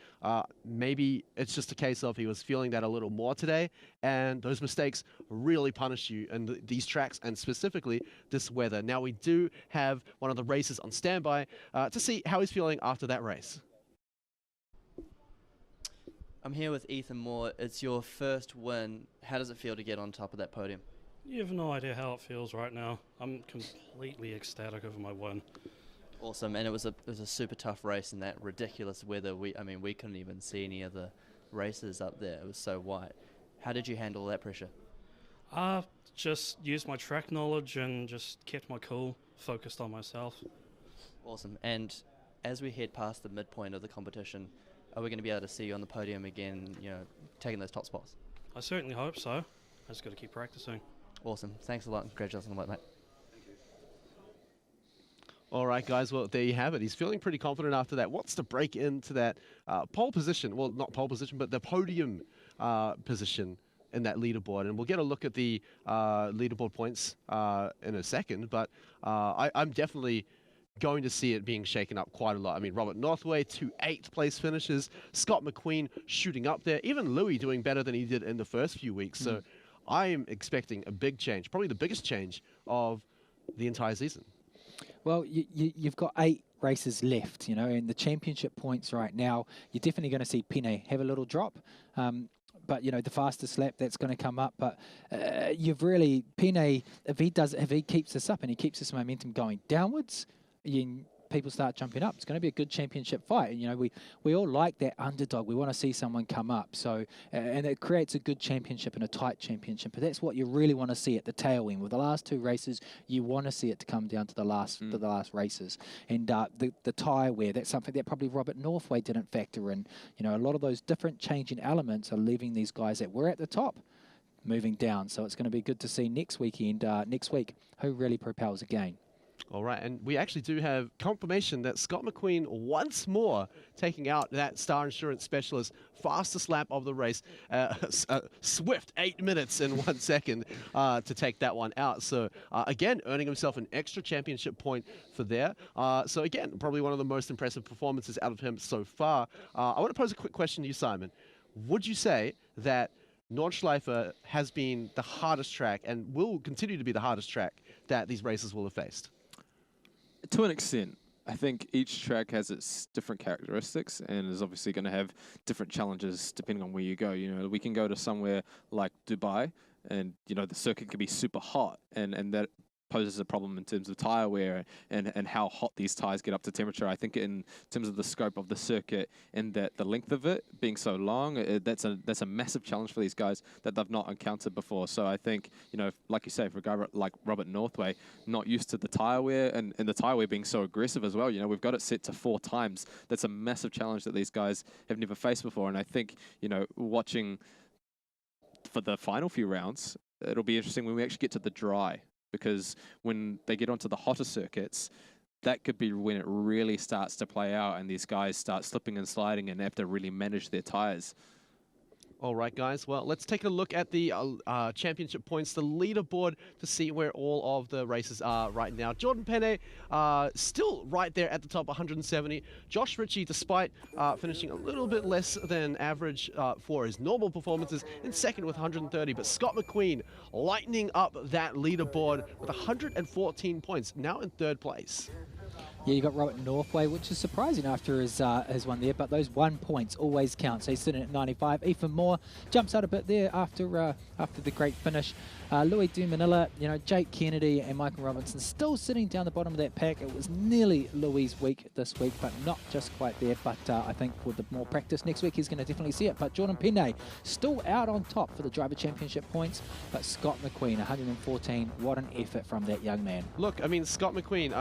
maybe it's just a case of he was feeling that a little more today, and those mistakes really punish you in these tracks, and specifically this weather. Now, we do have one of the races on standby to see how he's feeling after that race. I'm here with Ethan Moore. It's your first win. How does it feel to get on top of that podium? You have no idea how it feels right now. I'm completely ecstatic over my win. Awesome, and it was a super tough race in that ridiculous weather. We couldn't even see any of the races up there. It was so white. How did you handle that pressure? Just used my track knowledge and just kept my cool, focused on myself. Awesome, and as we head past the midpoint of the competition, are we going to be able to see you on the podium again, you know, taking those top spots? I certainly hope so. I just got to keep practicing. Awesome, thanks a lot, and congratulations on the work, mate. All right, guys. Well, there you have it. He's feeling pretty confident after that. Wants to break into that pole position. Well, not pole position, but the podium position in that leaderboard. And we'll get a look at the leaderboard points in a second. But I'm definitely going to see it being shaken up quite a lot. I mean, Robert Northway, 2 8th place finishes. Scott McQueen shooting up there. Even Louis doing better than he did in the first few weeks. So I am expecting a big change, probably the biggest change of the entire season. Well, you've got 8 races left, you know, and the championship points right now, you're definitely going to see Pene have a little drop. But, you know, the fastest lap, that's going to come up. But you've really, Pene, if he keeps this up and he keeps this momentum going downwards, people start jumping up. It's going to be a good championship fight. And, you know, we all like that underdog. We want to see someone come up. So, and it creates a good championship and a tight championship. But that's what you really want to see at the tail end. With the last 2 races, you want to see it to come down to the last races. And the tyre wear, that's something that probably Robert Northway didn't factor in. You know, a lot of those different changing elements are leaving these guys that were at the top moving down. So it's going to be good to see next week who really propels again. All right, and we actually do have confirmation that Scott McQueen once more taking out that Star Insurance Specialist fastest lap of the race, swift 8 minutes and 1 second to take that one out. So again, earning himself an extra championship point for there. So again, probably one of the most impressive performances out of him so far. I want to pose a quick question to you, Simon. Would you say that Nordschleife has been the hardest track and will continue to be the hardest track that these races will have faced? To an extent. I think each track has its different characteristics and is obviously going to have different challenges depending on where you go. You know, we can go to somewhere like Dubai and, you know, the circuit can be super hot and that poses a problem in terms of tyre wear and how hot these tyres get up to temperature. I think in terms of the scope of the circuit and that the length of it being so long, that's a massive challenge for these guys that they've not encountered before. So I think, you know, like you say, for a guy like Robert Northway, not used to the tyre wear and the tyre wear being so aggressive as well, you know, we've got it set to 4 times. That's a massive challenge that these guys have never faced before. And I think, you know, watching for the final few rounds, it'll be interesting when we actually get to the dry, because when they get onto the hotter circuits, that could be when it really starts to play out and these guys start slipping and sliding and have to really manage their tires. All right, guys. Well, let's take a look at the championship points, the leaderboard, to see where all of the races are right now. Jordan Pene still right there at the top, 170. Josh Ritchie, despite finishing a little bit less than average for his normal performances, in second with 130. But Scott McQueen lightening up that leaderboard with 114 points, now in 3rd place. Yeah, you got Robert Northway, which is surprising after his one there, but those 1 points always count. So he's sitting at 95. Ethan Moore jumps out a bit there after the great finish. Louis Dumanilla, you know, Jake Kennedy and Michael Robinson still sitting down the bottom of that pack. It was nearly Louis' week this week, but not just quite there. But I think with the more practice next week, he's going to definitely see it. But Jordan Pene still out on top for the Driver Championship points, but Scott McQueen, 114. What an effort from that young man. Look, I mean, Scott McQueen,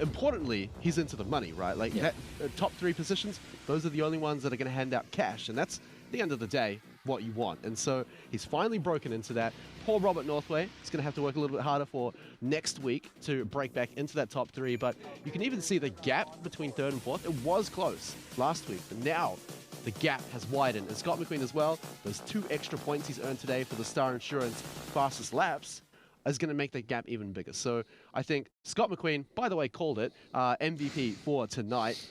importantly, he's into the money, right? Like, that, top 3 positions, those are the only ones that are going to hand out cash, and that's, at the end of the day, what you want. And so he's finally broken into that. Poor Robert Northway is going to have to work a little bit harder for next week to break back into that top 3, but you can even see the gap between 3rd and 4th. It was close last week, but now the gap has widened. And Scott McQueen as well, those 2 extra points he's earned today for the Star Insurance fastest laps is going to make that gap even bigger. So I think Scott McQueen, by the way, called it MVP for tonight.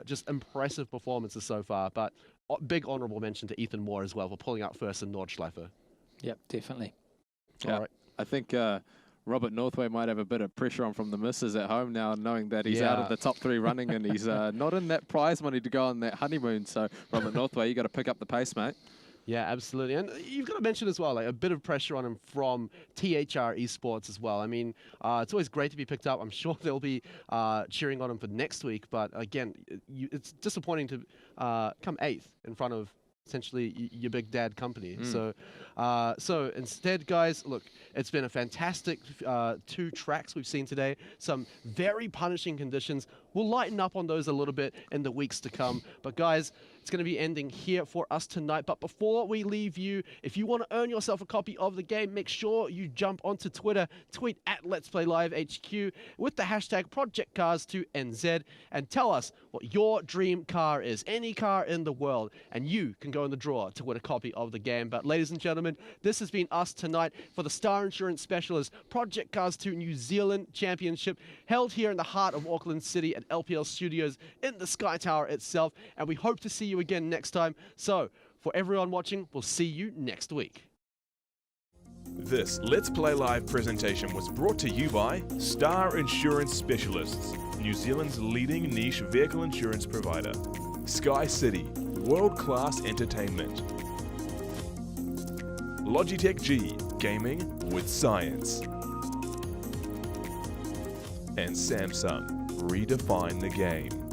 Just impressive performances so far, but big honorable mention to Ethan Moore as well for pulling out first in Nordschleife. Yep, definitely. Yeah, all right. I think Robert Northway might have a bit of pressure on from the missus at home now, knowing that he's out of the top 3 running and he's not in that prize money to go on that honeymoon. So Robert Northway, you got to pick up the pace, mate. Yeah, absolutely. And you've got to mention as well, like, a bit of pressure on him from THR eSports as well. I mean, it's always great to be picked up. I'm sure they'll be cheering on him for next week. But again, it's disappointing to come 8th in front of essentially your big dad company. So instead, guys, look, it's been a fantastic 2 tracks we've seen today. Some very punishing conditions. We'll lighten up on those a little bit in the weeks to come. But guys, It's going to be ending here for us tonight. But before we leave you, if you want to earn yourself a copy of the game, make sure you jump onto Twitter, tweet at Let's Play Live HQ with the hashtag ProjectCars2NZ and tell us what your dream car is, any car in the world, and you can go in the draw to win a copy of the game. But ladies and gentlemen, this has been us tonight for the Star Insurance Specialist Project Cars 2 New Zealand Championship, held here in the heart of Auckland City at LPL Studios in the Sky Tower itself, and we hope to see you again next time. So, for everyone watching, we'll see you next week. This Let's Play Live presentation was brought to you by Star Insurance Specialists, New Zealand's leading niche vehicle insurance provider. Sky City, world-class entertainment. Logitech G, gaming with science. And Samsung, redefine the game.